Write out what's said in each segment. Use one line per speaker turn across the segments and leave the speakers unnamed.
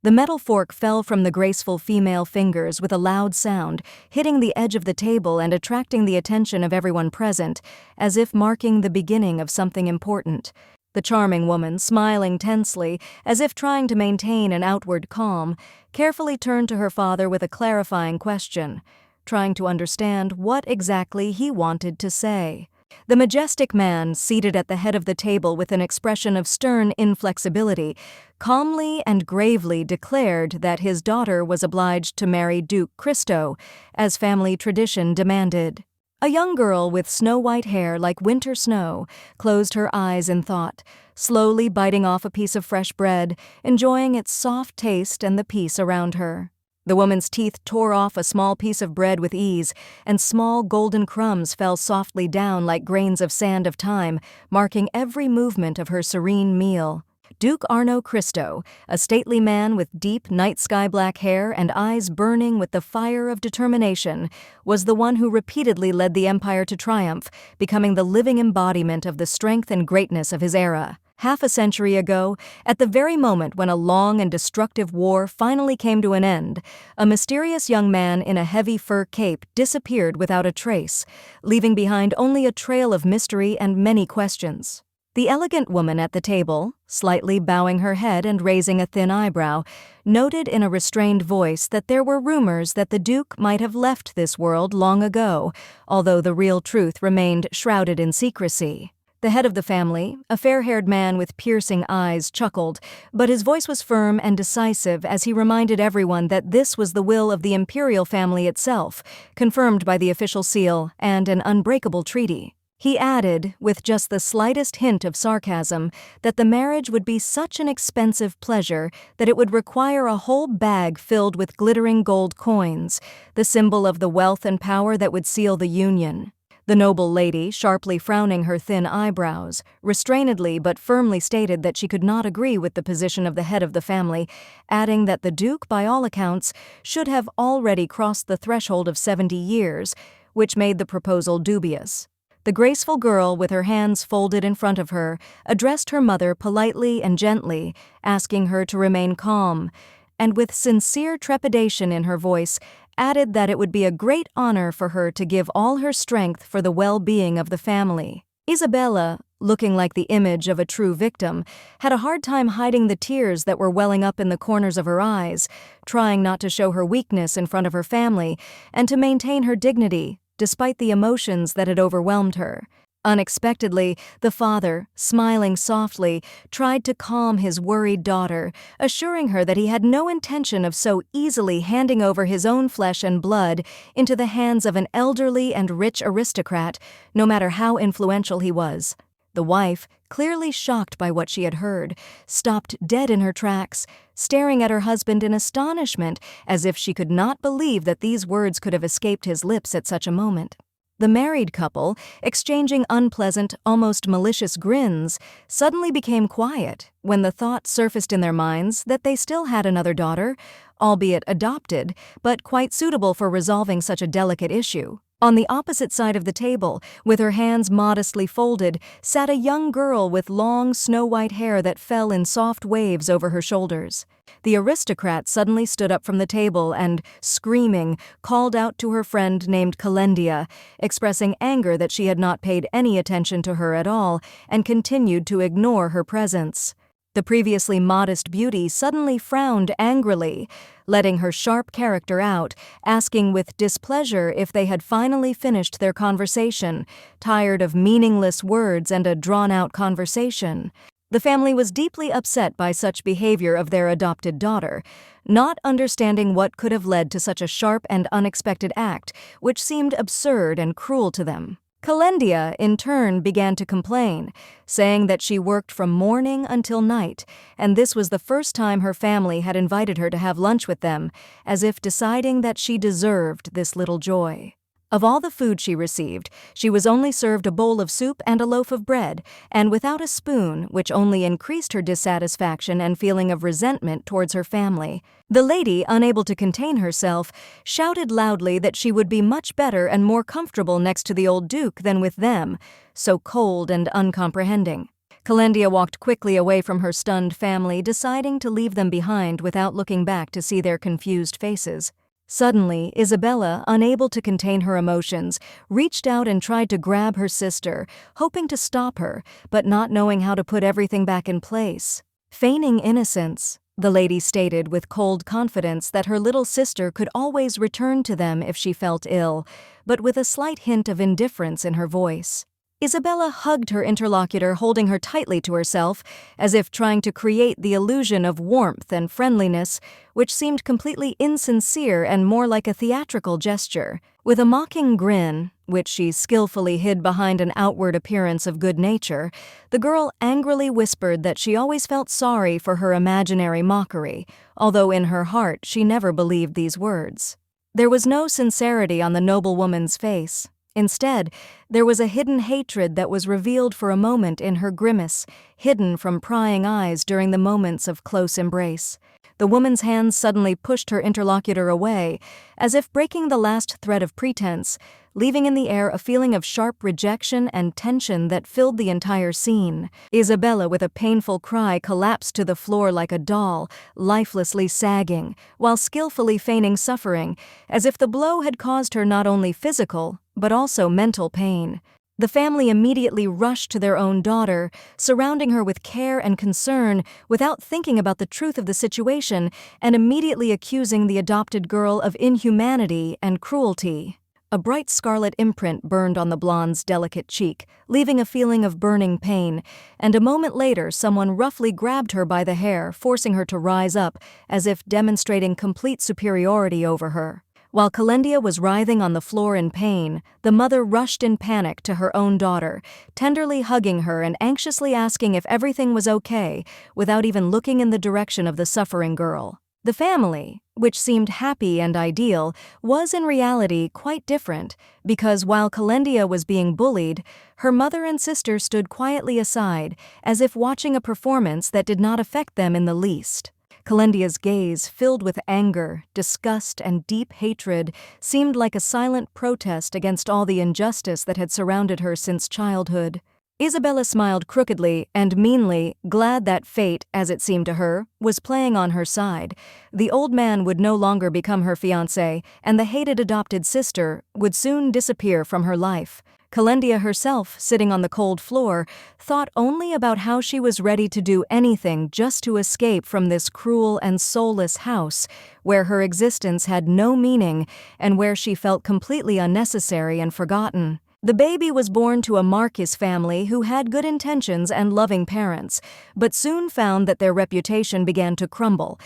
The metal fork fell from the graceful female fingers with a loud sound, hitting the edge of the table and attracting the attention of everyone present, as if marking the beginning of something important. The charming woman, smiling tensely, as if trying to maintain an outward calm, carefully turned to her father with a clarifying question, trying to understand what exactly he wanted to say. The majestic man, seated at the head of the table with an expression of stern inflexibility, calmly and gravely declared that his daughter was obliged to marry Duke Christo, as family tradition demanded. A young girl with snow-white hair like winter snow closed her eyes in thought, slowly biting off a piece of fresh bread, enjoying its soft taste and the peace around her. The woman's teeth tore off a small piece of bread with ease, and small golden crumbs fell softly down like grains of sand of time, marking every movement of her serene meal. Duke Arno Christo, a stately man with deep night sky black hair and eyes burning with the fire of determination, was the one who repeatedly led the empire to triumph, becoming the living embodiment of the strength and greatness of his era. Half a century ago, at the very moment when a long and destructive war finally came to an end, a mysterious young man in a heavy fur cape disappeared without a trace, leaving behind only a trail of mystery and many questions. The elegant woman at the table, slightly bowing her head and raising a thin eyebrow, noted in a restrained voice that there were rumors that the Duke might have left this world long ago, although the real truth remained shrouded in secrecy. The head of the family, a fair-haired man with piercing eyes, chuckled, but his voice was firm and decisive as he reminded everyone that this was the will of the imperial family itself, confirmed by the official seal and an unbreakable treaty. He added, with just the slightest hint of sarcasm, that the marriage would be such an expensive pleasure that it would require a whole bag filled with glittering gold coins, the symbol of the wealth and power that would seal the union. The noble lady, sharply frowning her thin eyebrows, restrainedly but firmly stated that she could not agree with the position of the head of the family, adding that the Duke, by all accounts, should have already crossed the threshold of 70 years, which made the proposal dubious. The graceful girl, with her hands folded in front of her, addressed her mother politely and gently, asking her to remain calm, and with sincere trepidation in her voice, added that it would be a great honor for her to give all her strength for the well-being of the family. Isabella, looking like the image of a true victim, had a hard time hiding the tears that were welling up in the corners of her eyes, trying not to show her weakness in front of her family and to maintain her dignity, despite the emotions that had overwhelmed her. Unexpectedly, the father, smiling softly, tried to calm his worried daughter, assuring her that he had no intention of so easily handing over his own flesh and blood into the hands of an elderly and rich aristocrat, no matter how influential he was. The wife, clearly shocked by what she had heard, stopped dead in her tracks, staring at her husband in astonishment as if she could not believe that these words could have escaped his lips at such a moment. The married couple, exchanging unpleasant, almost malicious grins, suddenly became quiet when the thought surfaced in their minds that they still had another daughter, albeit adopted, but quite suitable for resolving such a delicate issue. On the opposite side of the table, with her hands modestly folded, sat a young girl with long, snow-white hair that fell in soft waves over her shoulders. The aristocrat suddenly stood up from the table and, screaming, called out to her friend named Kendia, expressing anger that she had not paid any attention to her at all and continued to ignore her presence. The previously modest beauty suddenly frowned angrily, letting her sharp character out, asking with displeasure if they had finally finished their conversation, tired of meaningless words and a drawn-out conversation. The family was deeply upset by such behavior of their adopted daughter, not understanding what could have led to such a sharp and unexpected act, which seemed absurd and cruel to them. Kendia, in turn, began to complain, saying that she worked from morning until night, and this was the first time her family had invited her to have lunch with them, as if deciding that she deserved this little joy. Of all the food she received, she was only served a bowl of soup and a loaf of bread, and without a spoon, which only increased her dissatisfaction and feeling of resentment towards her family. The lady, unable to contain herself, shouted loudly that she would be much better and more comfortable next to the old Duke than with them, so cold and uncomprehending. Kendia walked quickly away from her stunned family, deciding to leave them behind without looking back to see their confused faces. Suddenly, Isabella, unable to contain her emotions, reached out and tried to grab her sister, hoping to stop her, but not knowing how to put everything back in place. Feigning innocence, the lady stated with cold confidence that her little sister could always return to them if she felt ill, but with a slight hint of indifference in her voice. Isabella hugged her interlocutor, holding her tightly to herself, as if trying to create the illusion of warmth and friendliness, which seemed completely insincere and more like a theatrical gesture. With a mocking grin, which she skillfully hid behind an outward appearance of good nature, the girl angrily whispered that she always felt sorry for her imaginary mockery, although in her heart she never believed these words. There was no sincerity on the noblewoman's face. Instead, there was a hidden hatred that was revealed for a moment in her grimace, hidden from prying eyes during the moments of close embrace. The woman's hands suddenly pushed her interlocutor away, as if breaking the last thread of pretense, leaving in the air a feeling of sharp rejection and tension that filled the entire scene. Isabella, with a painful cry, collapsed to the floor like a doll, lifelessly sagging, while skillfully feigning suffering, as if the blow had caused her not only physical, but also mental pain. The family immediately rushed to their own daughter, surrounding her with care and concern without thinking about the truth of the situation and immediately accusing the adopted girl of inhumanity and cruelty. A bright scarlet imprint burned on the blonde's delicate cheek, leaving a feeling of burning pain, and a moment later someone roughly grabbed her by the hair, forcing her to rise up, as if demonstrating complete superiority over her. While Kendia was writhing on the floor in pain, the mother rushed in panic to her own daughter, tenderly hugging her and anxiously asking if everything was okay, without even looking in the direction of the suffering girl. The family, which seemed happy and ideal, was in reality quite different, because while Kendia was being bullied, her mother and sister stood quietly aside, as if watching a performance that did not affect them in the least. Kendia's gaze, filled with anger, disgust, and deep hatred, seemed like a silent protest against all the injustice that had surrounded her since childhood. Isabella smiled crookedly and meanly, glad that fate, as it seemed to her, was playing on her side. The old man would no longer become her fiancé, and the hated adopted sister would soon disappear from her life. Kendia herself, sitting on the cold floor, thought only about how she was ready to do anything just to escape from this cruel and soulless house, where her existence had no meaning and where she felt completely unnecessary and forgotten. The baby was born to a Marquis family who had good intentions and loving parents, but soon found that their reputation began to crumble,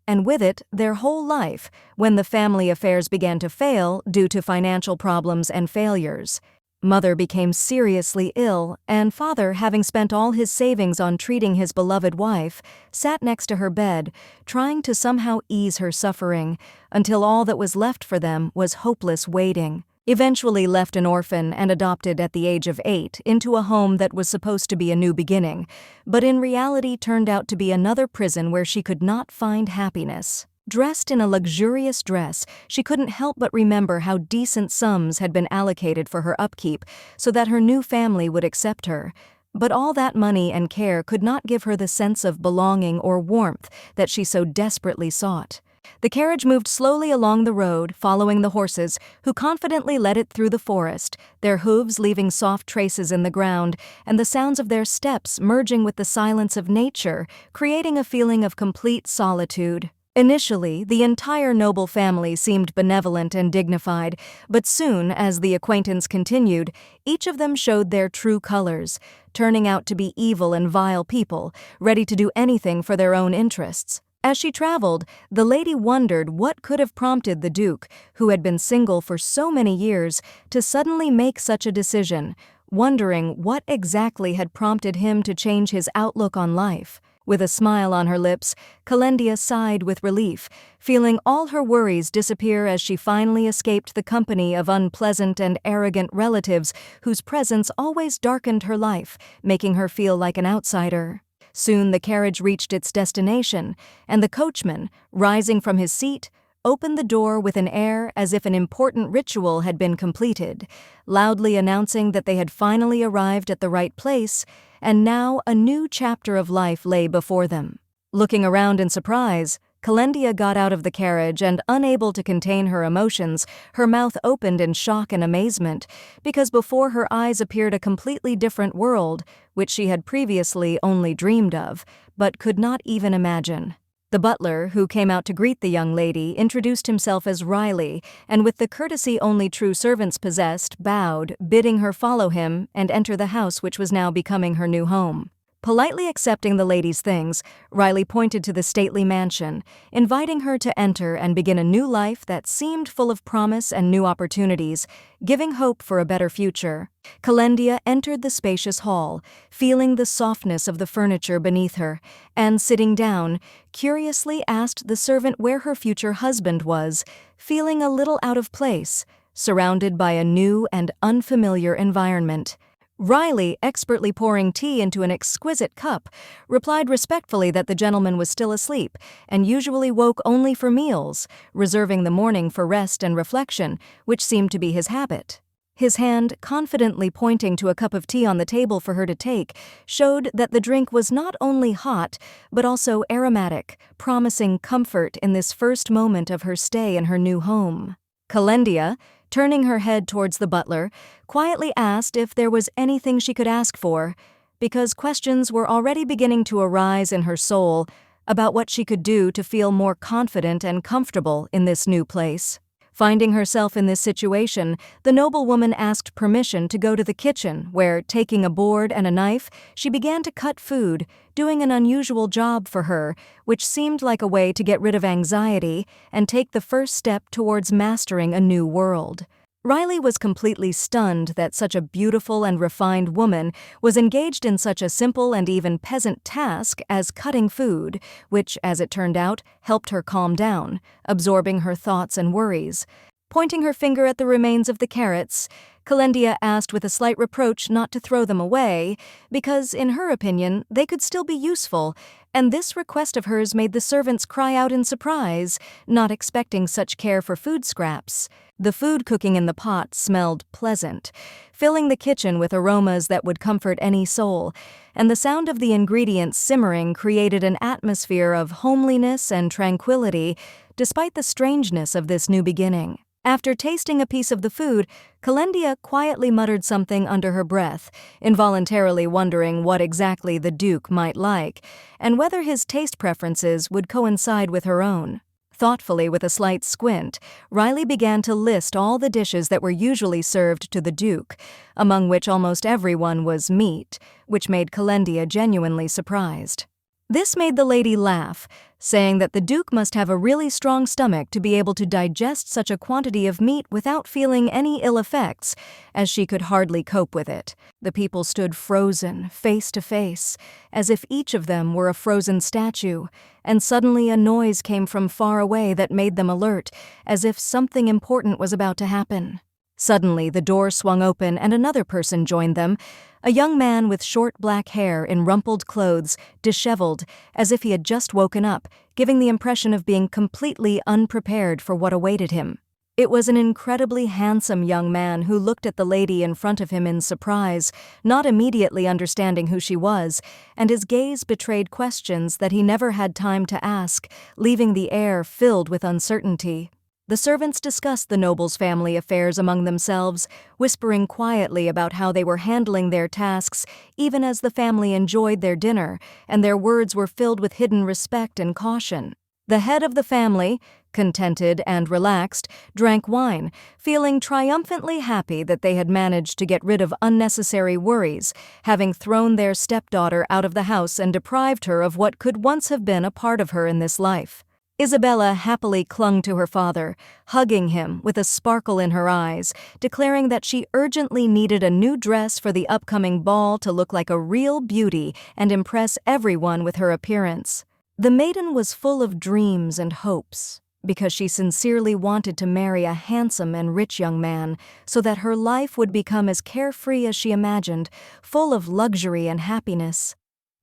and with it, their whole life, when the family affairs began to fail due to financial problems and failures. Mother became seriously ill, and father, having spent all his savings on treating his beloved wife, sat next to her bed, trying to somehow ease her suffering, until all that was left for them was hopeless waiting. Eventually left an orphan and adopted at the age of 8 into a home that was supposed to be a new beginning, but in reality turned out to be another prison where she could not find happiness. Dressed in a luxurious dress, she couldn't help but remember how decent sums had been allocated for her upkeep so that her new family would accept her. But all that money and care could not give her the sense of belonging or warmth that she so desperately sought. The carriage moved slowly along the road, following the horses, who confidently led it through the forest, their hooves leaving soft traces in the ground, and the sounds of their steps merging with the silence of nature, creating a feeling of complete solitude. Initially, the entire noble family seemed benevolent and dignified, but soon, as the acquaintance continued, each of them showed their true colors, turning out to be evil and vile people, ready to do anything for their own interests. As she traveled, the lady wondered what could have prompted the Duke, who had been single for so many years, to suddenly make such a decision, wondering what exactly had prompted him to change his outlook on life. With a smile on her lips, Kendia sighed with relief, feeling all her worries disappear as she finally escaped the company of unpleasant and arrogant relatives whose presence always darkened her life, making her feel like an outsider. Soon the carriage reached its destination, and the coachman, rising from his seat, opened the door with an air as if an important ritual had been completed, loudly announcing that they had finally arrived at the right place, and now a new chapter of life lay before them. Looking around in surprise, Kendia got out of the carriage and, unable to contain her emotions, her mouth opened in shock and amazement, because before her eyes appeared a completely different world, which she had previously only dreamed of, but could not even imagine. The butler, who came out to greet the young lady, introduced himself as Riley, and with the courtesy only true servants possessed, bowed, bidding her follow him and enter the house which was now becoming her new home. Politely accepting the lady's things, Riley pointed to the stately mansion, inviting her to enter and begin a new life that seemed full of promise and new opportunities, giving hope for a better future. Kendia entered the spacious hall, feeling the softness of the furniture beneath her, and sitting down, curiously asked the servant where her future husband was, feeling a little out of place, surrounded by a new and unfamiliar environment. Riley, expertly pouring tea into an exquisite cup, replied respectfully that the gentleman was still asleep and usually woke only for meals, reserving the morning for rest and reflection, which seemed to be his habit. His hand, confidently pointing to a cup of tea on the table for her to take, showed that the drink was not only hot, but also aromatic, promising comfort in this first moment of her stay in her new home. Kendia, turning her head towards the butler, quietly asked if there was anything she could ask for, because questions were already beginning to arise in her soul about what she could do to feel more confident and comfortable in this new place. Finding herself in this situation, the noblewoman asked permission to go to the kitchen, where, taking a board and a knife, she began to cut food, doing an unusual job for her, which seemed like a way to get rid of anxiety and take the first step towards mastering a new world. Riley was completely stunned that such a beautiful and refined woman was engaged in such a simple and even peasant task as cutting food, which, as it turned out, helped her calm down, absorbing her thoughts and worries. Pointing her finger at the remains of the carrots, Kendia asked with a slight reproach not to throw them away, because, in her opinion, they could still be useful, and this request of hers made the servants cry out in surprise, not expecting such care for food scraps. The food cooking in the pot smelled pleasant, filling the kitchen with aromas that would comfort any soul, and the sound of the ingredients simmering created an atmosphere of homeliness and tranquility, despite the strangeness of this new beginning. After tasting a piece of the food, Kendia quietly muttered something under her breath, involuntarily wondering what exactly the Duke might like, and whether his taste preferences would coincide with her own. Thoughtfully, with a slight squint, Riley began to list all the dishes that were usually served to the Duke, among which almost everyone was meat, which made Kendia genuinely surprised. This made the lady laugh, saying that the Duke must have a really strong stomach to be able to digest such a quantity of meat without feeling any ill effects, as she could hardly cope with it. The people stood frozen, face to face, as if each of them were a frozen statue, and suddenly a noise came from far away that made them alert, as if something important was about to happen. Suddenly, the door swung open and another person joined them, a young man with short black hair in rumpled clothes, disheveled, as if he had just woken up, giving the impression of being completely unprepared for what awaited him. It was an incredibly handsome young man who looked at the lady in front of him in surprise, not immediately understanding who she was, and his gaze betrayed questions that he never had time to ask, leaving the air filled with uncertainty. The servants discussed the noble's family affairs among themselves, whispering quietly about how they were handling their tasks, even as the family enjoyed their dinner, and their words were filled with hidden respect and caution. The head of the family, contented and relaxed, drank wine, feeling triumphantly happy that they had managed to get rid of unnecessary worries, having thrown their stepdaughter out of the house and deprived her of what could once have been a part of her in this life. Isabella happily clung to her father, hugging him with a sparkle in her eyes, declaring that she urgently needed a new dress for the upcoming ball to look like a real beauty and impress everyone with her appearance. The maiden was full of dreams and hopes, because she sincerely wanted to marry a handsome and rich young man so that her life would become as carefree as she imagined, full of luxury and happiness.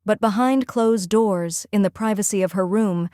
But behind closed doors, in the privacy of her room,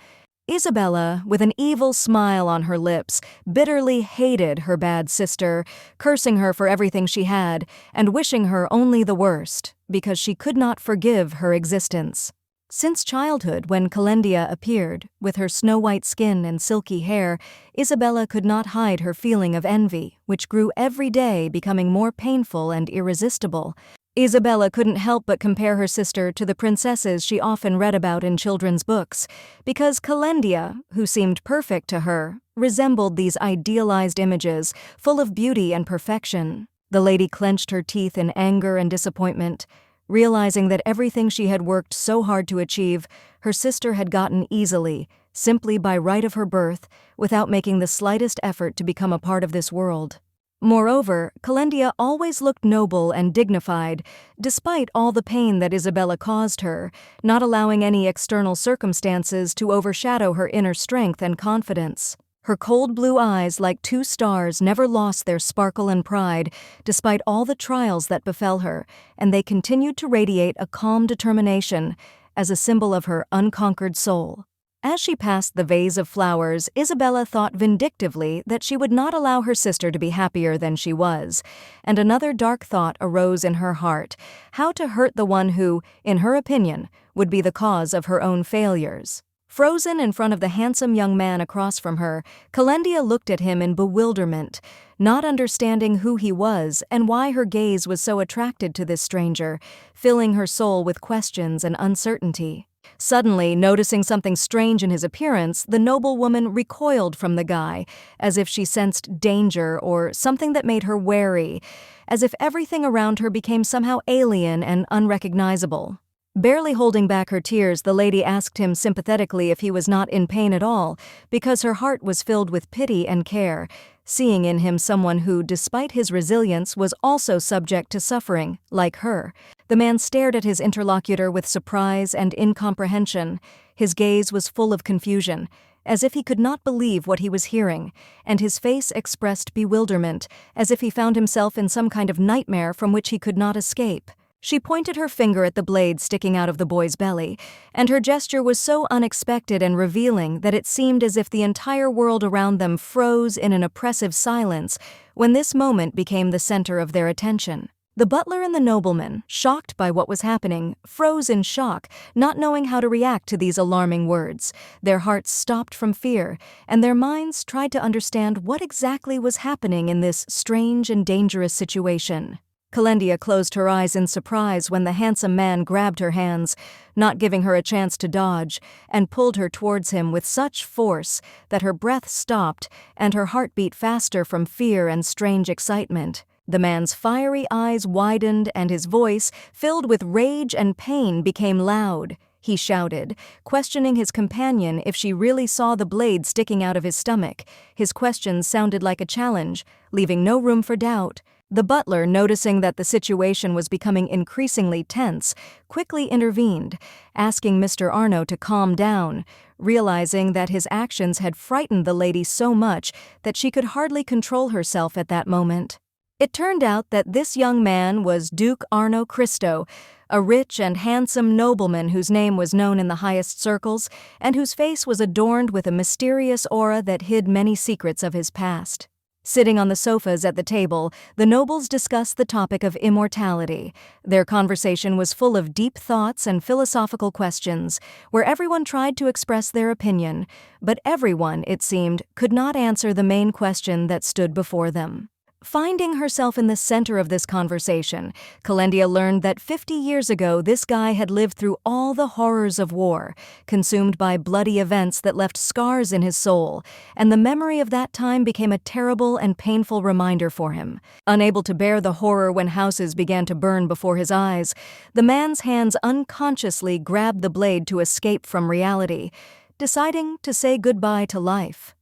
Isabella, with an evil smile on her lips, bitterly hated her bad sister, cursing her for everything she had, and wishing her only the worst, because she could not forgive her existence. Since childhood, when Kendia appeared, with her snow-white skin and silky hair, Isabella could not hide her feeling of envy, which grew every day, becoming more painful and irresistible. Isabella couldn't help but compare her sister to the princesses she often read about in children's books, because Kendia, who seemed perfect to her, resembled these idealized images, full of beauty and perfection. The lady clenched her teeth in anger and disappointment, realizing that everything she had worked so hard to achieve, her sister had gotten easily, simply by right of her birth, without making the slightest effort to become a part of this world. Moreover, Kendia always looked noble and dignified, despite all the pain that Isabella caused her, not allowing any external circumstances to overshadow her inner strength and confidence. Her cold blue eyes, like two stars, never lost their sparkle and pride, despite all the trials that befell her, and they continued to radiate a calm determination as a symbol of her unconquered soul. As she passed the vase of flowers, Isabella thought vindictively that she would not allow her sister to be happier than she was, and another dark thought arose in her heart: how to hurt the one who, in her opinion, would be the cause of her own failures. Frozen in front of the handsome young man across from her, Kendia looked at him in bewilderment, not understanding who he was and why her gaze was so attracted to this stranger, filling her soul with questions and uncertainty. Suddenly, noticing something strange in his appearance, the noblewoman recoiled from the guy, as if she sensed danger or something that made her wary, as if everything around her became somehow alien and unrecognizable. Barely holding back her tears, the lady asked him sympathetically if he was not in pain at all, because her heart was filled with pity and care, seeing in him someone who, despite his resilience, was also subject to suffering, like her. The man stared at his interlocutor with surprise and incomprehension. His gaze was full of confusion, as if he could not believe what he was hearing, and his face expressed bewilderment, as if he found himself in some kind of nightmare from which he could not escape. She pointed her finger at the blade sticking out of the boy's belly, and her gesture was so unexpected and revealing that it seemed as if the entire world around them froze in an oppressive silence when this moment became the center of their attention. The butler and the nobleman, shocked by what was happening, froze in shock, not knowing how to react to these alarming words. Their hearts stopped from fear, and their minds tried to understand what exactly was happening in this strange and dangerous situation. Kendia closed her eyes in surprise when the handsome man grabbed her hands, not giving her a chance to dodge, and pulled her towards him with such force that her breath stopped and her heart beat faster from fear and strange excitement. The man's fiery eyes widened and his voice, filled with rage and pain, became loud. He shouted, questioning his companion if she really saw the blade sticking out of his stomach. His questions sounded like a challenge, leaving no room for doubt. The butler, noticing that the situation was becoming increasingly tense, quickly intervened, asking Mr. Arno to calm down, realizing that his actions had frightened the lady so much that she could hardly control herself at that moment. It turned out that this young man was Duke Arno Cristo, a rich and handsome nobleman whose name was known in the highest circles and whose face was adorned with a mysterious aura that hid many secrets of his past. Sitting on the sofas at the table, the nobles discussed the topic of immortality. Their conversation was full of deep thoughts and philosophical questions, where everyone tried to express their opinion, but everyone, it seemed, could not answer the main question that stood before them. Finding herself in the center of this conversation, Kendia learned that 50 years ago this guy had lived through all the horrors of war, consumed by bloody events that left scars in his soul, and the memory of that time became a terrible and painful reminder for him. Unable to bear the horror when houses began to burn before his eyes, the man's hands unconsciously grabbed the blade to escape from reality, deciding to say goodbye to life.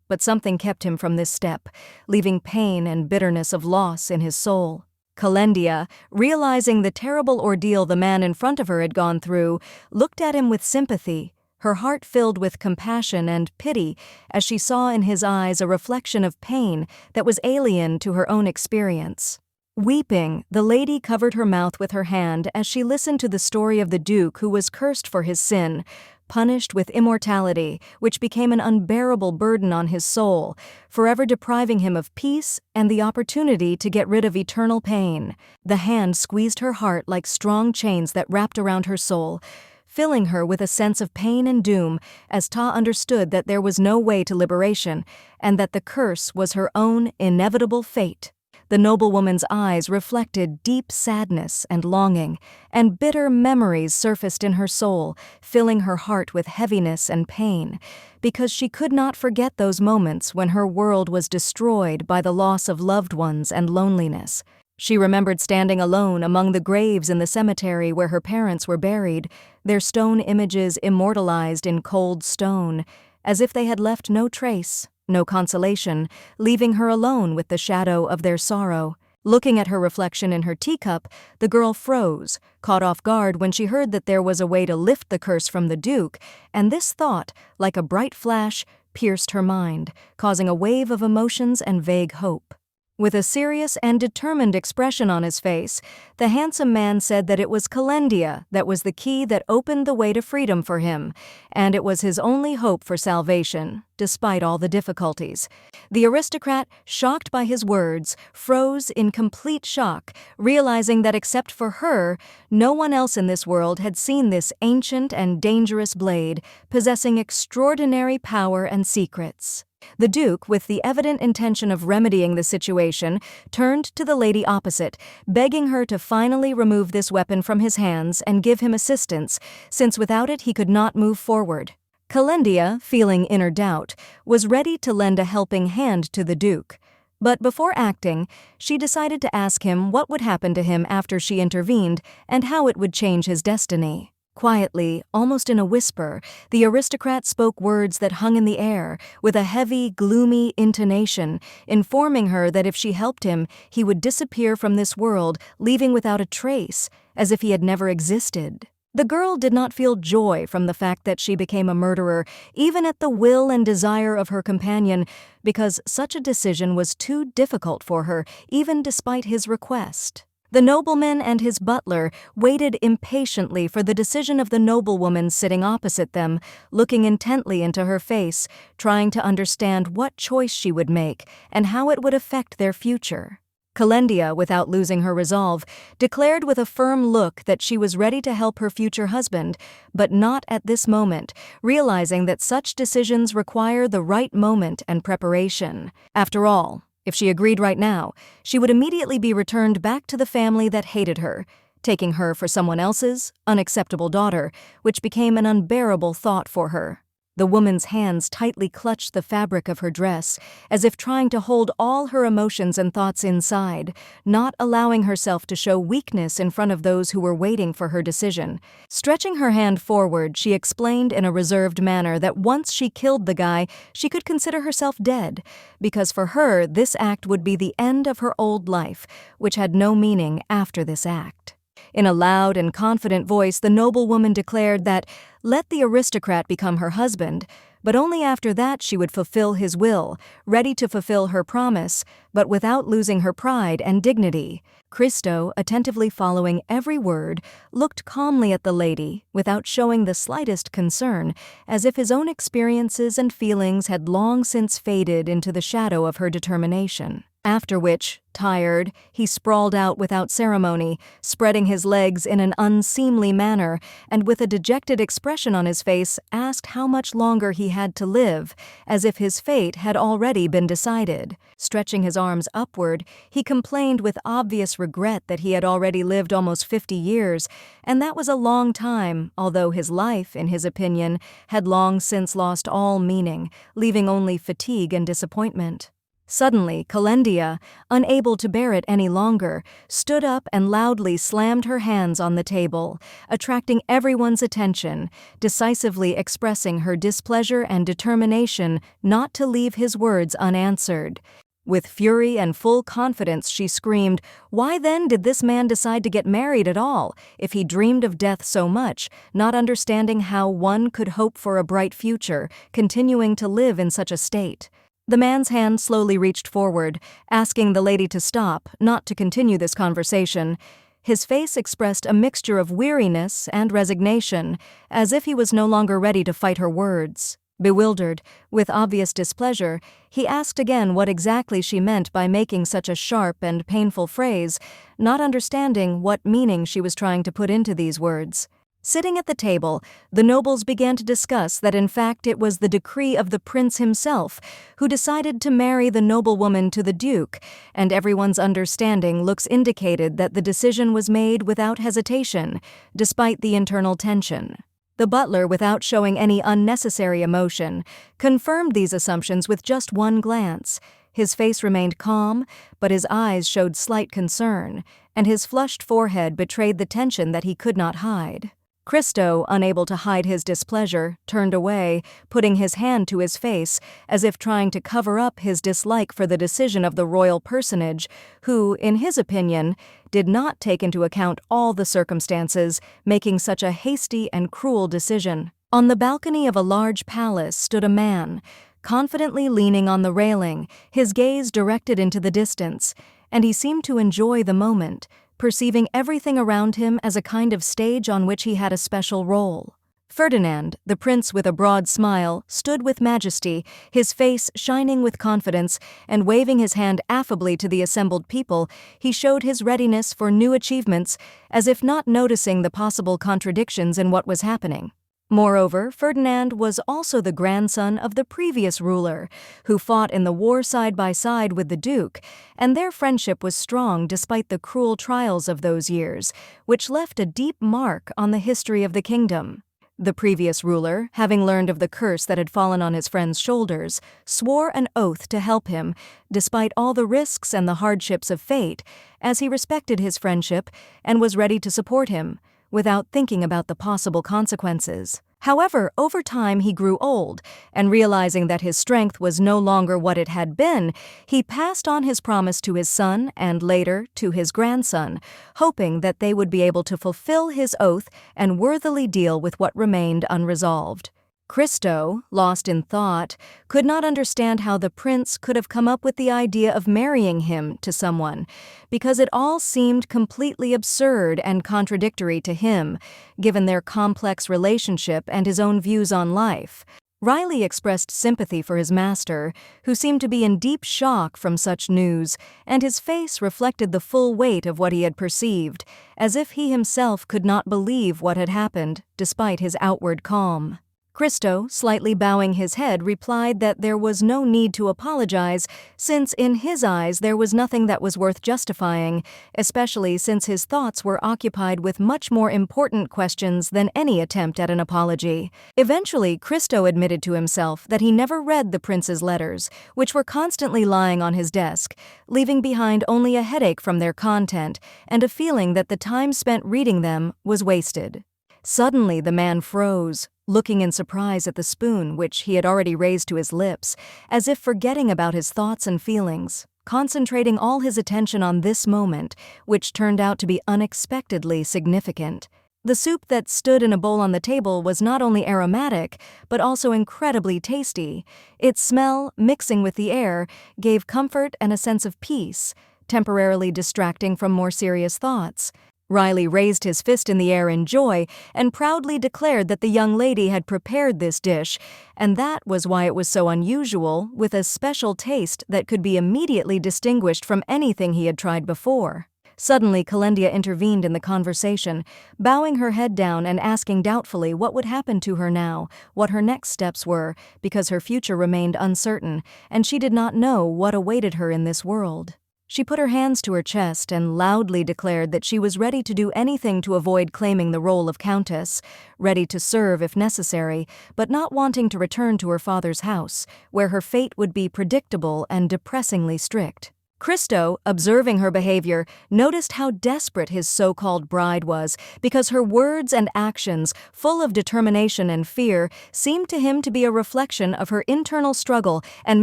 But something kept him from this step, leaving pain and bitterness of loss in his soul. Kendia, realizing the terrible ordeal the man in front of her had gone through, looked at him with sympathy, her heart filled with compassion and pity as she saw in his eyes a reflection of pain that was alien to her own experience. Weeping, the lady covered her mouth with her hand as she listened to the story of the Duke who was cursed for his sin, punished with immortality, which became an unbearable burden on his soul, forever depriving him of peace and the opportunity to get rid of eternal pain. The hand squeezed her heart like strong chains that wrapped around her soul, filling her with a sense of pain and doom as Ta understood that there was no way to liberation and that the curse was her own inevitable fate. The noblewoman's eyes reflected deep sadness and longing, and bitter memories surfaced in her soul, filling her heart with heaviness and pain, because she could not forget those moments when her world was destroyed by the loss of loved ones and loneliness. She remembered standing alone among the graves in the cemetery where her parents were buried, their stone images immortalized in cold stone, as if they had left no trace, no consolation, leaving her alone with the shadow of their sorrow. Looking at her reflection in her teacup, the girl froze, caught off guard when she heard that there was a way to lift the curse from the Duke, and this thought, like a bright flash, pierced her mind, causing a wave of emotions and vague hope. With a serious and determined expression on his face, the handsome man said that it was Kendia that was the key that opened the way to freedom for him, and it was his only hope for salvation, despite all the difficulties. The aristocrat, shocked by his words, froze in complete shock, realizing that except for her, no one else in this world had seen this ancient and dangerous blade, possessing extraordinary power and secrets. The Duke, with the evident intention of remedying the situation, turned to the lady opposite, begging her to finally remove this weapon from his hands and give him assistance, since without it he could not move forward. Kendia, feeling inner doubt, was ready to lend a helping hand to the Duke. But before acting, she decided to ask him what would happen to him after she intervened and how it would change his destiny. Quietly, almost in a whisper, the aristocrat spoke words that hung in the air, with a heavy, gloomy intonation, informing her that if she helped him, he would disappear from this world, leaving without a trace, as if he had never existed. The girl did not feel joy from the fact that she became a murderer, even at the will and desire of her companion, because such a decision was too difficult for her, even despite his request. The nobleman and his butler waited impatiently for the decision of the noblewoman sitting opposite them, looking intently into her face, trying to understand what choice she would make and how it would affect their future. Kendia, without losing her resolve, declared with a firm look that she was ready to help her future husband, but not at this moment, realizing that such decisions require the right moment and preparation. After all, if she agreed right now, she would immediately be returned back to the family that hated her, taking her for someone else's unacceptable daughter, which became an unbearable thought for her. The woman's hands tightly clutched the fabric of her dress, as if trying to hold all her emotions and thoughts inside, not allowing herself to show weakness in front of those who were waiting for her decision. Stretching her hand forward, she explained in a reserved manner that once she killed the guy, she could consider herself dead, because for her this act would be the end of her old life, which had no meaning after this act. In a loud and confident voice, the noblewoman declared that let the aristocrat become her husband, but only after that she would fulfill his will, ready to fulfill her promise, but without losing her pride and dignity. Cristo, attentively following every word, looked calmly at the lady, without showing the slightest concern, as if his own experiences and feelings had long since faded into the shadow of her determination. After which, tired, he sprawled out without ceremony, spreading his legs in an unseemly manner, and with a dejected expression on his face asked how much longer he had to live, as if his fate had already been decided. Stretching his arms upward, he complained with obvious regret that he had already lived almost 50 years, and that was a long time, although his life, in his opinion, had long since lost all meaning, leaving only fatigue and disappointment. Suddenly, Kendia, unable to bear it any longer, stood up and loudly slammed her hands on the table, attracting everyone's attention, decisively expressing her displeasure and determination not to leave his words unanswered. With fury and full confidence, she screamed, "Why then did this man decide to get married at all, if he dreamed of death so much, not understanding how one could hope for a bright future, continuing to live in such a state?" The man's hand slowly reached forward, asking the lady to stop, not to continue this conversation. His face expressed a mixture of weariness and resignation, as if he was no longer ready to fight her words. Bewildered, with obvious displeasure, he asked again what exactly she meant by making such a sharp and painful phrase, not understanding what meaning she was trying to put into these words. Sitting at the table, the nobles began to discuss that in fact it was the decree of the prince himself who decided to marry the noblewoman to the duke, and everyone's understanding looks indicated that the decision was made without hesitation, despite the internal tension. The butler, without showing any unnecessary emotion, confirmed these assumptions with just one glance. His face remained calm, but his eyes showed slight concern, and his flushed forehead betrayed the tension that he could not hide. Christo, unable to hide his displeasure, turned away, putting his hand to his face, as if trying to cover up his dislike for the decision of the royal personage, who, in his opinion, did not take into account all the circumstances, making such a hasty and cruel decision. On the balcony of a large palace stood a man, confidently leaning on the railing, his gaze directed into the distance, and he seemed to enjoy the moment, perceiving everything around him as a kind of stage on which he had a special role. Ferdinand, the prince with a broad smile, stood with majesty, his face shining with confidence, and waving his hand affably to the assembled people, he showed his readiness for new achievements, as if not noticing the possible contradictions in what was happening. Moreover, Ferdinand was also the grandson of the previous ruler, who fought in the war side by side with the duke, and their friendship was strong despite the cruel trials of those years, which left a deep mark on the history of the kingdom. The previous ruler, having learned of the curse that had fallen on his friend's shoulders, swore an oath to help him, despite all the risks and the hardships of fate, as he respected his friendship and was ready to support him, without thinking about the possible consequences. However, over time he grew old, and realizing that his strength was no longer what it had been, he passed on his promise to his son and later to his grandson, hoping that they would be able to fulfill his oath and worthily deal with what remained unresolved. Christo, lost in thought, could not understand how the prince could have come up with the idea of marrying him to someone, because it all seemed completely absurd and contradictory to him, given their complex relationship and his own views on life. Riley expressed sympathy for his master, who seemed to be in deep shock from such news, and his face reflected the full weight of what he had perceived, as if he himself could not believe what had happened, despite his outward calm. Christo, slightly bowing his head, replied that there was no need to apologize, since in his eyes there was nothing that was worth justifying, especially since his thoughts were occupied with much more important questions than any attempt at an apology. Eventually, Christo admitted to himself that he never read the prince's letters, which were constantly lying on his desk, leaving behind only a headache from their content and a feeling that the time spent reading them was wasted. Suddenly the man froze, looking in surprise at the spoon which he had already raised to his lips, as if forgetting about his thoughts and feelings, concentrating all his attention on this moment, which turned out to be unexpectedly significant. The soup that stood in a bowl on the table was not only aromatic, but also incredibly tasty. Its smell, mixing with the air, gave comfort and a sense of peace, temporarily distracting from more serious thoughts. Riley raised his fist in the air in joy and proudly declared that the young lady had prepared this dish, and that was why it was so unusual, with a special taste that could be immediately distinguished from anything he had tried before. Suddenly, Kendia intervened in the conversation, bowing her head down and asking doubtfully what would happen to her now, what her next steps were, because her future remained uncertain, and she did not know what awaited her in this world. She put her hands to her chest and loudly declared that she was ready to do anything to avoid claiming the role of countess, ready to serve if necessary, but not wanting to return to her father's house, where her fate would be predictable and depressingly strict. Christo, observing her behavior, noticed how desperate his so-called bride was, because her words and actions, full of determination and fear, seemed to him to be a reflection of her internal struggle and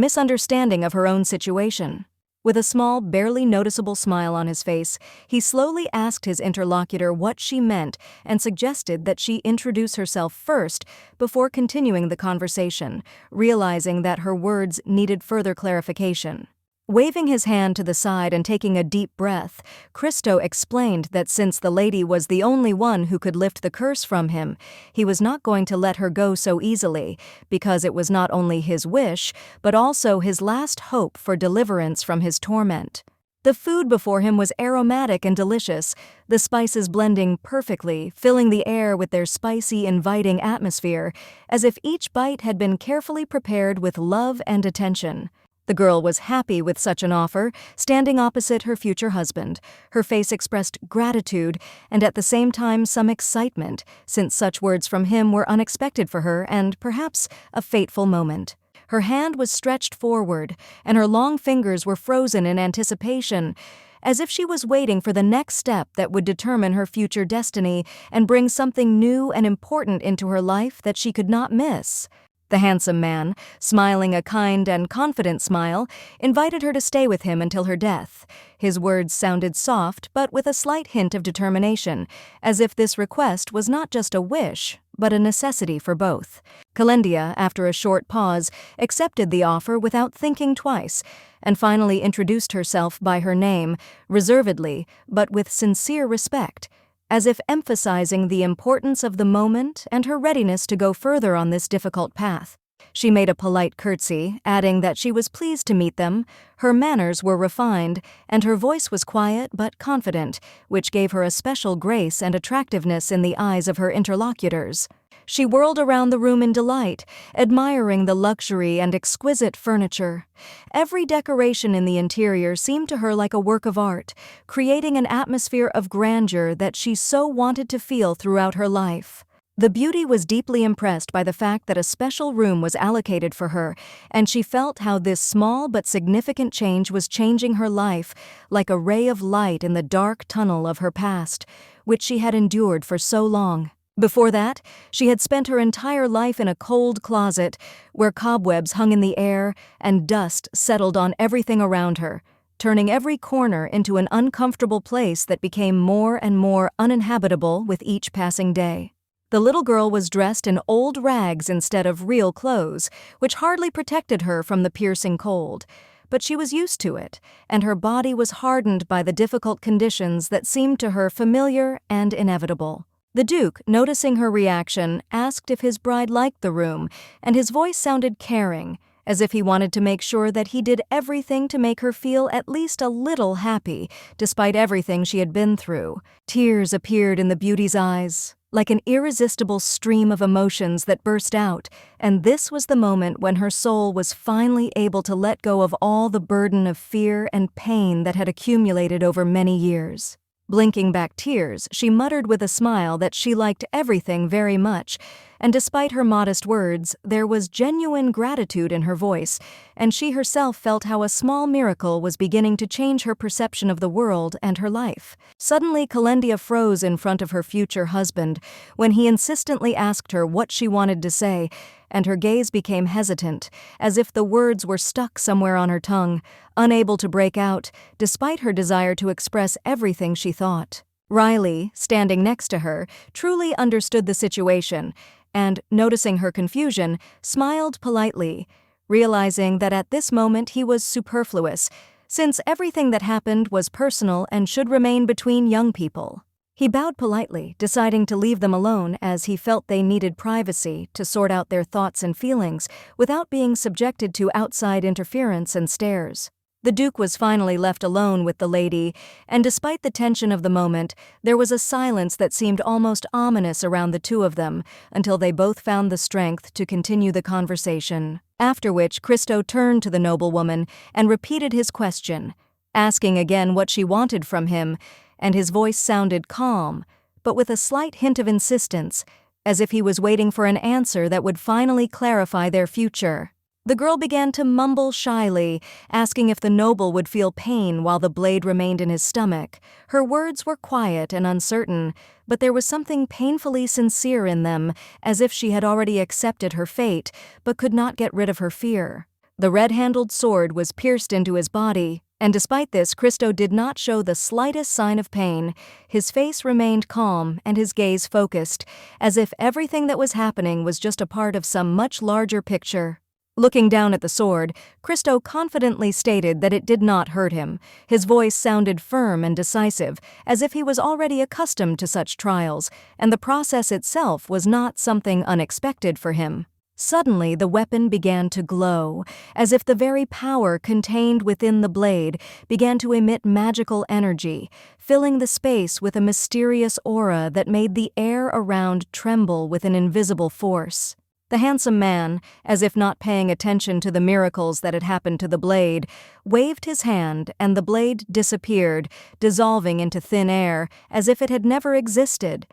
misunderstanding of her own situation. With a small, barely noticeable smile on his face, he slowly asked his interlocutor what she meant and suggested that she introduce herself first before continuing the conversation, realizing that her words needed further clarification. Waving his hand to the side and taking a deep breath, Christo explained that since the lady was the only one who could lift the curse from him, he was not going to let her go so easily, because it was not only his wish, but also his last hope for deliverance from his torment. The food before him was aromatic and delicious, the spices blending perfectly, filling the air with their spicy, inviting atmosphere, as if each bite had been carefully prepared with love and attention. The girl was happy with such an offer, standing opposite her future husband. Her face expressed gratitude and at the same time some excitement, since such words from him were unexpected for her and, perhaps, a fateful moment. Her hand was stretched forward, and her long fingers were frozen in anticipation, as if she was waiting for the next step that would determine her future destiny and bring something new and important into her life that she could not miss. The handsome man, smiling a kind and confident smile, invited her to stay with him until her death. His words sounded soft but with a slight hint of determination, as if this request was not just a wish, but a necessity for both. Kendia, after a short pause, accepted the offer without thinking twice, and finally introduced herself by her name, reservedly, but with sincere respect, as if emphasizing the importance of the moment and her readiness to go further on this difficult path. She made a polite curtsy, adding that she was pleased to meet them. Her manners were refined, and her voice was quiet but confident, which gave her a special grace and attractiveness in the eyes of her interlocutors. She whirled around the room in delight, admiring the luxury and exquisite furniture. Every decoration in the interior seemed to her like a work of art, creating an atmosphere of grandeur that she so wanted to feel throughout her life. The beauty was deeply impressed by the fact that a special room was allocated for her, and she felt how this small but significant change was changing her life, like a ray of light in the dark tunnel of her past, which she had endured for so long. Before that, she had spent her entire life in a cold closet, where cobwebs hung in the air and dust settled on everything around her, turning every corner into an uncomfortable place that became more and more uninhabitable with each passing day. The little girl was dressed in old rags instead of real clothes, which hardly protected her from the piercing cold. But she was used to it, and her body was hardened by the difficult conditions that seemed to her familiar and inevitable. The Duke, noticing her reaction, asked if his bride liked the room, and his voice sounded caring, as if he wanted to make sure that he did everything to make her feel at least a little happy, despite everything she had been through. Tears appeared in the beauty's eyes, like an irresistible stream of emotions that burst out, and this was the moment when her soul was finally able to let go of all the burden of fear and pain that had accumulated over many years. Blinking back tears, she muttered with a smile that she liked everything very much, and despite her modest words, there was genuine gratitude in her voice, and she herself felt how a small miracle was beginning to change her perception of the world and her life. Suddenly, Kendia froze in front of her future husband when he insistently asked her what she wanted to say, and her gaze became hesitant, as if the words were stuck somewhere on her tongue, unable to break out, despite her desire to express everything she thought. Riley, standing next to her, truly understood the situation, and, noticing her confusion, smiled politely, realizing that at this moment he was superfluous, since everything that happened was personal and should remain between young people. He bowed politely, deciding to leave them alone as he felt they needed privacy to sort out their thoughts and feelings without being subjected to outside interference and stares. The Duke was finally left alone with the lady, and despite the tension of the moment, there was a silence that seemed almost ominous around the two of them until they both found the strength to continue the conversation. After which, Christo turned to the noblewoman and repeated his question, asking again what she wanted from him, and his voice sounded calm, but with a slight hint of insistence, as if he was waiting for an answer that would finally clarify their future. The girl began to mumble shyly, asking if the noble would feel pain while the blade remained in his stomach. Her words were quiet and uncertain, but there was something painfully sincere in them, as if she had already accepted her fate, but could not get rid of her fear. The red-handled sword was pierced into his body, and despite this, Christo did not show the slightest sign of pain. His face remained calm and his gaze focused, as if everything that was happening was just a part of some much larger picture. Looking down at the sword, Christo confidently stated that it did not hurt him. His voice sounded firm and decisive, as if he was already accustomed to such trials, and the process itself was not something unexpected for him. Suddenly, the weapon began to glow, as if the very power contained within the blade began to emit magical energy, filling the space with a mysterious aura that made the air around tremble with an invisible force. The handsome man, as if not paying attention to the miracles that had happened to the blade, waved his hand and the blade disappeared, dissolving into thin air as if it had never existed.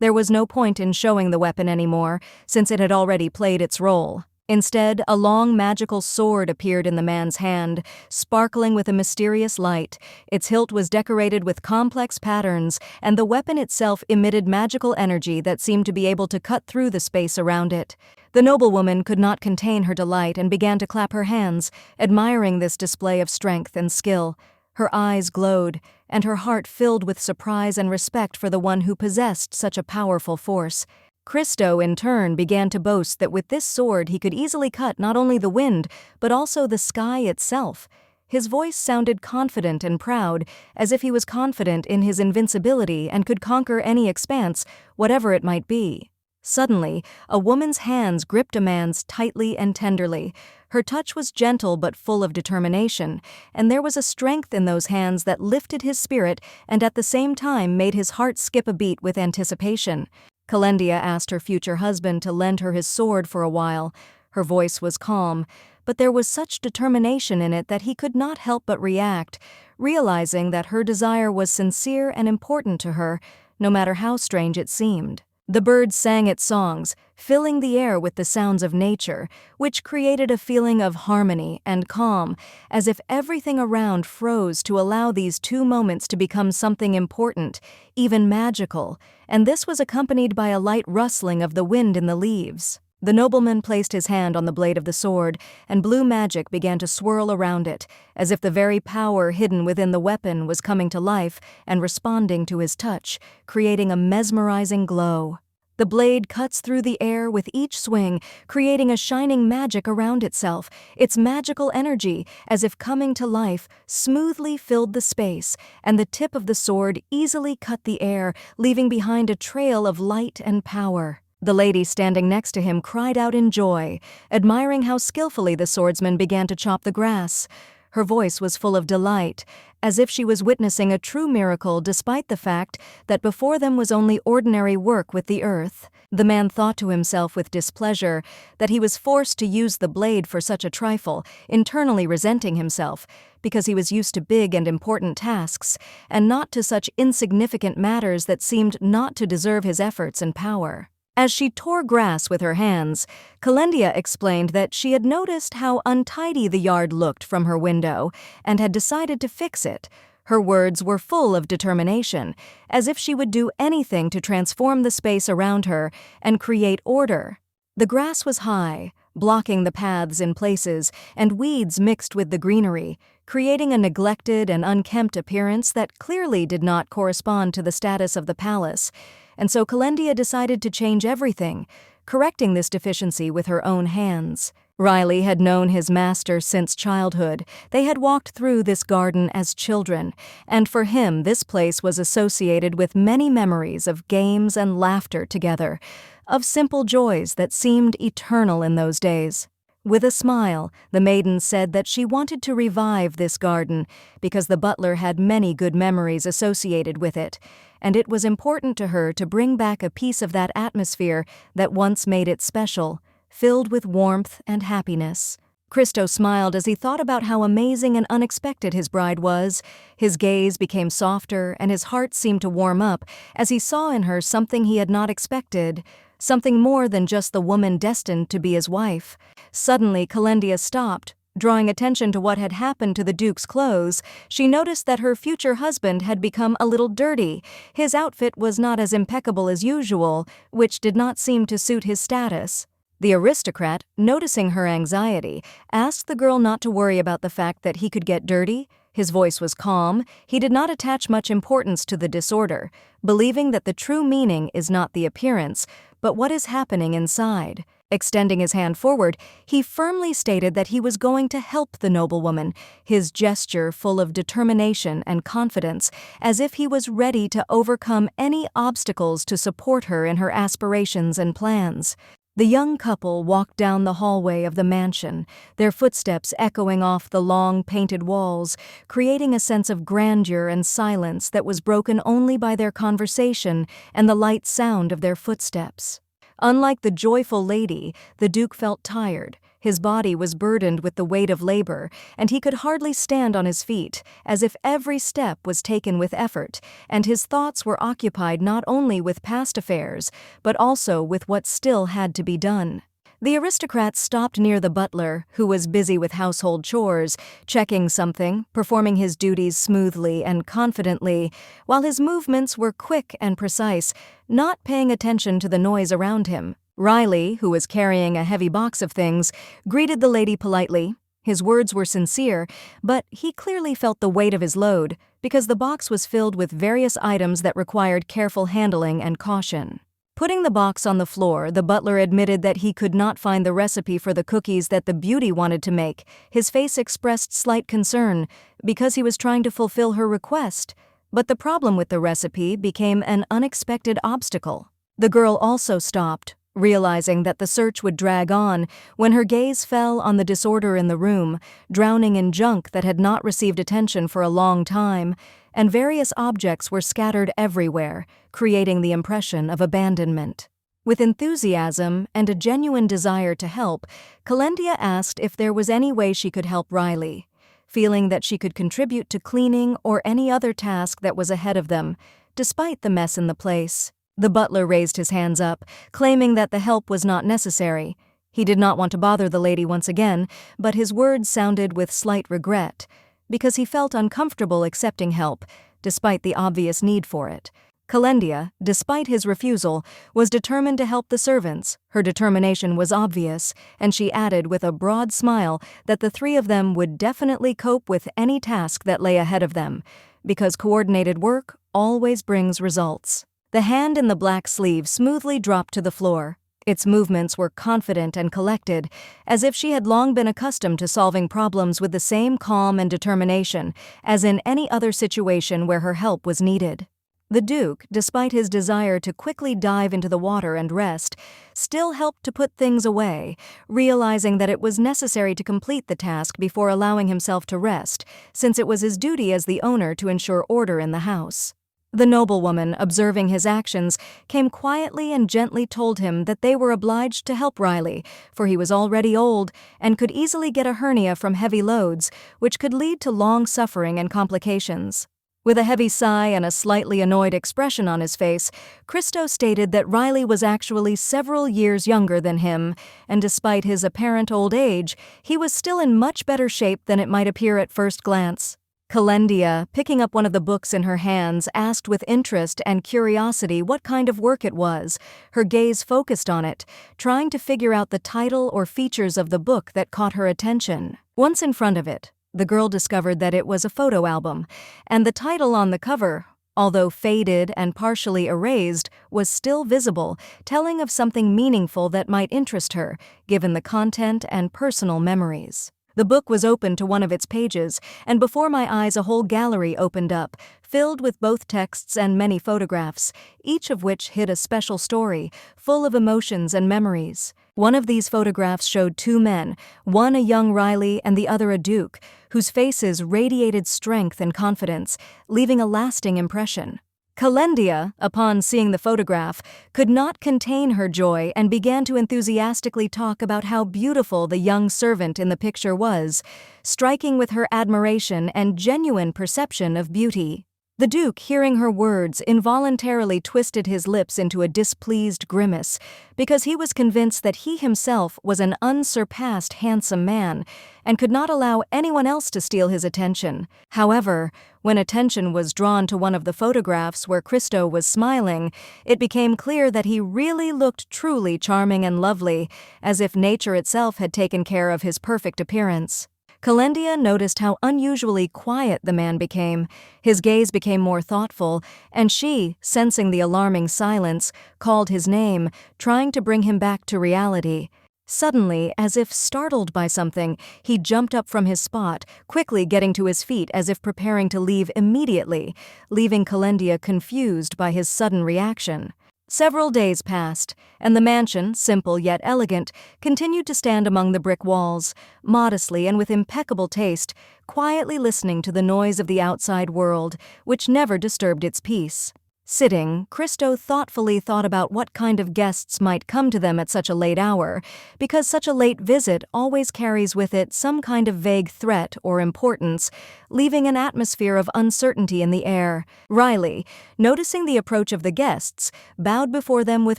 There was no point in showing the weapon anymore, since it had already played its role. Instead, a long magical sword appeared in the man's hand, sparkling with a mysterious light. Its hilt was decorated with complex patterns, and the weapon itself emitted magical energy that seemed to be able to cut through the space around it. The noblewoman could not contain her delight and began to clap her hands, admiring this display of strength and skill. Her eyes glowed, and her heart filled with surprise and respect for the one who possessed such a powerful force. Christo, in turn, began to boast that with this sword he could easily cut not only the wind, but also the sky itself. His voice sounded confident and proud, as if he was confident in his invincibility and could conquer any expanse, whatever it might be. Suddenly, a woman's hands gripped a man's tightly and tenderly. Her touch was gentle but full of determination, and there was a strength in those hands that lifted his spirit and at the same time made his heart skip a beat with anticipation. Kendia asked her future husband to lend her his sword for a while. Her voice was calm, but there was such determination in it that he could not help but react, realizing that her desire was sincere and important to her, no matter how strange it seemed. The birds sang its songs, filling the air with the sounds of nature, which created a feeling of harmony and calm, as if everything around froze to allow these two moments to become something important, even magical, and this was accompanied by a light rustling of the wind in the leaves. The nobleman placed his hand on the blade of the sword, and blue magic began to swirl around it, as if the very power hidden within the weapon was coming to life and responding to his touch, creating a mesmerizing glow. The blade cuts through the air with each swing, creating a shining magic around itself. Its magical energy, as if coming to life, smoothly filled the space, and the tip of the sword easily cut the air, leaving behind a trail of light and power. The lady standing next to him cried out in joy, admiring how skillfully the swordsman began to chop the grass. Her voice was full of delight, as if she was witnessing a true miracle despite the fact that before them was only ordinary work with the earth. The man thought to himself with displeasure that he was forced to use the blade for such a trifle, internally resenting himself, because he was used to big and important tasks, and not to such insignificant matters that seemed not to deserve his efforts and power. As she tore grass with her hands, Kendia explained that she had noticed how untidy the yard looked from her window and had decided to fix it. Her words were full of determination, as if she would do anything to transform the space around her and create order. The grass was high, blocking the paths in places, and weeds mixed with the greenery, creating a neglected and unkempt appearance that clearly did not correspond to the status of the palace. And so Kendia decided to change everything, correcting this deficiency with her own hands. Riley had known his master since childhood. They had walked through this garden as children, and for him this place was associated with many memories of games and laughter together, of simple joys that seemed eternal in those days. With a smile, the maiden said that she wanted to revive this garden because the butler had many good memories associated with it, and it was important to her to bring back a piece of that atmosphere that once made it special, filled with warmth and happiness. Christo smiled as he thought about how amazing and unexpected his bride was. His gaze became softer and his heart seemed to warm up as he saw in her something he had not expected, something more than just the woman destined to be his wife. Suddenly, Kendia stopped. Drawing attention to what had happened to the Duke's clothes, she noticed that her future husband had become a little dirty. His outfit was not as impeccable as usual, which did not seem to suit his status. The aristocrat, noticing her anxiety, asked the girl not to worry about the fact that he could get dirty. His voice was calm. He did not attach much importance to the disorder, believing that the true meaning is not the appearance, but what is happening inside. Extending his hand forward, he firmly stated that he was going to help the noblewoman, his gesture full of determination and confidence, as if he was ready to overcome any obstacles to support her in her aspirations and plans. The young couple walked down the hallway of the mansion, their footsteps echoing off the long painted walls, creating a sense of grandeur and silence that was broken only by their conversation and the light sound of their footsteps. Unlike the joyful lady, the Duke felt tired. His body was burdened with the weight of labor, and he could hardly stand on his feet, as if every step was taken with effort, and his thoughts were occupied not only with past affairs, but also with what still had to be done. The aristocrat stopped near the butler, who was busy with household chores, checking something, performing his duties smoothly and confidently, while his movements were quick and precise, not paying attention to the noise around him. Riley, who was carrying a heavy box of things, greeted the lady politely. His words were sincere, but he clearly felt the weight of his load, because the box was filled with various items that required careful handling and caution. Putting the box on the floor, the butler admitted that he could not find the recipe for the cookies that the beauty wanted to make. His face expressed slight concern, because he was trying to fulfill her request. But the problem with the recipe became an unexpected obstacle. The girl also stopped, realizing that the search would drag on, when her gaze fell on the disorder in the room, drowning in junk that had not received attention for a long time, and various objects were scattered everywhere, creating the impression of abandonment. With enthusiasm and a genuine desire to help, Kendia asked if there was any way she could help Riley, feeling that she could contribute to cleaning or any other task that was ahead of them, despite the mess in the place. The butler raised his hands up, claiming that the help was not necessary. He did not want to bother the lady once again, but his words sounded with slight regret, because he felt uncomfortable accepting help, despite the obvious need for it. Kendia, despite his refusal, was determined to help the servants. Her determination was obvious, and she added with a broad smile that the three of them would definitely cope with any task that lay ahead of them, because coordinated work always brings results. The hand in the black sleeve smoothly dropped to the floor. Its movements were confident and collected, as if she had long been accustomed to solving problems with the same calm and determination as in any other situation where her help was needed. The Duke, despite his desire to quickly dive into the water and rest, still helped to put things away, realizing that it was necessary to complete the task before allowing himself to rest, since it was his duty as the owner to ensure order in the house. The noblewoman, observing his actions, came quietly and gently told him that they were obliged to help Riley, for he was already old and could easily get a hernia from heavy loads, which could lead to long suffering and complications. With a heavy sigh and a slightly annoyed expression on his face, Christo stated that Riley was actually several years younger than him, and despite his apparent old age, he was still in much better shape than it might appear at first glance. Kendia, picking up one of the books in her hands, asked with interest and curiosity what kind of work it was. Her gaze focused on it, trying to figure out the title or features of the book that caught her attention. Once in front of it, the girl discovered that it was a photo album, and the title on the cover, although faded and partially erased, was still visible, telling of something meaningful that might interest her, given the content and personal memories. The book was open to one of its pages, and before my eyes a whole gallery opened up, filled with both texts and many photographs, each of which hid a special story, full of emotions and memories. One of these photographs showed two men, one a young Riley and the other a Duke, whose faces radiated strength and confidence, leaving a lasting impression. Kendia, upon seeing the photograph, could not contain her joy and began to enthusiastically talk about how beautiful the young servant in the picture was, striking with her admiration and genuine perception of beauty. The Duke, hearing her words, involuntarily twisted his lips into a displeased grimace, because he was convinced that he himself was an unsurpassed handsome man, and could not allow anyone else to steal his attention. However, when attention was drawn to one of the photographs where Christo was smiling, it became clear that he really looked truly charming and lovely, as if nature itself had taken care of his perfect appearance. Kendia noticed how unusually quiet the man became. His gaze became more thoughtful, and she, sensing the alarming silence, called his name, trying to bring him back to reality. Suddenly, as if startled by something, he jumped up from his spot, quickly getting to his feet as if preparing to leave immediately, leaving Kendia confused by his sudden reaction. Several days passed, and the mansion, simple yet elegant, continued to stand among the brick walls, modestly and with impeccable taste, quietly listening to the noise of the outside world, which never disturbed its peace. Sitting, Christo thoughtfully thought about what kind of guests might come to them at such a late hour, because such a late visit always carries with it some kind of vague threat or importance, leaving an atmosphere of uncertainty in the air. Riley, noticing the approach of the guests, bowed before them with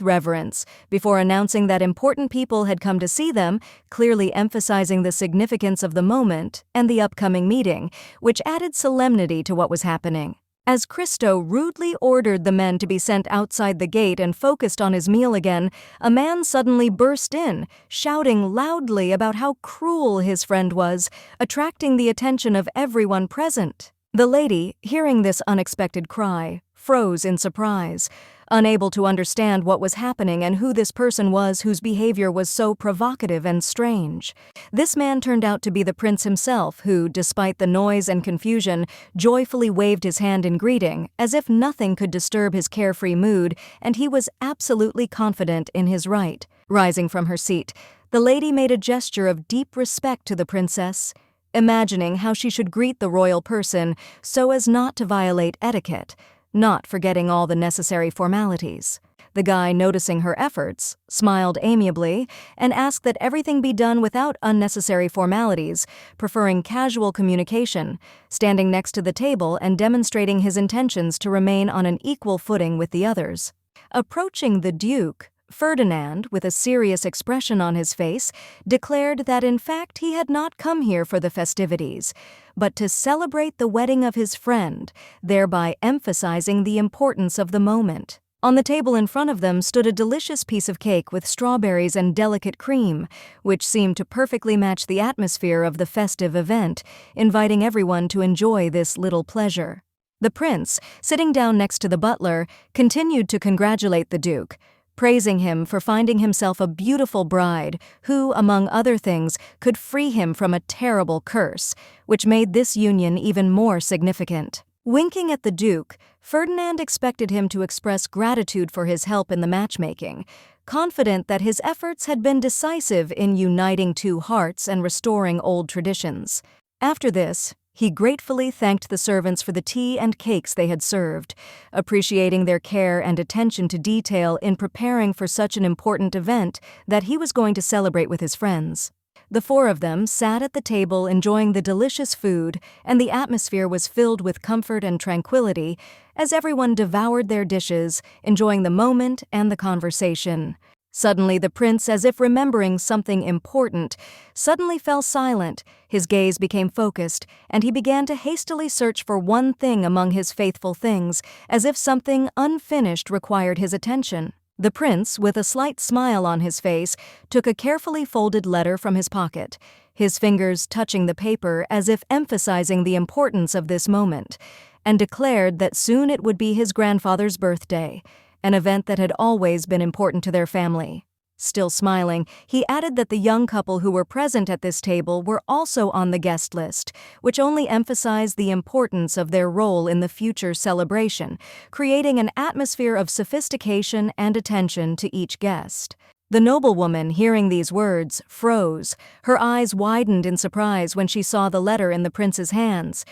reverence, before announcing that important people had come to see them, clearly emphasizing the significance of the moment and the upcoming meeting, which added solemnity to what was happening. As Christo rudely ordered the men to be sent outside the gate and focused on his meal again, a man suddenly burst in, shouting loudly about how cruel his friend was, attracting the attention of everyone present. The lady, hearing this unexpected cry, froze in surprise, unable to understand what was happening and who this person was whose behavior was so provocative and strange. This man turned out to be the prince himself who, despite the noise and confusion, joyfully waved his hand in greeting, as if nothing could disturb his carefree mood, and he was absolutely confident in his right. Rising from her seat, the lady made a gesture of deep respect to the princess, imagining how she should greet the royal person so as not to violate etiquette, not forgetting all the necessary formalities. The guy, noticing her efforts, smiled amiably and asked that everything be done without unnecessary formalities, preferring casual communication, standing next to the table and demonstrating his intentions to remain on an equal footing with the others. Approaching the Duke, Ferdinand, with a serious expression on his face, declared that in fact he had not come here for the festivities, but to celebrate the wedding of his friend, thereby emphasizing the importance of the moment. On the table in front of them stood a delicious piece of cake with strawberries and delicate cream, which seemed to perfectly match the atmosphere of the festive event, inviting everyone to enjoy this little pleasure. The prince, sitting down next to the butler, continued to congratulate the Duke, praising him for finding himself a beautiful bride who, among other things, could free him from a terrible curse, which made this union even more significant. Winking at the Duke, Ferdinand expected him to express gratitude for his help in the matchmaking, confident that his efforts had been decisive in uniting two hearts and restoring old traditions. After this, he gratefully thanked the servants for the tea and cakes they had served, appreciating their care and attention to detail in preparing for such an important event that he was going to celebrate with his friends. The four of them sat at the table enjoying the delicious food, and the atmosphere was filled with comfort and tranquility as everyone devoured their dishes, enjoying the moment and the conversation. Suddenly the prince, as if remembering something important, suddenly fell silent, his gaze became focused, and he began to hastily search for one thing among his faithful things, as if something unfinished required his attention. The prince, with a slight smile on his face, took a carefully folded letter from his pocket, his fingers touching the paper as if emphasizing the importance of this moment, and declared that soon it would be his grandfather's birthday, an event that had always been important to their family. Still smiling, he added that the young couple who were present at this table were also on the guest list, which only emphasized the importance of their role in the future celebration, creating an atmosphere of sophistication and attention to each guest. The noblewoman, hearing these words, froze. Her eyes widened in surprise when she saw the letter in the prince's hands.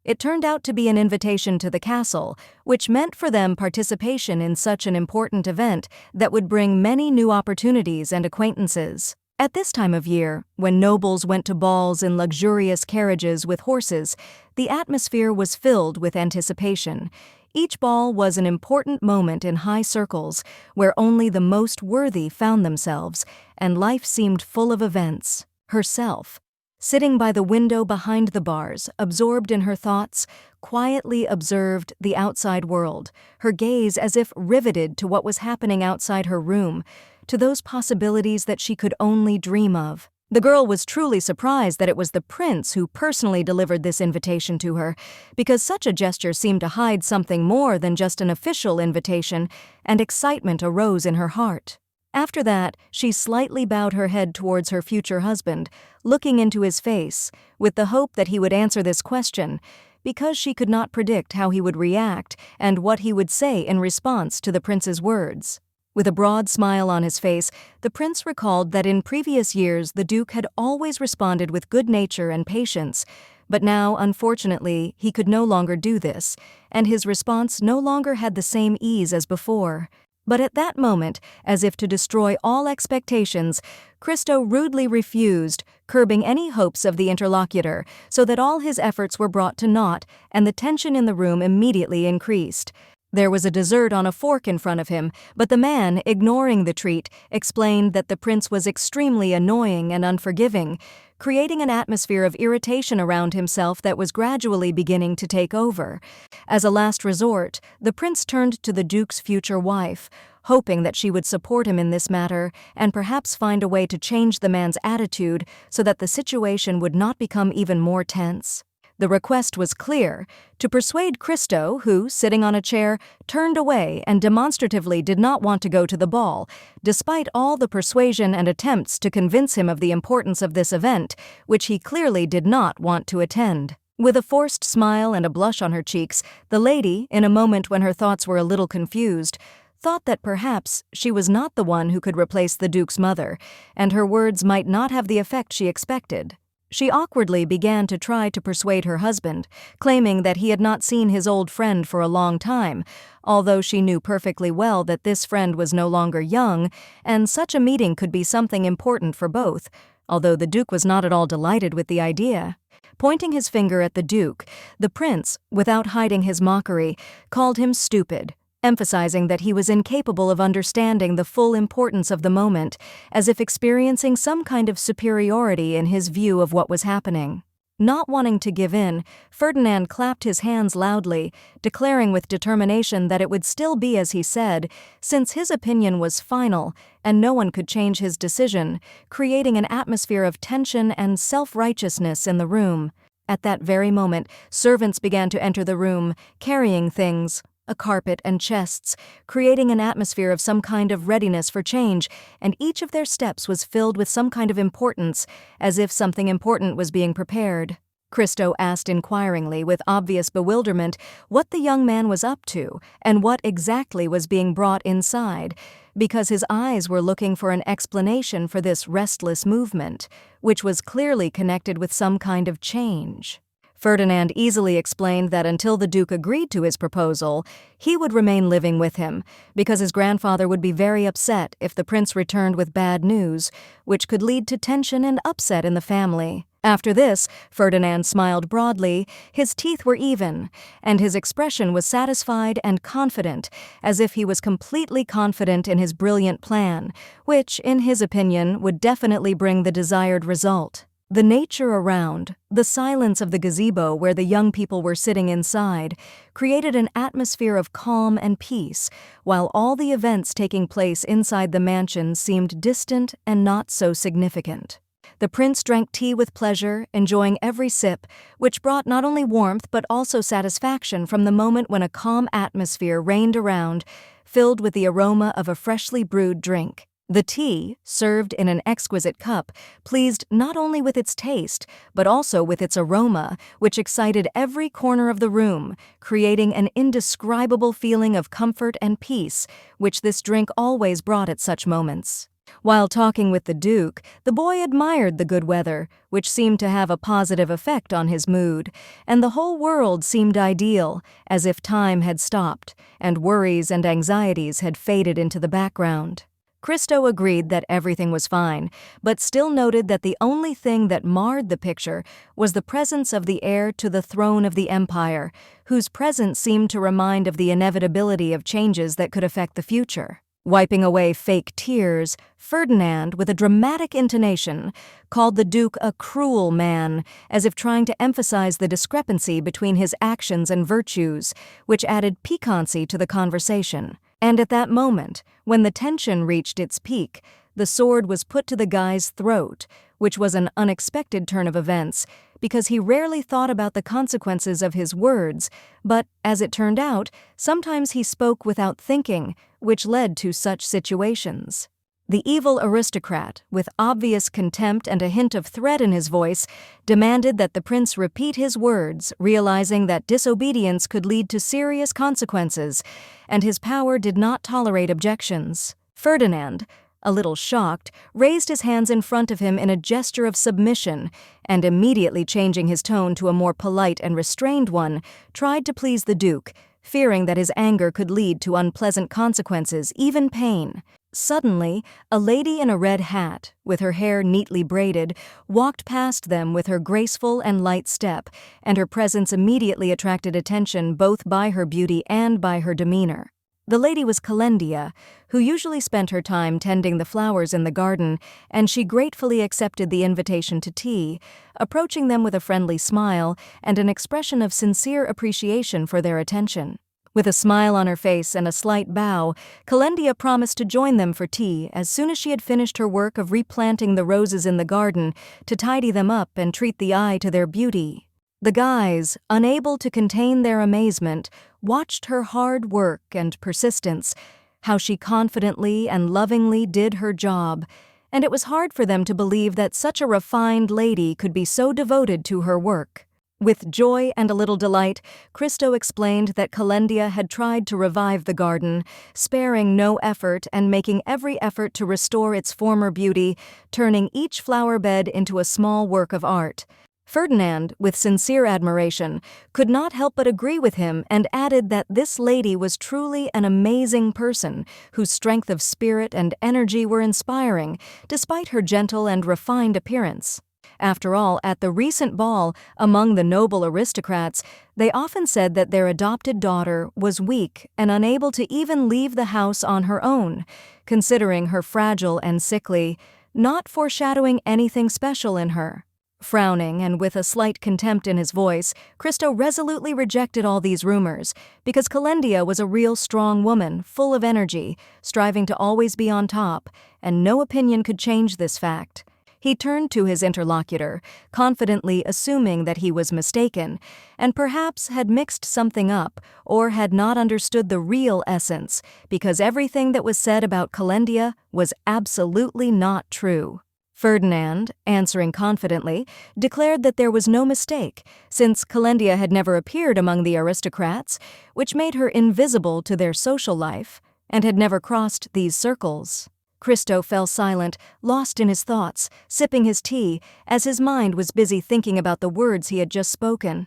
It turned out to be an invitation to the castle, which meant for them participation in such an important event that would bring many new opportunities and acquaintances. At this time of year, when nobles went to balls in luxurious carriages with horses, the atmosphere was filled with anticipation. Each ball was an important moment in high circles, where only the most worthy found themselves, and life seemed full of events. Herself, sitting by the window behind the bars, absorbed in her thoughts, quietly observed the outside world, her gaze as if riveted to what was happening outside her room, to those possibilities that she could only dream of. The girl was truly surprised that it was the prince who personally delivered this invitation to her, because such a gesture seemed to hide something more than just an official invitation, and excitement arose in her heart. After that, she slightly bowed her head towards her future husband, looking into his face, with the hope that he would answer this question, because she could not predict how he would react and what he would say in response to the prince's words. With a broad smile on his face, the prince recalled that in previous years the duke had always responded with good nature and patience, but now, unfortunately, he could no longer do this, and his response no longer had the same ease as before. But at that moment, as if to destroy all expectations, Christo rudely refused, curbing any hopes of the interlocutor, so that all his efforts were brought to naught, and the tension in the room immediately increased. There was a dessert on a fork in front of him, but the man, ignoring the treat, explained that the prince was extremely annoying and unforgiving, creating an atmosphere of irritation around himself that was gradually beginning to take over. As a last resort, the prince turned to the duke's future wife, hoping that she would support him in this matter and perhaps find a way to change the man's attitude so that the situation would not become even more tense. The request was clear: to persuade Christo, who, sitting on a chair, turned away and demonstratively did not want to go to the ball, despite all the persuasion and attempts to convince him of the importance of this event, which he clearly did not want to attend. With a forced smile and a blush on her cheeks, the lady, in a moment when her thoughts were a little confused, thought that perhaps she was not the one who could replace the duke's mother, and her words might not have the effect she expected. She awkwardly began to try to persuade her husband, claiming that he had not seen his old friend for a long time, although she knew perfectly well that this friend was no longer young, and such a meeting could be something important for both, although the duke was not at all delighted with the idea. Pointing his finger at the duke, the prince, without hiding his mockery, called him stupid, emphasizing that he was incapable of understanding the full importance of the moment, as if experiencing some kind of superiority in his view of what was happening. Not wanting to give in, Ferdinand clapped his hands loudly, declaring with determination that it would still be as he said, since his opinion was final and no one could change his decision, creating an atmosphere of tension and self-righteousness in the room. At that very moment, servants began to enter the room, carrying things, a carpet and chests, creating an atmosphere of some kind of readiness for change, and each of their steps was filled with some kind of importance, as if something important was being prepared. Christo asked inquiringly, with obvious bewilderment, what the young man was up to and what exactly was being brought inside, because his eyes were looking for an explanation for this restless movement, which was clearly connected with some kind of change. Ferdinand easily explained that until the Duke agreed to his proposal, he would remain living with him, because his grandfather would be very upset if the prince returned with bad news, which could lead to tension and upset in the family. After this, Ferdinand smiled broadly, his teeth were even, and his expression was satisfied and confident, as if he was completely confident in his brilliant plan, which, in his opinion, would definitely bring the desired result. The nature around, the silence of the gazebo where the young people were sitting inside, created an atmosphere of calm and peace, while all the events taking place inside the mansion seemed distant and not so significant. The prince drank tea with pleasure, enjoying every sip, which brought not only warmth but also satisfaction from the moment when a calm atmosphere reigned around, filled with the aroma of a freshly brewed drink. The tea, served in an exquisite cup, pleased not only with its taste, but also with its aroma, which excited every corner of the room, creating an indescribable feeling of comfort and peace, which this drink always brought at such moments. While talking with the Duke, the boy admired the good weather, which seemed to have a positive effect on his mood, and the whole world seemed ideal, as if time had stopped, and worries and anxieties had faded into the background. Christo agreed that everything was fine, but still noted that the only thing that marred the picture was the presence of the heir to the throne of the empire, whose presence seemed to remind of the inevitability of changes that could affect the future. Wiping away fake tears, Ferdinand, with a dramatic intonation, called the Duke a cruel man, as if trying to emphasize the discrepancy between his actions and virtues, which added piquancy to the conversation. And at that moment, when the tension reached its peak, the sword was put to the guy's throat, which was an unexpected turn of events, because he rarely thought about the consequences of his words, but, as it turned out, sometimes he spoke without thinking, which led to such situations. The evil aristocrat, with obvious contempt and a hint of threat in his voice, demanded that the prince repeat his words, realizing that disobedience could lead to serious consequences, and his power did not tolerate objections. Ferdinand, a little shocked, raised his hands in front of him in a gesture of submission, and immediately changing his tone to a more polite and restrained one, tried to please the duke, fearing that his anger could lead to unpleasant consequences, even pain. Suddenly, a lady in a red hat, with her hair neatly braided, walked past them with her graceful and light step, and her presence immediately attracted attention both by her beauty and by her demeanor. The lady was Kendia, who usually spent her time tending the flowers in the garden, and she gratefully accepted the invitation to tea, approaching them with a friendly smile and an expression of sincere appreciation for their attention. With a smile on her face and a slight bow, Kendia promised to join them for tea as soon as she had finished her work of replanting the roses in the garden to tidy them up and treat the eye to their beauty. The guys, unable to contain their amazement, watched her hard work and persistence, how she confidently and lovingly did her job, and it was hard for them to believe that such a refined lady could be so devoted to her work. With joy and a little delight, Christo explained that Kendia had tried to revive the garden, sparing no effort and making every effort to restore its former beauty, turning each flower bed into a small work of art. Ferdinand, with sincere admiration, could not help but agree with him and added that this lady was truly an amazing person whose strength of spirit and energy were inspiring, despite her gentle and refined appearance. After all, at the recent ball, among the noble aristocrats, they often said that their adopted daughter was weak and unable to even leave the house on her own, considering her fragile and sickly, not foreshadowing anything special in her. Frowning and with a slight contempt in his voice, Christo resolutely rejected all these rumors, because Kendia was a real strong woman, full of energy, striving to always be on top, and no opinion could change this fact. He turned to his interlocutor, confidently assuming that he was mistaken, and perhaps had mixed something up or had not understood the real essence, because everything that was said about Kendia was absolutely not true. Ferdinand, answering confidently, declared that there was no mistake, since Kendia had never appeared among the aristocrats, which made her invisible to their social life, and had never crossed these circles. Christo fell silent, lost in his thoughts, sipping his tea, as his mind was busy thinking about the words he had just spoken.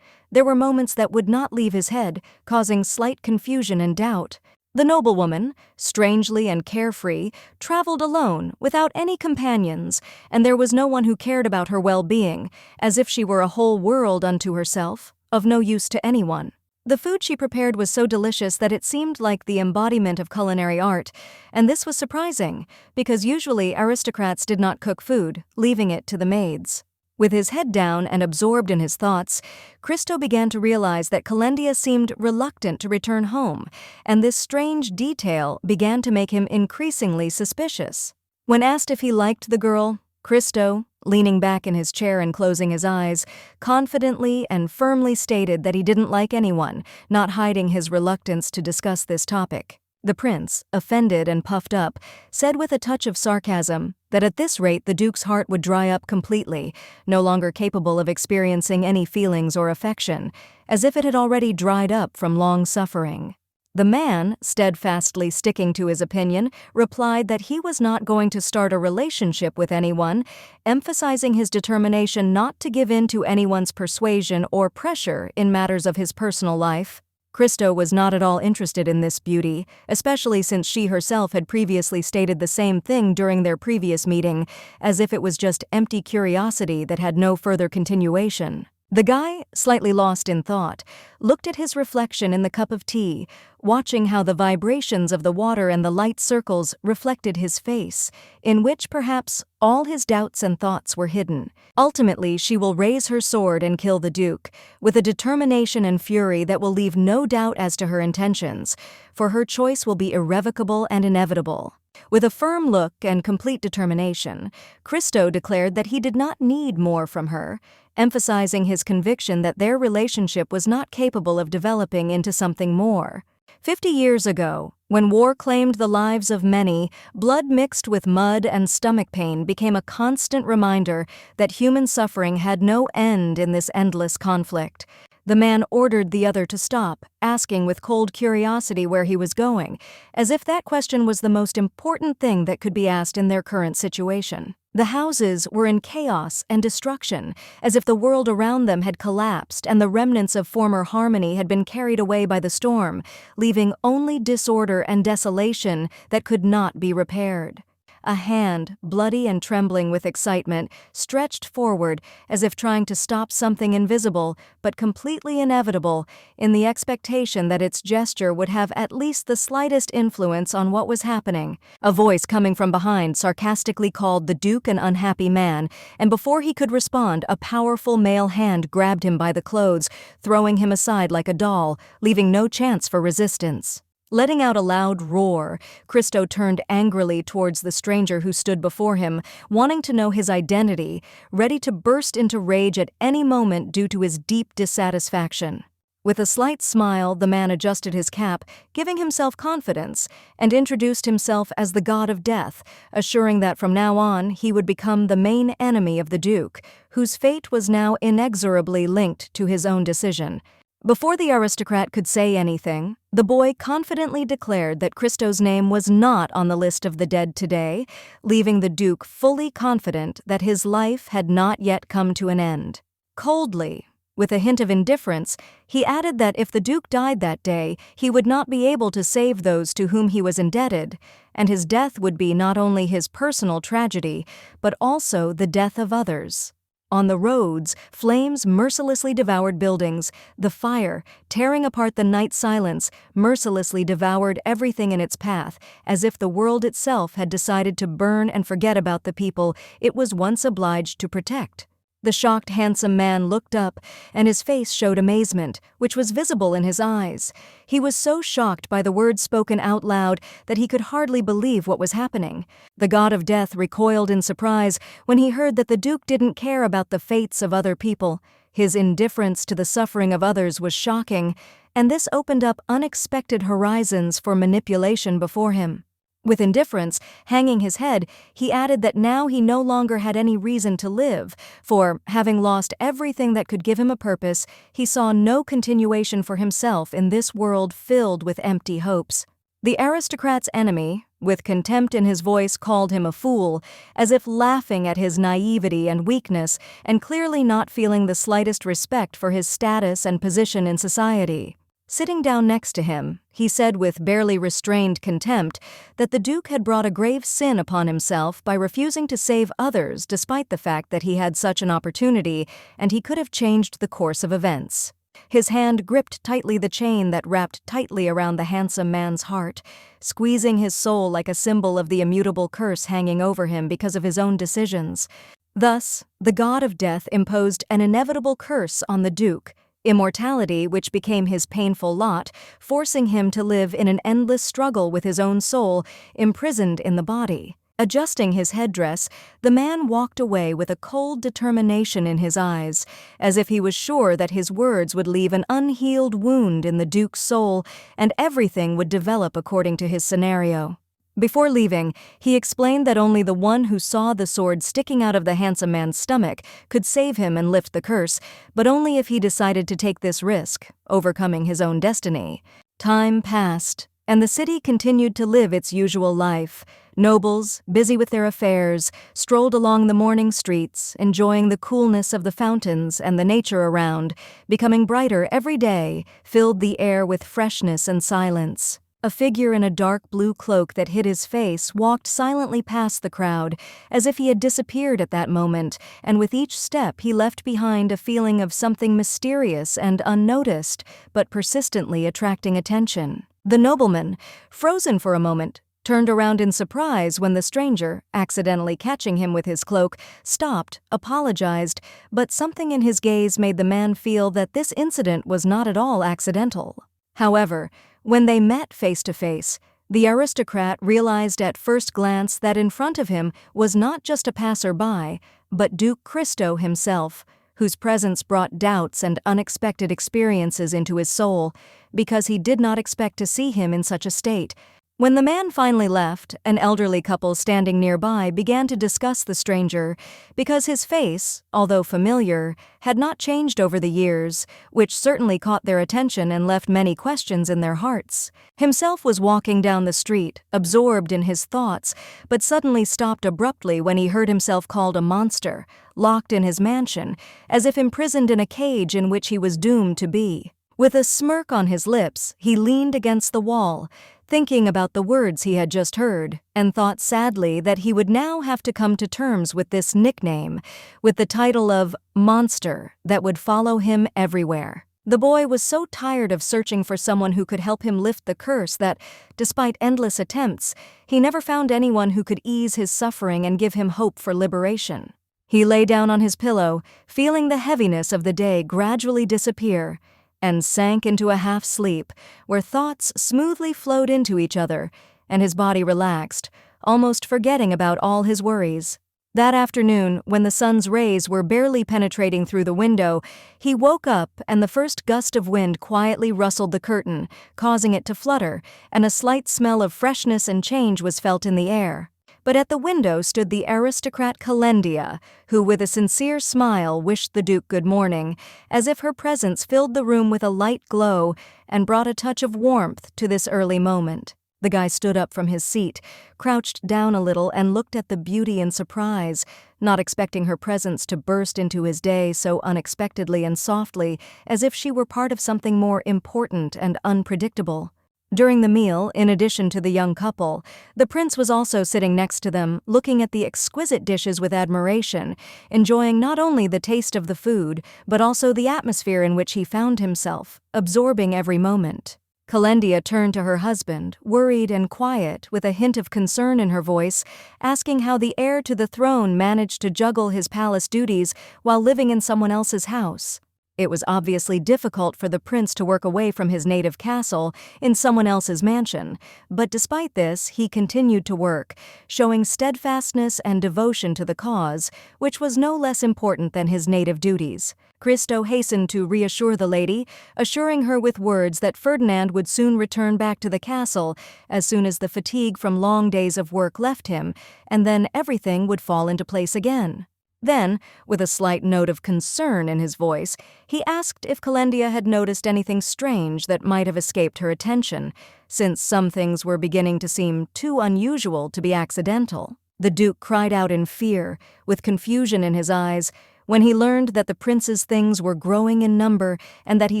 There were moments that would not leave his head, causing slight confusion and doubt. The noblewoman, strangely and carefree, traveled alone, without any companions, and there was no one who cared about her well-being, as if she were a whole world unto herself, of no use to anyone. The food she prepared was so delicious that it seemed like the embodiment of culinary art, and this was surprising, because usually aristocrats did not cook food, leaving it to the maids. With his head down and absorbed in his thoughts, Christo began to realize that Kendia seemed reluctant to return home, and this strange detail began to make him increasingly suspicious. When asked if he liked the girl, Christo, leaning back in his chair and closing his eyes, confidently and firmly stated that he didn't like anyone, not hiding his reluctance to discuss this topic. The prince, offended and puffed up, said with a touch of sarcasm that at this rate the duke's heart would dry up completely, no longer capable of experiencing any feelings or affection, as if it had already dried up from long suffering. The man, steadfastly sticking to his opinion, replied that he was not going to start a relationship with anyone, emphasizing his determination not to give in to anyone's persuasion or pressure in matters of his personal life. Christo was not at all interested in this beauty, especially since she herself had previously stated the same thing during their previous meeting, as if it was just empty curiosity that had no further continuation. The guy, slightly lost in thought, looked at his reflection in the cup of tea, watching how the vibrations of the water and the light circles reflected his face, in which perhaps all his doubts and thoughts were hidden. Ultimately, she will raise her sword and kill the duke, with a determination and fury that will leave no doubt as to her intentions, for her choice will be irrevocable and inevitable. With a firm look and complete determination, Christo declared that he did not need more from her, emphasizing his conviction that their relationship was not capable of developing into something more. 50 years ago, When war claimed the lives of many, blood mixed with mud and stomach pain became a constant reminder that human suffering had no end in this endless conflict. The man ordered the other to stop, asking with cold curiosity where he was going, as if that question was the most important thing that could be asked in their current situation. The houses were in chaos and destruction, as if the world around them had collapsed and the remnants of former harmony had been carried away by the storm, leaving only disorder and desolation that could not be repaired. A hand, bloody and trembling with excitement, stretched forward as if trying to stop something invisible but completely inevitable, in the expectation that its gesture would have at least the slightest influence on what was happening. A voice coming from behind sarcastically called the Duke an unhappy man, and before he could respond, a powerful male hand grabbed him by the clothes, throwing him aside like a doll, leaving no chance for resistance. Letting out a loud roar, Christo turned angrily towards the stranger who stood before him, wanting to know his identity, ready to burst into rage at any moment due to his deep dissatisfaction. With a slight smile, the man adjusted his cap, giving himself confidence, and introduced himself as the god of death, assuring that from now on he would become the main enemy of the Duke, whose fate was now inexorably linked to his own decision. Before the aristocrat could say anything, the boy confidently declared that Christo's name was not on the list of the dead today, leaving the Duke fully confident that his life had not yet come to an end. Coldly, with a hint of indifference, he added that if the Duke died that day, he would not be able to save those to whom he was indebted, and his death would be not only his personal tragedy, but also the death of others. On the roads, flames mercilessly devoured buildings. The fire, tearing apart the night silence, mercilessly devoured everything in its path, as if the world itself had decided to burn and forget about the people it was once obliged to protect. The shocked, handsome man looked up, and his face showed amazement, which was visible in his eyes. He was so shocked by the words spoken out loud that he could hardly believe what was happening. The god of death recoiled in surprise when he heard that the Duke didn't care about the fates of other people. His indifference to the suffering of others was shocking, and this opened up unexpected horizons for manipulation before him. With indifference hanging his head, he added that now he no longer had any reason to live, for, having lost everything that could give him a purpose, he saw no continuation for himself in this world filled with empty hopes. The aristocrat's enemy, with contempt in his voice, called him a fool, as if laughing at his naivety and weakness, and clearly not feeling the slightest respect for his status and position in society. Sitting down next to him, he said with barely restrained contempt that the Duke had brought a grave sin upon himself by refusing to save others despite the fact that he had such an opportunity and he could have changed the course of events. His hand gripped tightly the chain that wrapped tightly around the handsome man's heart, squeezing his soul like a symbol of the immutable curse hanging over him because of his own decisions. Thus, the god of death imposed an inevitable curse on the Duke, immortality which became his painful lot, forcing him to live in an endless struggle with his own soul, imprisoned in the body. Adjusting his headdress, the man walked away with a cold determination in his eyes, as if he was sure that his words would leave an unhealed wound in the Duke's soul and everything would develop according to his scenario. Before leaving, he explained that only the one who saw the sword sticking out of the handsome man's stomach could save him and lift the curse, but only if he decided to take this risk, overcoming his own destiny. Time passed, and the city continued to live its usual life. Nobles, busy with their affairs, strolled along the morning streets, enjoying the coolness of the fountains and the nature around, becoming brighter every day, filled the air with freshness and silence. A figure in a dark blue cloak that hid his face walked silently past the crowd, as if he had disappeared at that moment, and with each step he left behind a feeling of something mysterious and unnoticed, but persistently attracting attention. The nobleman, frozen for a moment, turned around in surprise when the stranger, accidentally catching him with his cloak, stopped, apologized, but something in his gaze made the man feel that this incident was not at all accidental. However, when they met face to face, the aristocrat realized at first glance that in front of him was not just a passerby, but Duke Christo himself, whose presence brought doubts and unexpected experiences into his soul, because he did not expect to see him in such a state. When the man finally left, an elderly couple standing nearby began to discuss the stranger, because his face, although familiar, had not changed over the years, which certainly caught their attention and left many questions in their hearts. Himself was walking down the street, absorbed in his thoughts, but suddenly stopped abruptly when he heard himself called a monster, locked in his mansion, as if imprisoned in a cage in which he was doomed to be. With a smirk on his lips, he leaned against the wall, thinking about the words he had just heard, and thought sadly that he would now have to come to terms with this nickname, with the title of Monster, that would follow him everywhere. The boy was so tired of searching for someone who could help him lift the curse that, despite endless attempts, he never found anyone who could ease his suffering and give him hope for liberation. He lay down on his pillow, feeling the heaviness of the day gradually disappear, and sank into a half-sleep where thoughts smoothly flowed into each other, and his body relaxed, almost forgetting about all his worries. That afternoon, when the sun's rays were barely penetrating through the window, he woke up and the first gust of wind quietly rustled the curtain, causing it to flutter, and a slight smell of freshness and change was felt in the air. But at the window stood the aristocrat Kendia, who with a sincere smile wished the Duke good morning, as if her presence filled the room with a light glow and brought a touch of warmth to this early moment. The guy stood up from his seat, crouched down a little and looked at the beauty in surprise, not expecting her presence to burst into his day so unexpectedly and softly, as if she were part of something more important and unpredictable. During the meal, in addition to the young couple, the prince was also sitting next to them, looking at the exquisite dishes with admiration, enjoying not only the taste of the food, but also the atmosphere in which he found himself, absorbing every moment. Kendia turned to her husband, worried and quiet, with a hint of concern in her voice, asking how the heir to the throne managed to juggle his palace duties while living in someone else's house. It was obviously difficult for the prince to work away from his native castle in someone else's mansion, but despite this, he continued to work, showing steadfastness and devotion to the cause, which was no less important than his native duties. Cristo hastened to reassure the lady, assuring her with words that Ferdinand would soon return back to the castle as soon as the fatigue from long days of work left him, and then everything would fall into place again. Then, with a slight note of concern in his voice, he asked if Kendia had noticed anything strange that might have escaped her attention, since some things were beginning to seem too unusual to be accidental. The Duke cried out in fear, with confusion in his eyes, when he learned that the prince's things were growing in number and that he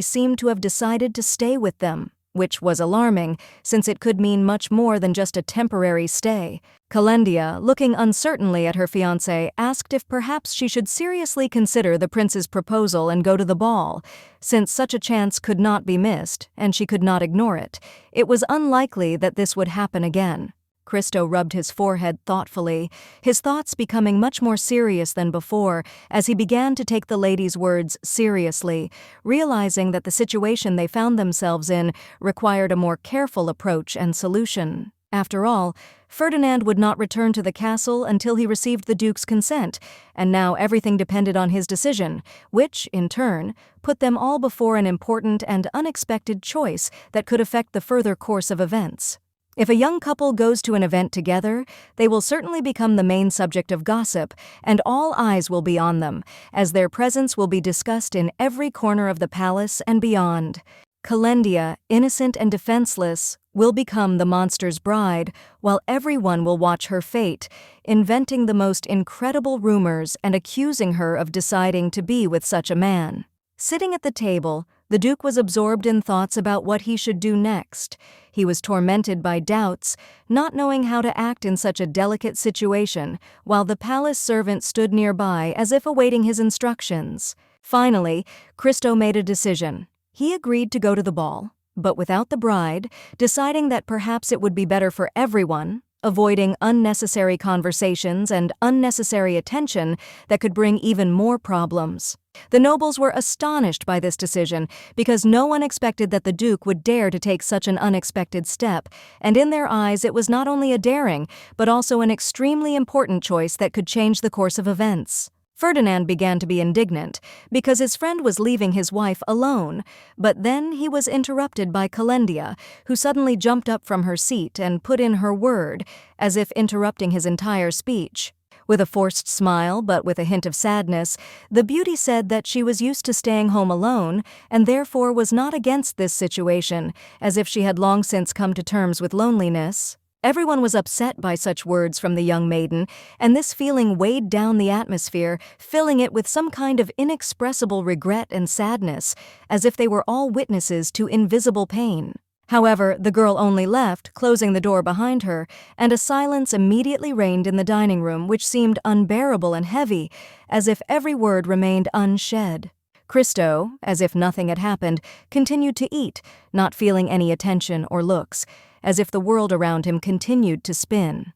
seemed to have decided to stay with them, which was alarming, since it could mean much more than just a temporary stay. Kendia, looking uncertainly at her fiancé, asked if perhaps she should seriously consider the prince's proposal and go to the ball, since such a chance could not be missed, and she could not ignore it. It was unlikely that this would happen again. Cristo rubbed his forehead thoughtfully, his thoughts becoming much more serious than before as he began to take the lady's words seriously, realizing that the situation they found themselves in required a more careful approach and solution. After all, Ferdinand would not return to the castle until he received the Duke's consent, and now everything depended on his decision, which, in turn, put them all before an important and unexpected choice that could affect the further course of events. If a young couple goes to an event together, they will certainly become the main subject of gossip, and all eyes will be on them, as their presence will be discussed in every corner of the palace and beyond. Kendia, innocent and defenseless, will become the monster's bride, while everyone will watch her fate, inventing the most incredible rumors and accusing her of deciding to be with such a man. Sitting at the table, the Duke was absorbed in thoughts about what he should do next. He was tormented by doubts, not knowing how to act in such a delicate situation, while the palace servant stood nearby as if awaiting his instructions. Finally, Cristo made a decision. He agreed to go to the ball, but without the bride, deciding that perhaps it would be better for everyone, avoiding unnecessary conversations and unnecessary attention that could bring even more problems. The nobles were astonished by this decision because no one expected that the Duke would dare to take such an unexpected step, and in their eyes it was not only a daring, but also an extremely important choice that could change the course of events. Ferdinand began to be indignant because his friend was leaving his wife alone, but then he was interrupted by Kendia, who suddenly jumped up from her seat and put in her word, as if interrupting his entire speech. With a forced smile but with a hint of sadness, the beauty said that she was used to staying home alone and therefore was not against this situation, as if she had long since come to terms with loneliness. Everyone was upset by such words from the young maiden, and this feeling weighed down the atmosphere, filling it with some kind of inexpressible regret and sadness, as if they were all witnesses to invisible pain. However, the girl only left, closing the door behind her, and a silence immediately reigned in the dining room which seemed unbearable and heavy, as if every word remained unshed. Christo, as if nothing had happened, continued to eat, not feeling any attention or looks, as if the world around him continued to spin.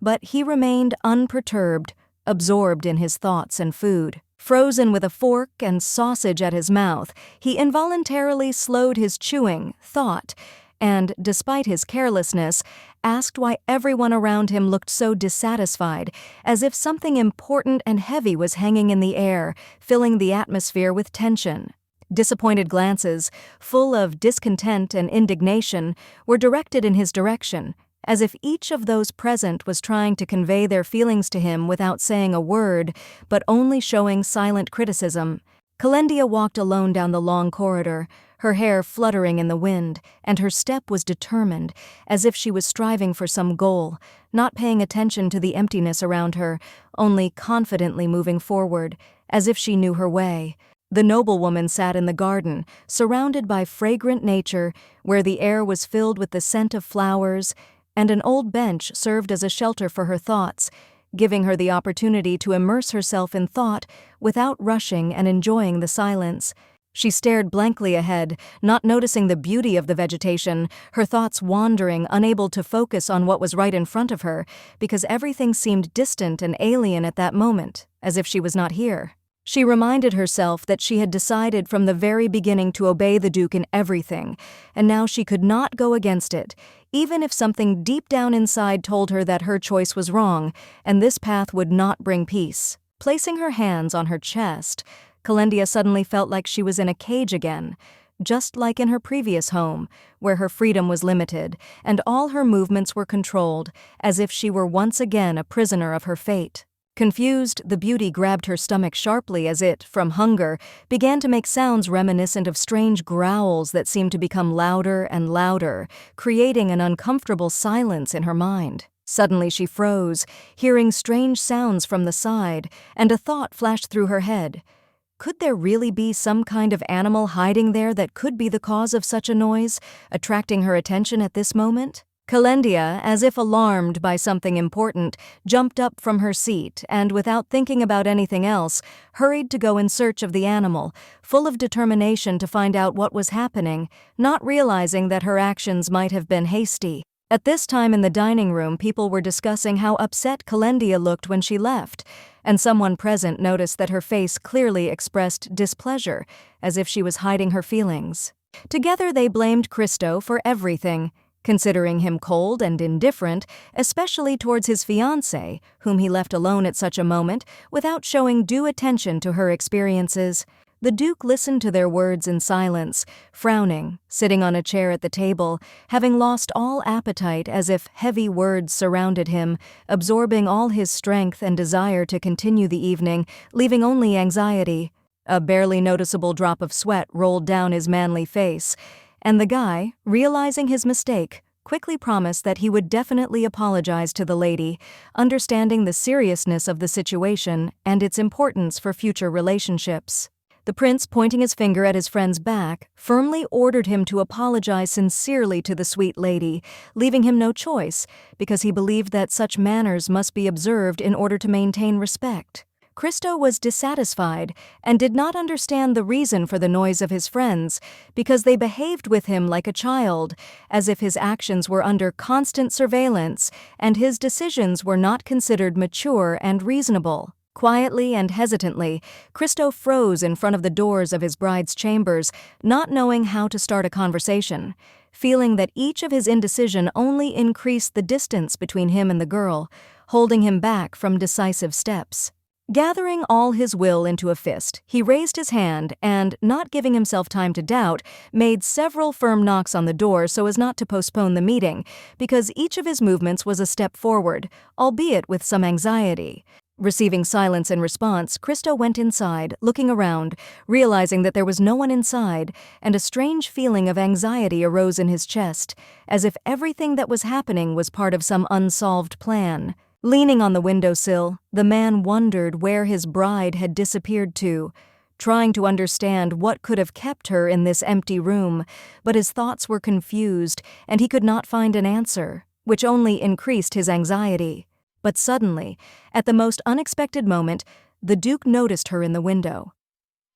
But he remained unperturbed, absorbed in his thoughts and food. Frozen with a fork and sausage at his mouth, he involuntarily slowed his chewing, thought, and, despite his carelessness, asked why everyone around him looked so dissatisfied, as if something important and heavy was hanging in the air, filling the atmosphere with tension. Disappointed glances, full of discontent and indignation, were directed in his direction, as if each of those present was trying to convey their feelings to him without saying a word, but only showing silent criticism. Kendia walked alone down the long corridor, her hair fluttering in the wind, and her step was determined, as if she was striving for some goal, not paying attention to the emptiness around her, only confidently moving forward, as if she knew her way. The noblewoman sat in the garden, surrounded by fragrant nature, where the air was filled with the scent of flowers, and an old bench served as a shelter for her thoughts, giving her the opportunity to immerse herself in thought without rushing and enjoying the silence. She stared blankly ahead, not noticing the beauty of the vegetation, her thoughts wandering, unable to focus on what was right in front of her, because everything seemed distant and alien at that moment, as if she was not here. She reminded herself that she had decided from the very beginning to obey the Duke in everything, and now she could not go against it, even if something deep down inside told her that her choice was wrong, and this path would not bring peace. Placing her hands on her chest, Kendia suddenly felt like she was in a cage again, just like in her previous home, where her freedom was limited, and all her movements were controlled, as if she were once again a prisoner of her fate. Confused, the beauty grabbed her stomach sharply as it, from hunger, began to make sounds reminiscent of strange growls that seemed to become louder and louder, creating an uncomfortable silence in her mind. Suddenly she froze, hearing strange sounds from the side, and a thought flashed through her head. Could there really be some kind of animal hiding there that could be the cause of such a noise, attracting her attention at this moment? Kendia, as if alarmed by something important, jumped up from her seat and, without thinking about anything else, hurried to go in search of the animal, full of determination to find out what was happening, not realizing that her actions might have been hasty. At this time in the dining room, people were discussing how upset Kendia looked when she left, and someone present noticed that her face clearly expressed displeasure, as if she was hiding her feelings. Together they blamed Christo for everything, considering him cold and indifferent, especially towards his fiancée, whom he left alone at such a moment without showing due attention to her experiences. The Duke listened to their words in silence, frowning, sitting on a chair at the table, having lost all appetite as if heavy words surrounded him, absorbing all his strength and desire to continue the evening, leaving only anxiety. A barely noticeable drop of sweat rolled down his manly face, and the guy, realizing his mistake, quickly promised that he would definitely apologize to the lady, understanding the seriousness of the situation and its importance for future relationships. The prince, pointing his finger at his friend's back, firmly ordered him to apologize sincerely to the sweet lady, leaving him no choice, because he believed that such manners must be observed in order to maintain respect. Christo was dissatisfied and did not understand the reason for the noise of his friends, because they behaved with him like a child, as if his actions were under constant surveillance and his decisions were not considered mature and reasonable. Quietly and hesitantly, Christo froze in front of the doors of his bride's chambers, not knowing how to start a conversation, feeling that each of his indecision only increased the distance between him and the girl, holding him back from decisive steps. Gathering all his will into a fist, he raised his hand and, not giving himself time to doubt, made several firm knocks on the door so as not to postpone the meeting, because each of his movements was a step forward, albeit with some anxiety. Receiving silence in response, Christo went inside, looking around, realizing that there was no one inside, and a strange feeling of anxiety arose in his chest, as if everything that was happening was part of some unsolved plan. Leaning on the windowsill, the man wondered where his bride had disappeared to, trying to understand what could have kept her in this empty room, but his thoughts were confused and he could not find an answer, which only increased his anxiety. But suddenly, at the most unexpected moment, the Duke noticed her in the window.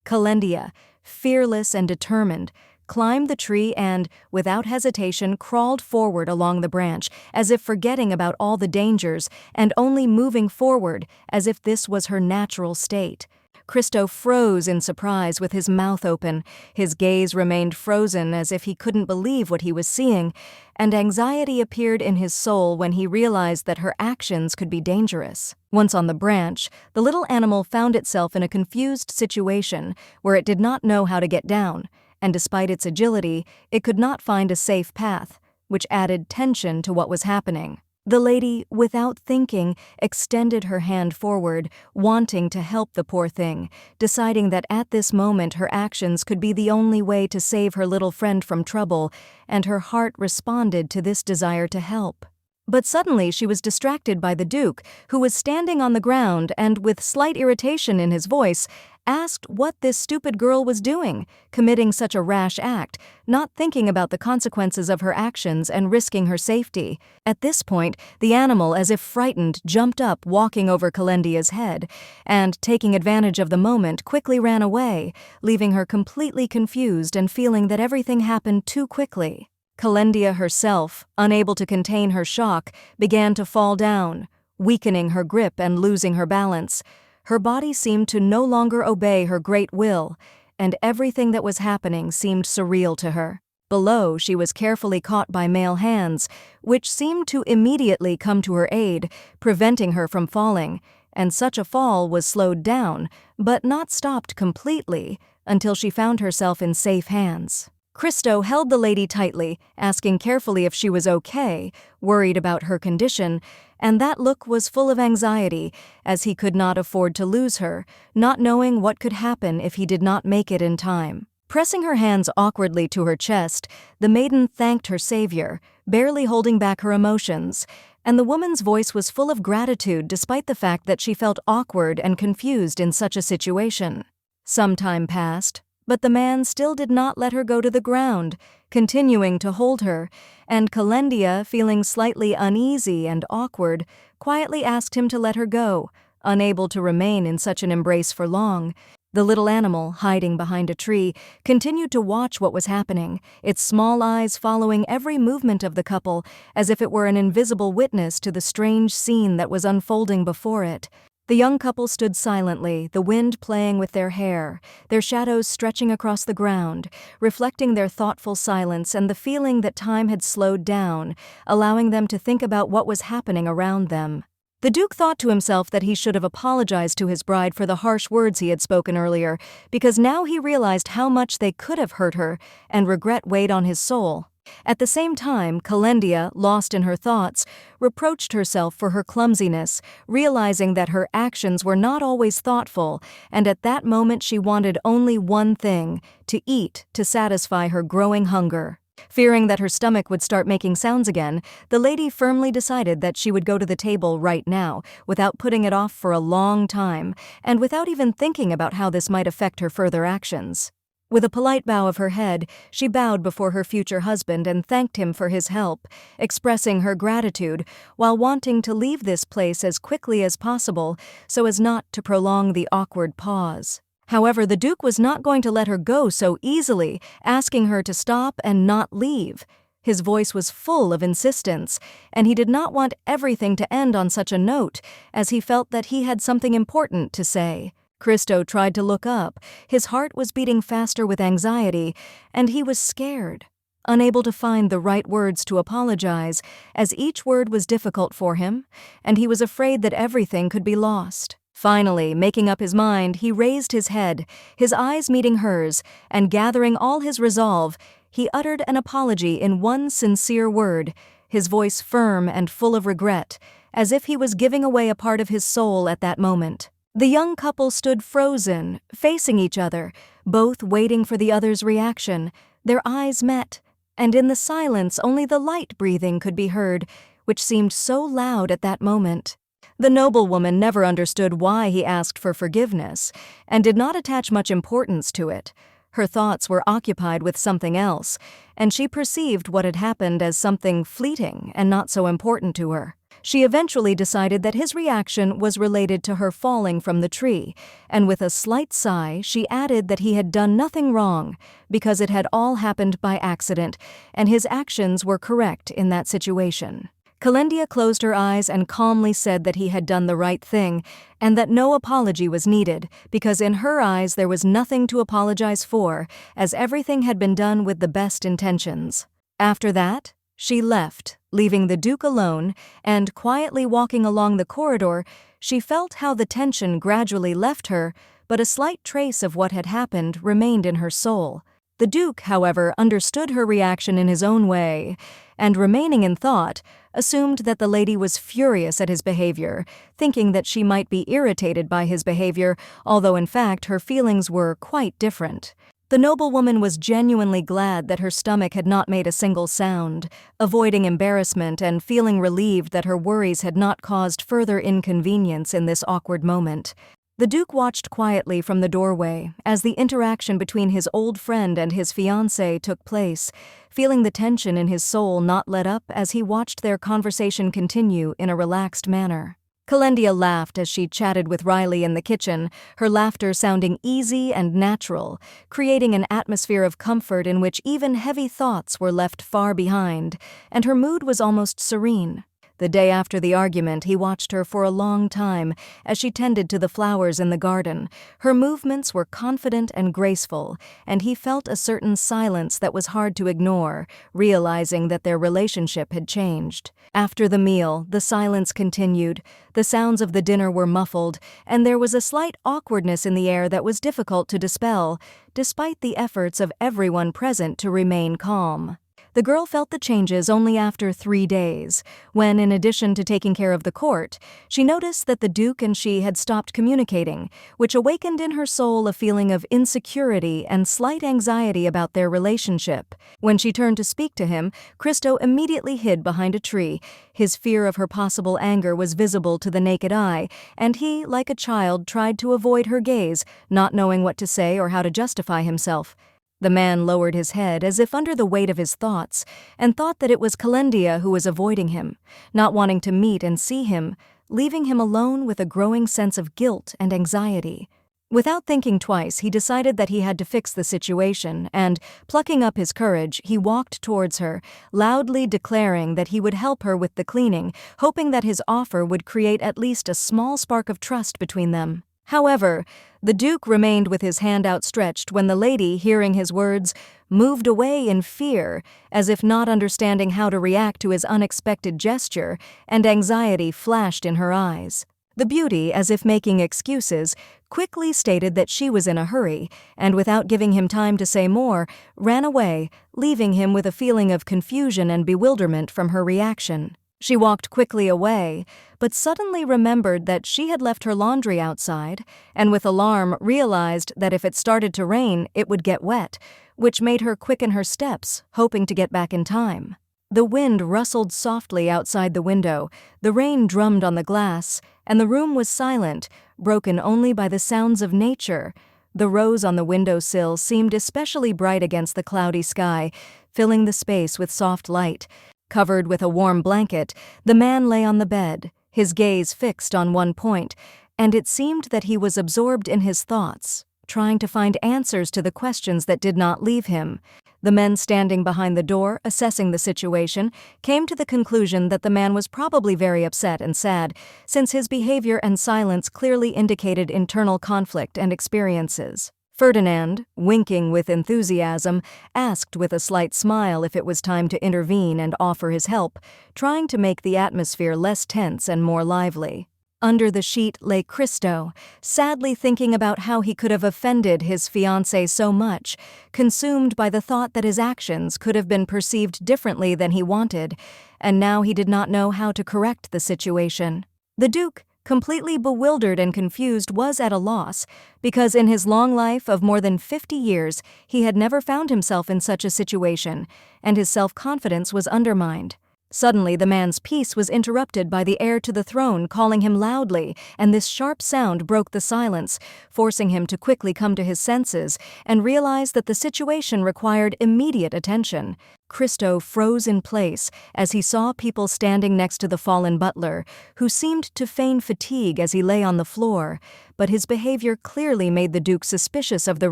Kendia, fearless and determined, climbed the tree and, without hesitation, crawled forward along the branch, as if forgetting about all the dangers and only moving forward as if this was her natural state. Christo froze in surprise with his mouth open, his gaze remained frozen as if he couldn't believe what he was seeing, and anxiety appeared in his soul when he realized that her actions could be dangerous. Once on the branch, the little animal found itself in a confused situation where it did not know how to get down, and despite its agility, it could not find a safe path, which added tension to what was happening. The lady, without thinking, extended her hand forward, wanting to help the poor thing, deciding that at this moment her actions could be the only way to save her little friend from trouble, and her heart responded to this desire to help. But suddenly she was distracted by the Duke, who was standing on the ground and, with slight irritation in his voice, asked what this stupid girl was doing, committing such a rash act, not thinking about the consequences of her actions and risking her safety. At this point, the animal, as if frightened, jumped up, walking over Kendia's head, and, taking advantage of the moment, quickly ran away, leaving her completely confused and feeling that everything happened too quickly. Kendia herself, unable to contain her shock, began to fall down, weakening her grip and losing her balance. Her body seemed to no longer obey her great will, and everything that was happening seemed surreal to her. Below, she was carefully caught by male hands, which seemed to immediately come to her aid, preventing her from falling, and such a fall was slowed down, but not stopped completely, until she found herself in safe hands. Christo held the lady tightly, asking carefully if she was okay, worried about her condition, and that look was full of anxiety, as he could not afford to lose her, not knowing what could happen if he did not make it in time. Pressing her hands awkwardly to her chest, the maiden thanked her savior, barely holding back her emotions, and the woman's voice was full of gratitude despite the fact that she felt awkward and confused in such a situation. Some time passed, but the man still did not let her go to the ground, continuing to hold her, and Kendia, feeling slightly uneasy and awkward, quietly asked him to let her go, unable to remain in such an embrace for long. The little animal, hiding behind a tree, continued to watch what was happening, its small eyes following every movement of the couple, as if it were an invisible witness to the strange scene that was unfolding before it. The young couple stood silently, the wind playing with their hair, their shadows stretching across the ground, reflecting their thoughtful silence and the feeling that time had slowed down, allowing them to think about what was happening around them. The Duke thought to himself that he should have apologized to his bride for the harsh words he had spoken earlier, because now he realized how much they could have hurt her, and regret weighed on his soul. At the same time, Kendia, lost in her thoughts, reproached herself for her clumsiness, realizing that her actions were not always thoughtful, and at that moment she wanted only one thing: to eat, to satisfy her growing hunger. Fearing that her stomach would start making sounds again, the lady firmly decided that she would go to the table right now, without putting it off for a long time, and without even thinking about how this might affect her further actions. With a polite bow of her head, she bowed before her future husband and thanked him for his help, expressing her gratitude while wanting to leave this place as quickly as possible so as not to prolong the awkward pause. However, the Duke was not going to let her go so easily, asking her to stop and not leave. His voice was full of insistence, and he did not want everything to end on such a note, as he felt that he had something important to say. Christo tried to look up. His heart was beating faster with anxiety, and he was scared, unable to find the right words to apologize, as each word was difficult for him, and he was afraid that everything could be lost. Finally, making up his mind, he raised his head, his eyes meeting hers, and gathering all his resolve, he uttered an apology in one sincere word, his voice firm and full of regret, as if he was giving away a part of his soul at that moment. The young couple stood frozen, facing each other, both waiting for the other's reaction. Their eyes met, and in the silence only the light breathing could be heard, which seemed so loud at that moment. The noblewoman never understood why he asked for forgiveness, and did not attach much importance to it. Her thoughts were occupied with something else, and she perceived what had happened as something fleeting and not so important to her. She eventually decided that his reaction was related to her falling from the tree, and with a slight sigh she added that he had done nothing wrong, because it had all happened by accident, and his actions were correct in that situation. Kendia closed her eyes and calmly said that he had done the right thing, and that no apology was needed, because in her eyes there was nothing to apologize for, as everything had been done with the best intentions. After that, she left, leaving the Duke alone, and quietly walking along the corridor, she felt how the tension gradually left her, but a slight trace of what had happened remained in her soul. The Duke, however, understood her reaction in his own way, and remaining in thought, assumed that the lady was furious at his behavior, thinking that she might be irritated by his behavior, although in fact her feelings were quite different. The noblewoman was genuinely glad that her stomach had not made a single sound, avoiding embarrassment and feeling relieved that her worries had not caused further inconvenience in this awkward moment. The Duke watched quietly from the doorway as the interaction between his old friend and his fiancée took place, feeling the tension in his soul not let up as he watched their conversation continue in a relaxed manner. Kendia laughed as she chatted with Riley in the kitchen, her laughter sounding easy and natural, creating an atmosphere of comfort in which even heavy thoughts were left far behind, and her mood was almost serene. The day after the argument, he watched her for a long time as she tended to the flowers in the garden. Her movements were confident and graceful, and he felt a certain silence that was hard to ignore, realizing that their relationship had changed. After the meal, the silence continued. The sounds of the dinner were muffled, and there was a slight awkwardness in the air that was difficult to dispel, despite the efforts of everyone present to remain calm. The girl felt the changes only after 3 days, when, in addition to taking care of the court, she noticed that the Duke and she had stopped communicating, which awakened in her soul a feeling of insecurity and slight anxiety about their relationship. When she turned to speak to him, Cristo immediately hid behind a tree. His fear of her possible anger was visible to the naked eye, and he, like a child, tried to avoid her gaze, not knowing what to say or how to justify himself. The man lowered his head as if under the weight of his thoughts, and thought that it was Kendia who was avoiding him, not wanting to meet and see him, leaving him alone with a growing sense of guilt and anxiety. Without thinking twice, he decided that he had to fix the situation, and, plucking up his courage, he walked towards her, loudly declaring that he would help her with the cleaning, hoping that his offer would create at least a small spark of trust between them. However, the Duke remained with his hand outstretched when the lady, hearing his words, moved away in fear, as if not understanding how to react to his unexpected gesture, and anxiety flashed in her eyes. The beauty, as if making excuses, quickly stated that she was in a hurry, and without giving him time to say more, ran away, leaving him with a feeling of confusion and bewilderment from her reaction. She walked quickly away, but suddenly remembered that she had left her laundry outside, and with alarm realized that if it started to rain, it would get wet, which made her quicken her steps, hoping to get back in time. The wind rustled softly outside the window, the rain drummed on the glass, and the room was silent, broken only by the sounds of nature. The rose on the windowsill seemed especially bright against the cloudy sky, filling the space with soft light. Covered with a warm blanket, the man lay on the bed, his gaze fixed on one point, and it seemed that he was absorbed in his thoughts, trying to find answers to the questions that did not leave him. The men standing behind the door, assessing the situation, came to the conclusion that the man was probably very upset and sad, since his behavior and silence clearly indicated internal conflict and experiences. Ferdinand, winking with enthusiasm, asked with a slight smile if it was time to intervene and offer his help, trying to make the atmosphere less tense and more lively. Under the sheet lay Christo, sadly thinking about how he could have offended his fiancée so much, consumed by the thought that his actions could have been perceived differently than he wanted, and now he did not know how to correct the situation. The Duke, completely bewildered and confused, was at a loss, because in his long life of more than 50 years he had never found himself in such a situation, and his self-confidence was undermined. Suddenly the man's peace was interrupted by the heir to the throne calling him loudly, and this sharp sound broke the silence, forcing him to quickly come to his senses and realize that the situation required immediate attention. Christo froze in place as he saw people standing next to the fallen butler, who seemed to feign fatigue as he lay on the floor, but his behavior clearly made the Duke suspicious of the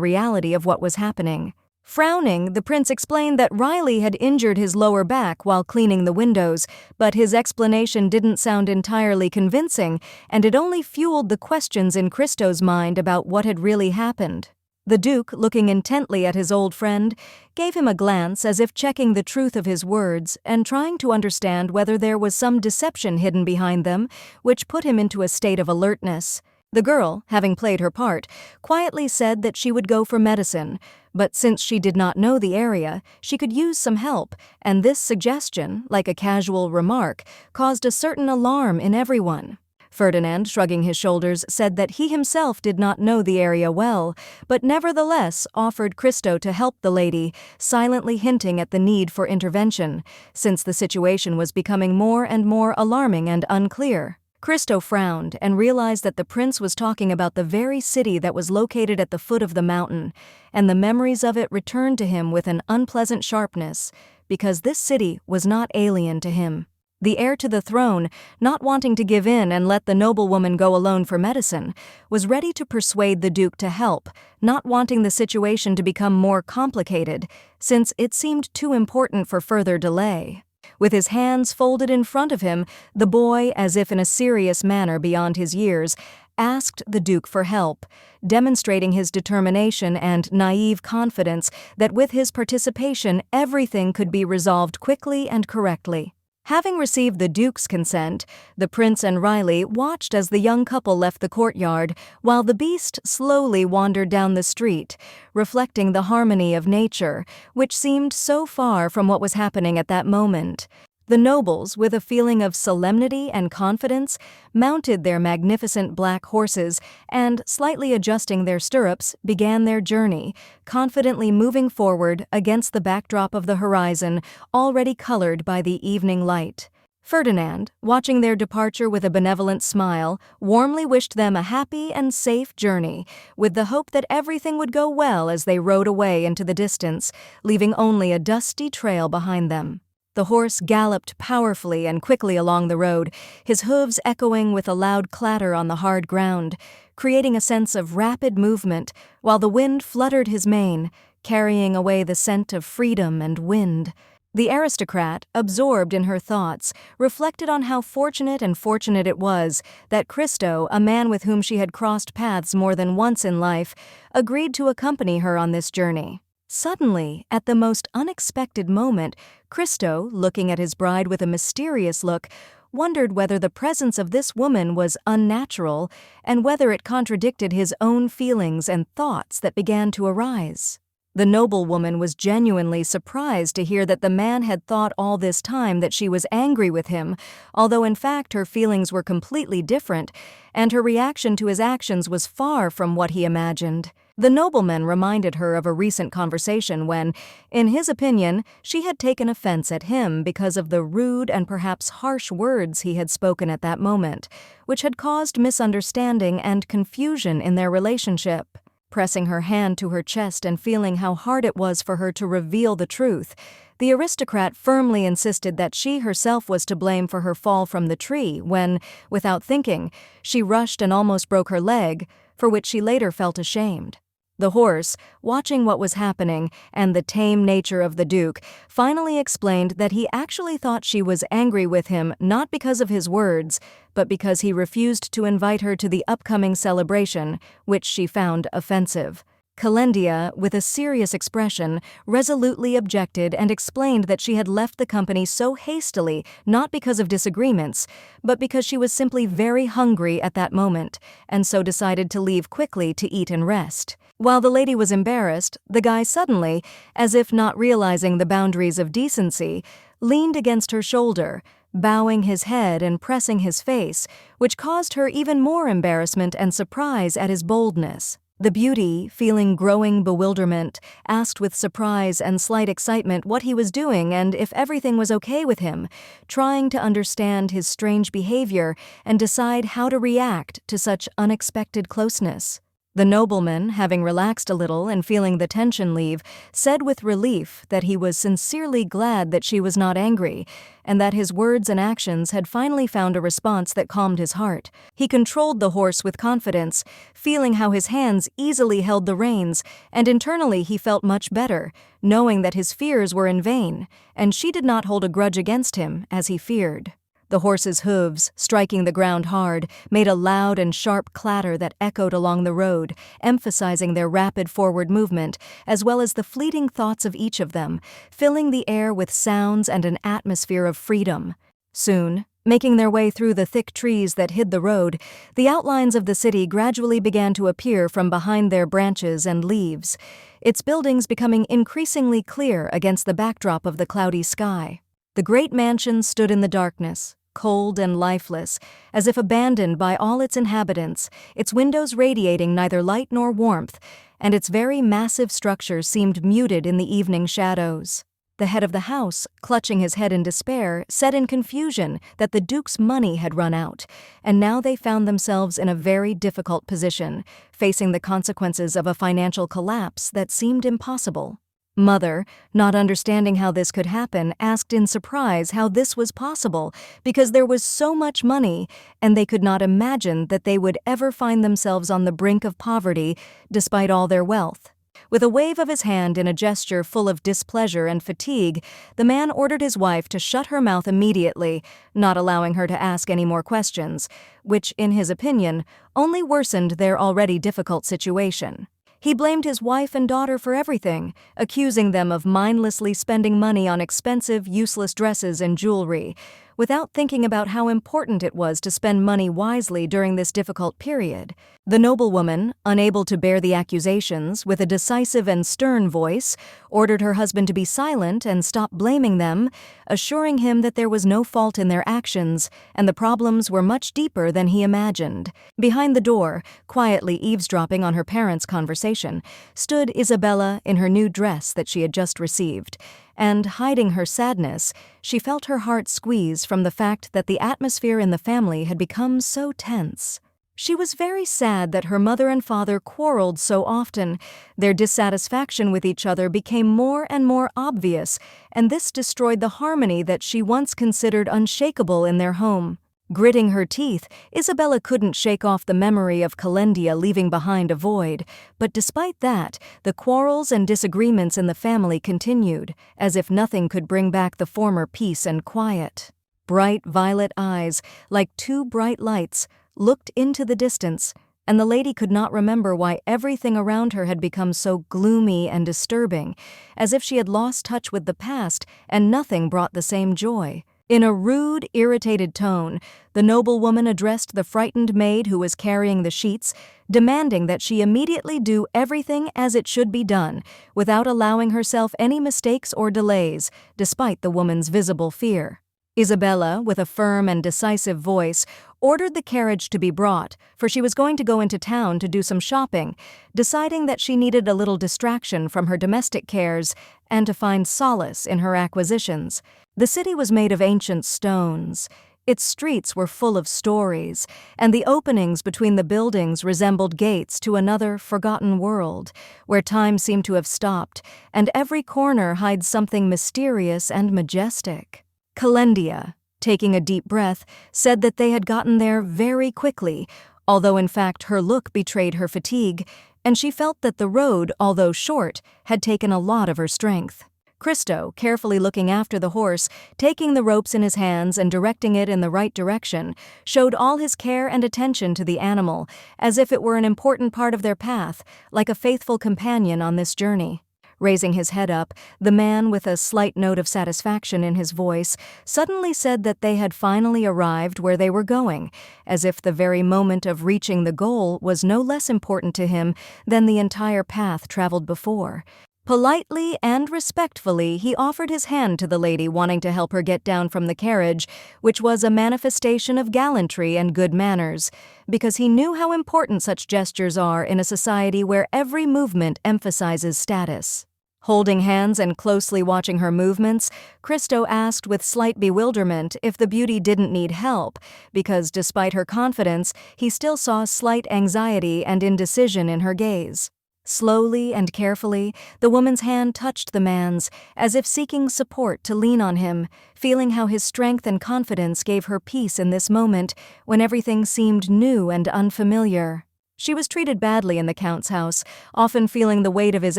reality of what was happening. Frowning, the prince explained that Riley had injured his lower back while cleaning the windows, but his explanation didn't sound entirely convincing, and it only fueled the questions in Christo's mind about what had really happened. The Duke, looking intently at his old friend, gave him a glance as if checking the truth of his words and trying to understand whether there was some deception hidden behind them, which put him into a state of alertness. The girl, having played her part, quietly said that she would go for medicine, but since she did not know the area, she could use some help, and this suggestion, like a casual remark, caused a certain alarm in everyone. Ferdinand, shrugging his shoulders, said that he himself did not know the area well, but nevertheless offered Christo to help the lady, silently hinting at the need for intervention, since the situation was becoming more and more alarming and unclear. Christo frowned and realized that the prince was talking about the very city that was located at the foot of the mountain, and the memories of it returned to him with an unpleasant sharpness, because this city was not alien to him. The heir to the throne, not wanting to give in and let the noblewoman go alone for medicine, was ready to persuade the Duke to help, not wanting the situation to become more complicated, since it seemed too important for further delay. With his hands folded in front of him, the boy, as if in a serious manner beyond his years, asked the Duke for help, demonstrating his determination and naive confidence that with his participation everything could be resolved quickly and correctly. Having received the Duke's consent, the prince and Riley watched as the young couple left the courtyard, while the beast slowly wandered down the street, reflecting the harmony of nature, which seemed so far from what was happening at that moment. The nobles, with a feeling of solemnity and confidence, mounted their magnificent black horses and, slightly adjusting their stirrups, began their journey, confidently moving forward against the backdrop of the horizon, already colored by the evening light. Ferdinand, watching their departure with a benevolent smile, warmly wished them a happy and safe journey, with the hope that everything would go well as they rode away into the distance, leaving only a dusty trail behind them. The horse galloped powerfully and quickly along the road, his hooves echoing with a loud clatter on the hard ground, creating a sense of rapid movement, while the wind fluttered his mane, carrying away the scent of freedom and wind. The aristocrat, absorbed in her thoughts, reflected on how fortunate it was that Christo, a man with whom she had crossed paths more than once in life, agreed to accompany her on this journey. Suddenly, at the most unexpected moment, Christo, looking at his bride with a mysterious look, wondered whether the presence of this woman was unnatural and whether it contradicted his own feelings and thoughts that began to arise. The noblewoman was genuinely surprised to hear that the man had thought all this time that she was angry with him, although in fact her feelings were completely different, and her reaction to his actions was far from what he imagined. The nobleman reminded her of a recent conversation when, in his opinion, she had taken offense at him because of the rude and perhaps harsh words he had spoken at that moment, which had caused misunderstanding and confusion in their relationship. Pressing her hand to her chest and feeling how hard it was for her to reveal the truth, the aristocrat firmly insisted that she herself was to blame for her fall from the tree when, without thinking, she rushed and almost broke her leg, for which she later felt ashamed. The horse, watching what was happening and the tame nature of the Duke, finally explained that he actually thought she was angry with him not because of his words, but because he refused to invite her to the upcoming celebration, which she found offensive. Kendia, with a serious expression, resolutely objected and explained that she had left the company so hastily not because of disagreements, but because she was simply very hungry at that moment, and so decided to leave quickly to eat and rest. While the lady was embarrassed, the guy suddenly, as if not realizing the boundaries of decency, leaned against her shoulder, bowing his head and pressing his face, which caused her even more embarrassment and surprise at his boldness. The beauty, feeling growing bewilderment, asked with surprise and slight excitement what he was doing and if everything was okay with him, trying to understand his strange behavior and decide how to react to such unexpected closeness. The nobleman, having relaxed a little and feeling the tension leave, said with relief that he was sincerely glad that she was not angry, and that his words and actions had finally found a response that calmed his heart. He controlled the horse with confidence, feeling how his hands easily held the reins, and internally he felt much better, knowing that his fears were in vain, and she did not hold a grudge against him, as he feared. The horse's hooves, striking the ground hard, made a loud and sharp clatter that echoed along the road, emphasizing their rapid forward movement, as well as the fleeting thoughts of each of them, filling the air with sounds and an atmosphere of freedom. Soon, making their way through the thick trees that hid the road, the outlines of the city gradually began to appear from behind their branches and leaves, its buildings becoming increasingly clear against the backdrop of the cloudy sky. The great mansion stood in the darkness, cold and lifeless, as if abandoned by all its inhabitants, its windows radiating neither light nor warmth, and its very massive structure seemed muted in the evening shadows. The head of the house, clutching his head in despair, said in confusion that the Duke's money had run out, and now they found themselves in a very difficult position, facing the consequences of a financial collapse that seemed impossible. Mother, not understanding how this could happen, asked in surprise how this was possible because there was so much money and they could not imagine that they would ever find themselves on the brink of poverty despite all their wealth. With a wave of his hand in a gesture full of displeasure and fatigue, the man ordered his wife to shut her mouth immediately, not allowing her to ask any more questions, which, in his opinion, only worsened their already difficult situation. He blamed his wife and daughter for everything, accusing them of mindlessly spending money on expensive, useless dresses and jewelry, without thinking about how important it was to spend money wisely during this difficult period. The noblewoman, unable to bear the accusations, with a decisive and stern voice, ordered her husband to be silent and stop blaming them, assuring him that there was no fault in their actions, and the problems were much deeper than he imagined. Behind the door, quietly eavesdropping on her parents' conversation, stood Isabella in her new dress that she had just received, and, hiding her sadness, she felt her heart squeeze from the fact that the atmosphere in the family had become so tense. She was very sad that her mother and father quarreled so often. Their dissatisfaction with each other became more and more obvious, and this destroyed the harmony that she once considered unshakable in their home. Gritting her teeth, Isabella couldn't shake off the memory of Kendia leaving behind a void, but despite that, the quarrels and disagreements in the family continued, as if nothing could bring back the former peace and quiet. Bright violet eyes, like two bright lights, looked into the distance, and the lady could not remember why everything around her had become so gloomy and disturbing, as if she had lost touch with the past and nothing brought the same joy. In a rude, irritated tone, the noblewoman addressed the frightened maid who was carrying the sheets, demanding that she immediately do everything as it should be done, without allowing herself any mistakes or delays, despite the woman's visible fear. Isabella, with a firm and decisive voice, ordered the carriage to be brought, for she was going to go into town to do some shopping, deciding that she needed a little distraction from her domestic cares and to find solace in her acquisitions. The city was made of ancient stones. Its streets were full of stories, and the openings between the buildings resembled gates to another forgotten world, where time seemed to have stopped, and every corner hides something mysterious and majestic. Kendia, taking a deep breath, said that they had gotten there very quickly, although in fact her look betrayed her fatigue, and she felt that the road, although short, had taken a lot of her strength. Christo, carefully looking after the horse, taking the ropes in his hands and directing it in the right direction, showed all his care and attention to the animal, as if it were an important part of their path, like a faithful companion on this journey. Raising his head up, the man, with a slight note of satisfaction in his voice, suddenly said that they had finally arrived where they were going, as if the very moment of reaching the goal was no less important to him than the entire path traveled before. Politely and respectfully, he offered his hand to the lady, wanting to help her get down from the carriage, which was a manifestation of gallantry and good manners, because he knew how important such gestures are in a society where every movement emphasizes status. Holding hands and closely watching her movements, Christo asked with slight bewilderment if the beauty didn't need help, because despite her confidence, he still saw slight anxiety and indecision in her gaze. Slowly and carefully, the woman's hand touched the man's, as if seeking support to lean on him, feeling how his strength and confidence gave her peace in this moment when everything seemed new and unfamiliar. She was treated badly in the Count's house, often feeling the weight of his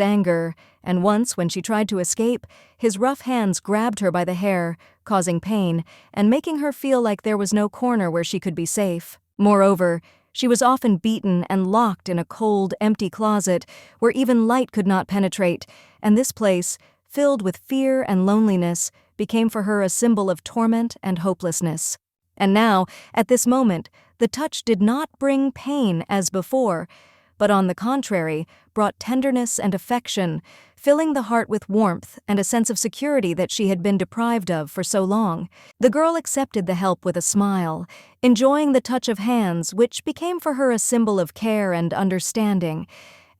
anger, and once, when she tried to escape, his rough hands grabbed her by the hair, causing pain, and making her feel like there was no corner where she could be safe. Moreover, she was often beaten and locked in a cold, empty closet where even light could not penetrate, and this place, filled with fear and loneliness, became for her a symbol of torment and hopelessness. And now, at this moment, the touch did not bring pain as before, but on the contrary, brought tenderness and affection, filling the heart with warmth and a sense of security that she had been deprived of for so long. The girl accepted the help with a smile, enjoying the touch of hands, which became for her a symbol of care and understanding,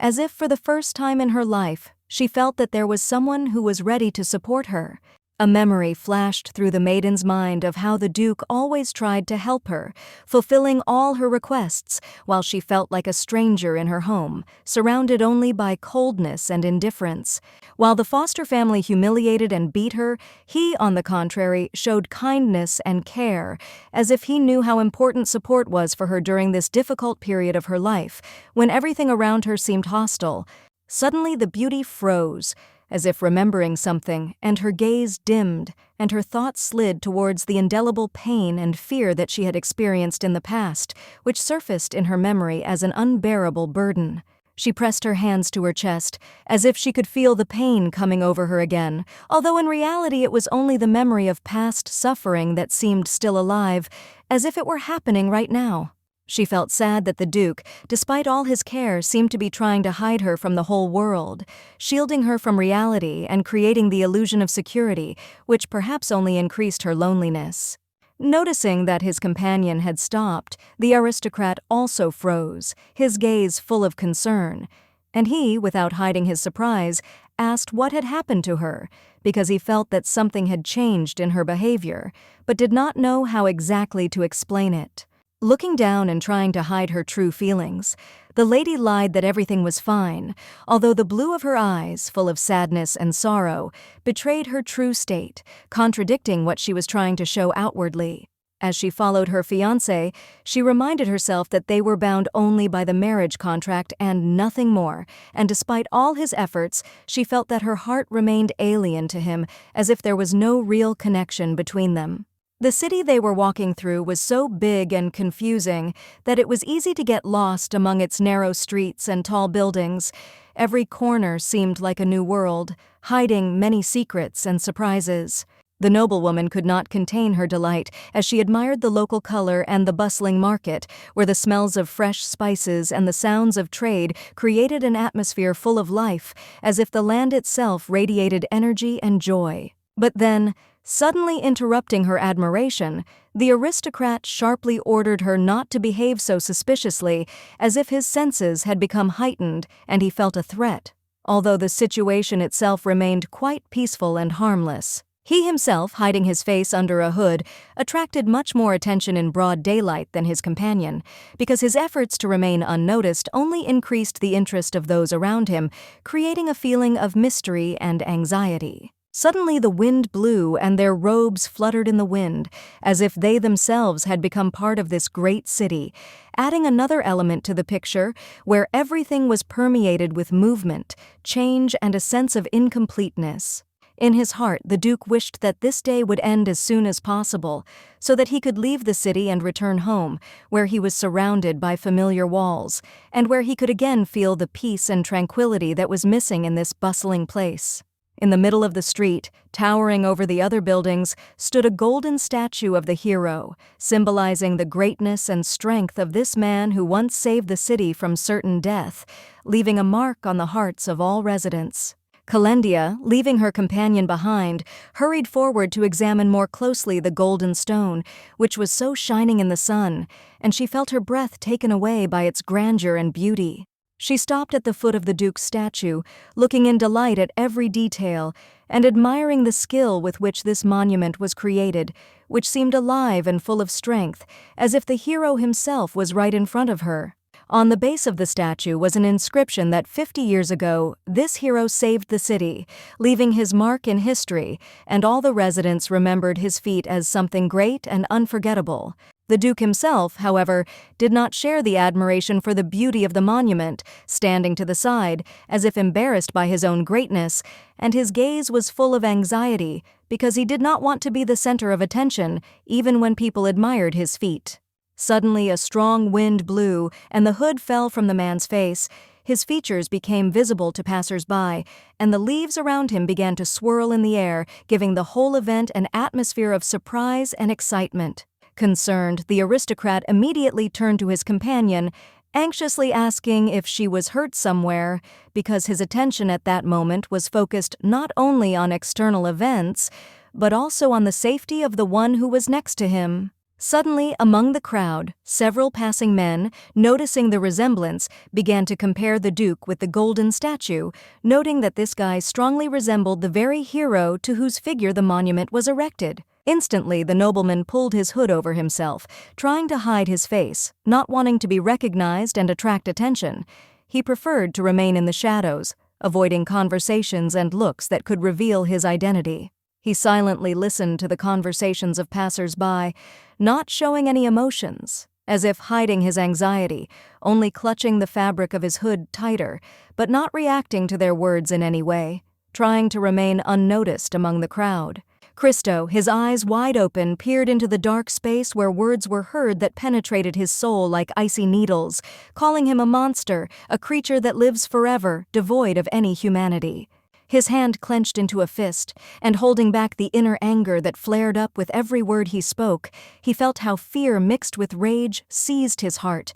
as if for the first time in her life she felt that there was someone who was ready to support her. A memory flashed through the maiden's mind of how the Duke always tried to help her, fulfilling all her requests, while she felt like a stranger in her home, surrounded only by coldness and indifference. While the foster family humiliated and beat her, he, on the contrary, showed kindness and care, as if he knew how important support was for her during this difficult period of her life, when everything around her seemed hostile. Suddenly the beauty froze, as if remembering something, and her gaze dimmed, and her thoughts slid towards the indelible pain and fear that she had experienced in the past, which surfaced in her memory as an unbearable burden. She pressed her hands to her chest, as if she could feel the pain coming over her again, although in reality it was only the memory of past suffering that seemed still alive, as if it were happening right now. She felt sad that the Duke, despite all his care, seemed to be trying to hide her from the whole world, shielding her from reality and creating the illusion of security, which perhaps only increased her loneliness. Noticing that his companion had stopped, the aristocrat also froze, his gaze full of concern, and he, without hiding his surprise, asked what had happened to her, because he felt that something had changed in her behavior, but did not know how exactly to explain it. Looking down and trying to hide her true feelings, the lady lied that everything was fine, although the blue of her eyes, full of sadness and sorrow, betrayed her true state, contradicting what she was trying to show outwardly. As she followed her fiancé, she reminded herself that they were bound only by the marriage contract and nothing more, and despite all his efforts, she felt that her heart remained alien to him, as if there was no real connection between them. The city they were walking through was so big and confusing that it was easy to get lost among its narrow streets and tall buildings. Every corner seemed like a new world, hiding many secrets and surprises. The noblewoman could not contain her delight as she admired the local color and the bustling market, where the smells of fresh spices and the sounds of trade created an atmosphere full of life, as if the land itself radiated energy and joy. But then, suddenly interrupting her admiration, the aristocrat sharply ordered her not to behave so suspiciously, as if his senses had become heightened and he felt a threat, although the situation itself remained quite peaceful and harmless. He himself, hiding his face under a hood, attracted much more attention in broad daylight than his companion, because his efforts to remain unnoticed only increased the interest of those around him, creating a feeling of mystery and anxiety. Suddenly the wind blew and their robes fluttered in the wind, as if they themselves had become part of this great city, adding another element to the picture where everything was permeated with movement, change, and a sense of incompleteness. In his heart, the Duke wished that this day would end as soon as possible, so that he could leave the city and return home, where he was surrounded by familiar walls, and where he could again feel the peace and tranquility that was missing in this bustling place. In the middle of the street, towering over the other buildings, stood a golden statue of the hero, symbolizing the greatness and strength of this man who once saved the city from certain death, leaving a mark on the hearts of all residents. Kendia, leaving her companion behind, hurried forward to examine more closely the golden stone, which was so shining in the sun, and she felt her breath taken away by its grandeur and beauty. She stopped at the foot of the Duke's statue, looking in delight at every detail, and admiring the skill with which this monument was created, which seemed alive and full of strength, as if the hero himself was right in front of her. On the base of the statue was an inscription that 50 years ago, this hero saved the city, leaving his mark in history, and all the residents remembered his feat as something great and unforgettable. The Duke himself, however, did not share the admiration for the beauty of the monument, standing to the side, as if embarrassed by his own greatness, and his gaze was full of anxiety, because he did not want to be the center of attention, even when people admired his feat. Suddenly a strong wind blew, and the hood fell from the man's face. His features became visible to passers-by, and the leaves around him began to swirl in the air, giving the whole event an atmosphere of surprise and excitement. Concerned, the aristocrat immediately turned to his companion, anxiously asking if she was hurt somewhere, because his attention at that moment was focused not only on external events, but also on the safety of the one who was next to him. Suddenly, among the crowd, several passing men, noticing the resemblance, began to compare the Duke with the golden statue, noting that this guy strongly resembled the very hero to whose figure the monument was erected. Instantly, the nobleman pulled his hood over himself, trying to hide his face, not wanting to be recognized and attract attention. He preferred to remain in the shadows, avoiding conversations and looks that could reveal his identity. He silently listened to the conversations of passers-by, not showing any emotions, as if hiding his anxiety, only clutching the fabric of his hood tighter, but not reacting to their words in any way, trying to remain unnoticed among the crowd. Cristo, his eyes wide open, peered into the dark space where words were heard that penetrated his soul like icy needles, calling him a monster, a creature that lives forever, devoid of any humanity. His hand clenched into a fist, and holding back the inner anger that flared up with every word he spoke, he felt how fear mixed with rage seized his heart,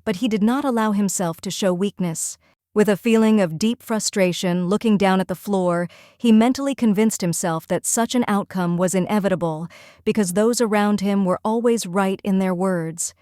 but he did not allow himself to show weakness. With a feeling of deep frustration, looking down at the floor, he mentally convinced himself that such an outcome was inevitable, because those around him were always right in their words.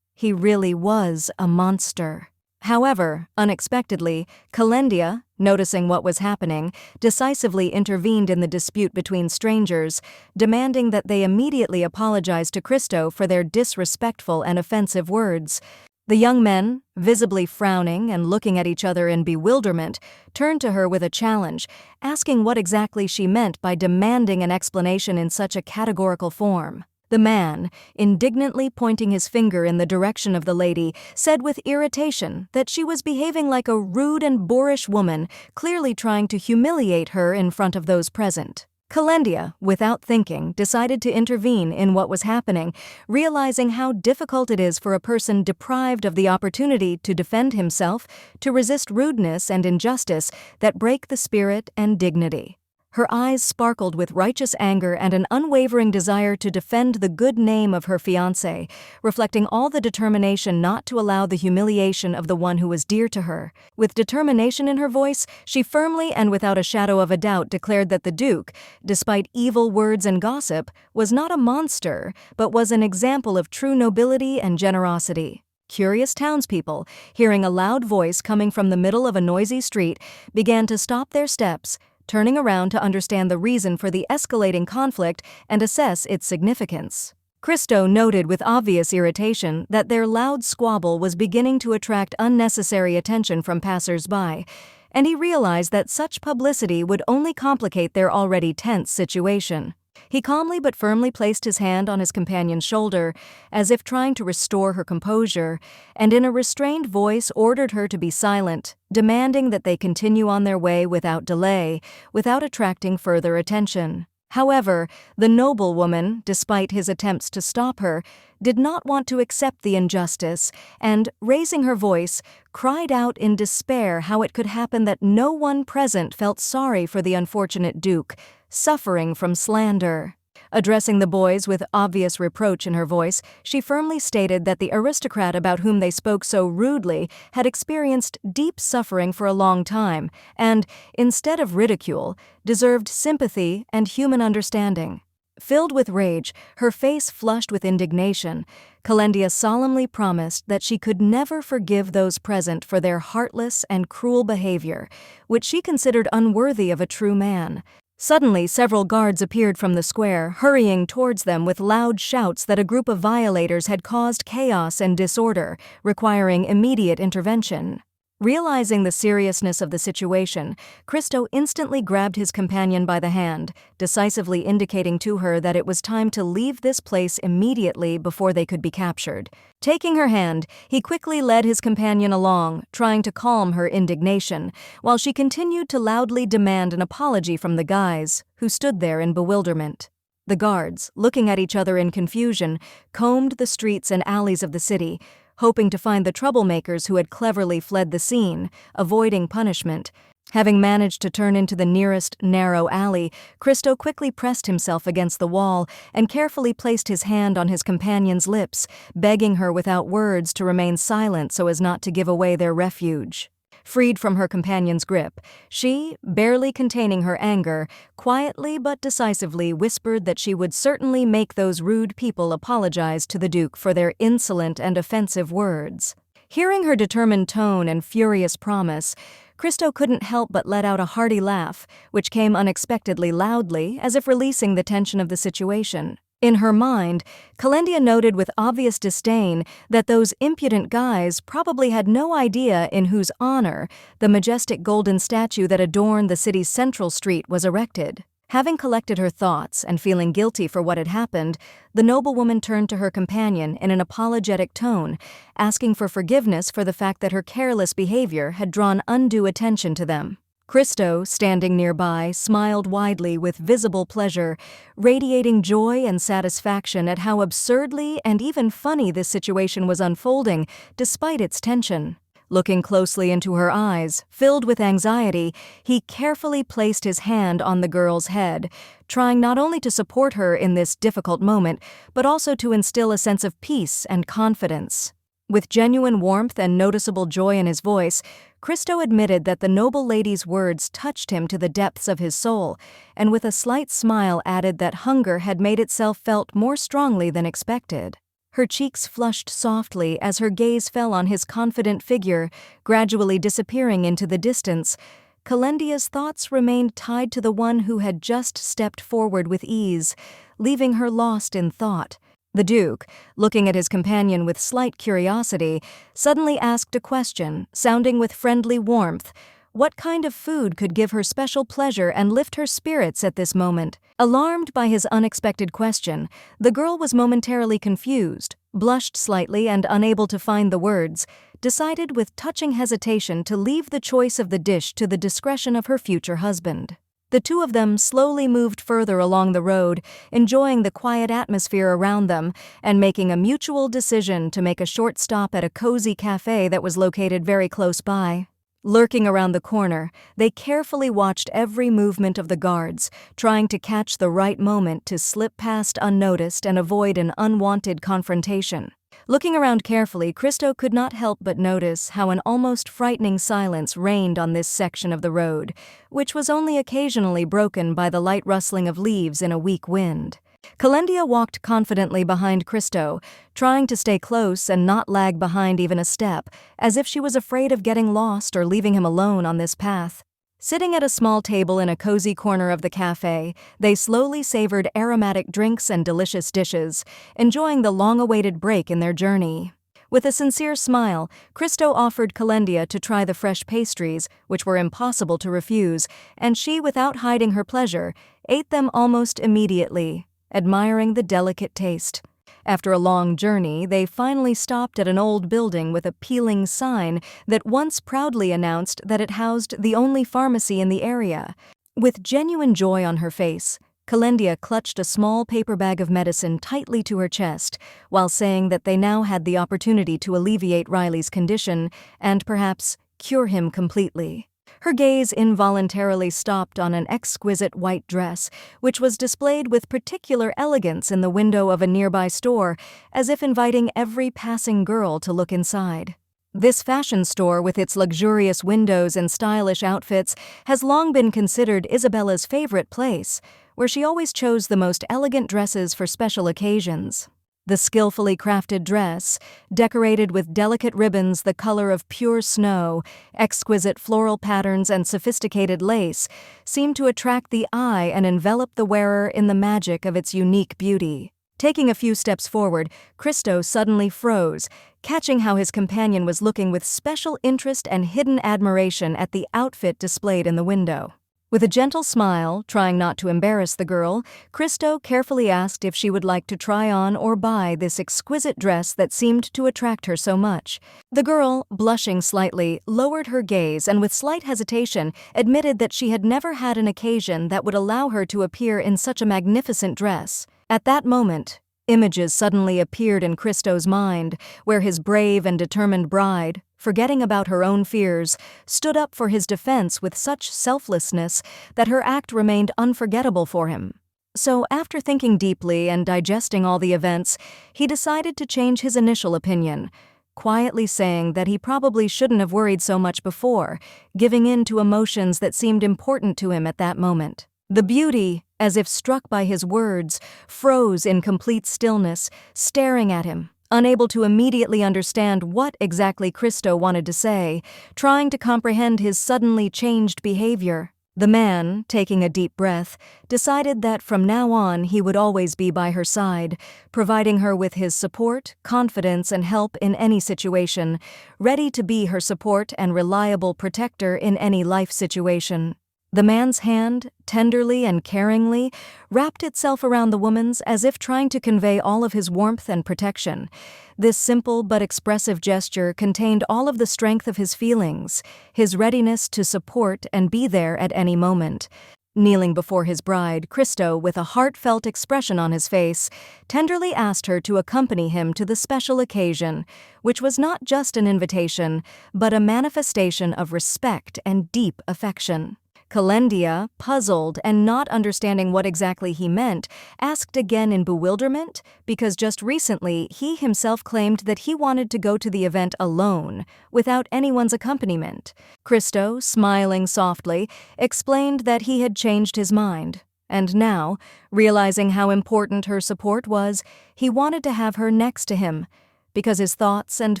He really was a monster. However, unexpectedly, Kendia, noticing what was happening, decisively intervened in the dispute between strangers, demanding that they immediately apologize to Cristo for their disrespectful and offensive words. The young men, visibly frowning and looking at each other in bewilderment, turned to her with a challenge, asking what exactly she meant by demanding an explanation in such a categorical form. The man, indignantly pointing his finger in the direction of the lady, said with irritation that she was behaving like a rude and boorish woman, clearly trying to humiliate her in front of those present. Kendia, without thinking, decided to intervene in what was happening, realizing how difficult it is for a person deprived of the opportunity to defend himself to resist rudeness and injustice that break the spirit and dignity. Her eyes sparkled with righteous anger and an unwavering desire to defend the good name of her fiancé, reflecting all the determination not to allow the humiliation of the one who was dear to her. With determination in her voice, she firmly and without a shadow of a doubt declared that the Duke, despite evil words and gossip, was not a monster, but was an example of true nobility and generosity. Curious townspeople, hearing a loud voice coming from the middle of a noisy street, began to stop their steps, turning around to understand the reason for the escalating conflict and assess its significance. Cristo noted with obvious irritation that their loud squabble was beginning to attract unnecessary attention from passers-by, and he realized that such publicity would only complicate their already tense situation. He calmly but firmly placed his hand on his companion's shoulder, as if trying to restore her composure, and in a restrained voice ordered her to be silent, demanding that they continue on their way without delay, without attracting further attention. However, the noblewoman, despite his attempts to stop her, did not want to accept the injustice and, raising her voice, cried out in despair how it could happen that no one present felt sorry for the unfortunate duke, suffering from slander. Addressing the boys with obvious reproach in her voice, she firmly stated that the aristocrat about whom they spoke so rudely had experienced deep suffering for a long time and, instead of ridicule, deserved sympathy and human understanding. Filled with rage, her face flushed with indignation, Kendia solemnly promised that she could never forgive those present for their heartless and cruel behavior, which she considered unworthy of a true man. Suddenly, several guards appeared from the square, hurrying towards them with loud shouts that a group of violators had caused chaos and disorder, requiring immediate intervention. Realizing the seriousness of the situation, Christo instantly grabbed his companion by the hand, decisively indicating to her that it was time to leave this place immediately before they could be captured. Taking her hand, he quickly led his companion along, trying to calm her indignation, while she continued to loudly demand an apology from the guys, who stood there in bewilderment. The guards, looking at each other in confusion, combed the streets and alleys of the city, hoping to find the troublemakers who had cleverly fled the scene, avoiding punishment. Having managed to turn into the nearest narrow alley, Christo quickly pressed himself against the wall and carefully placed his hand on his companion's lips, begging her without words to remain silent so as not to give away their refuge. Freed from her companion's grip, she, barely containing her anger, quietly but decisively whispered that she would certainly make those rude people apologize to the Duke for their insolent and offensive words. Hearing her determined tone and furious promise, Christo couldn't help but let out a hearty laugh, which came unexpectedly loudly, as if releasing the tension of the situation. In her mind, Kendia noted with obvious disdain that those impudent guys probably had no idea in whose honor the majestic golden statue that adorned the city's central street was erected. Having collected her thoughts and feeling guilty for what had happened, the noblewoman turned to her companion in an apologetic tone, asking for forgiveness for the fact that her careless behavior had drawn undue attention to them. Christo, standing nearby, smiled widely with visible pleasure, radiating joy and satisfaction at how absurdly and even funny this situation was unfolding, despite its tension. Looking closely into her eyes, filled with anxiety, he carefully placed his hand on the girl's head, trying not only to support her in this difficult moment, but also to instill a sense of peace and confidence. With genuine warmth and noticeable joy in his voice, Christo admitted that the noble lady's words touched him to the depths of his soul, and with a slight smile added that hunger had made itself felt more strongly than expected. Her cheeks flushed softly as her gaze fell on his confident figure, gradually disappearing into the distance. Kendia's thoughts remained tied to the one who had just stepped forward with ease, leaving her lost in thought. The Duke, looking at his companion with slight curiosity, suddenly asked a question, sounding with friendly warmth. What kind of food could give her special pleasure and lift her spirits at this moment? Alarmed by his unexpected question, the girl was momentarily confused, blushed slightly and unable to find the words, decided with touching hesitation to leave the choice of the dish to the discretion of her future husband. The two of them slowly moved further along the road, enjoying the quiet atmosphere around them and making a mutual decision to make a short stop at a cozy cafe that was located very close by. Lurking around the corner, they carefully watched every movement of the guards, trying to catch the right moment to slip past unnoticed and avoid an unwanted confrontation. Looking around carefully, Christo could not help but notice how an almost frightening silence reigned on this section of the road, which was only occasionally broken by the light rustling of leaves in a weak wind. Kendia walked confidently behind Christo, trying to stay close and not lag behind even a step, as if she was afraid of getting lost or leaving him alone on this path. Sitting at a small table in a cozy corner of the cafe, they slowly savored aromatic drinks and delicious dishes, enjoying the long-awaited break in their journey. With a sincere smile, Christo offered Kendia to try the fresh pastries, which were impossible to refuse, and she, without hiding her pleasure, ate them almost immediately, admiring the delicate taste. After a long journey, they finally stopped at an old building with a peeling sign that once proudly announced that it housed the only pharmacy in the area. With genuine joy on her face, Kendia clutched a small paper bag of medicine tightly to her chest, while saying that they now had the opportunity to alleviate Riley's condition and perhaps cure him completely. Her gaze involuntarily stopped on an exquisite white dress, which was displayed with particular elegance in the window of a nearby store, as if inviting every passing girl to look inside. This fashion store, with its luxurious windows and stylish outfits, has long been considered Isabella's favorite place, where she always chose the most elegant dresses for special occasions. The skillfully crafted dress, decorated with delicate ribbons the color of pure snow, exquisite floral patterns, and sophisticated lace, seemed to attract the eye and envelop the wearer in the magic of its unique beauty. Taking a few steps forward, Christo suddenly froze, catching how his companion was looking with special interest and hidden admiration at the outfit displayed in the window. With a gentle smile, trying not to embarrass the girl, Christo carefully asked if she would like to try on or buy this exquisite dress that seemed to attract her so much. The girl, blushing slightly, lowered her gaze and with slight hesitation admitted that she had never had an occasion that would allow her to appear in such a magnificent dress. At that moment, images suddenly appeared in Christo's mind, where his brave and determined bride, forgetting about her own fears, stood up for his defense with such selflessness that her act remained unforgettable for him. So, after thinking deeply and digesting all the events, he decided to change his initial opinion, quietly saying that he probably shouldn't have worried so much before, giving in to emotions that seemed important to him at that moment. The beauty, as if struck by his words, froze in complete stillness, staring at him, unable to immediately understand what exactly Christo wanted to say, trying to comprehend his suddenly changed behavior. The man, taking a deep breath, decided that from now on he would always be by her side, providing her with his support, confidence, and help in any situation, ready to be her support and reliable protector in any life situation. The man's hand, tenderly and caringly, wrapped itself around the woman's as if trying to convey all of his warmth and protection. This simple but expressive gesture contained all of the strength of his feelings, his readiness to support and be there at any moment. Kneeling before his bride, Christo, with a heartfelt expression on his face, tenderly asked her to accompany him to the special occasion, which was not just an invitation, but a manifestation of respect and deep affection. Kendia, puzzled and not understanding what exactly he meant, asked again in bewilderment, because just recently he himself claimed that he wanted to go to the event alone, without anyone's accompaniment. Christo, smiling softly, explained that he had changed his mind, and now, realizing how important her support was, he wanted to have her next to him, because his thoughts and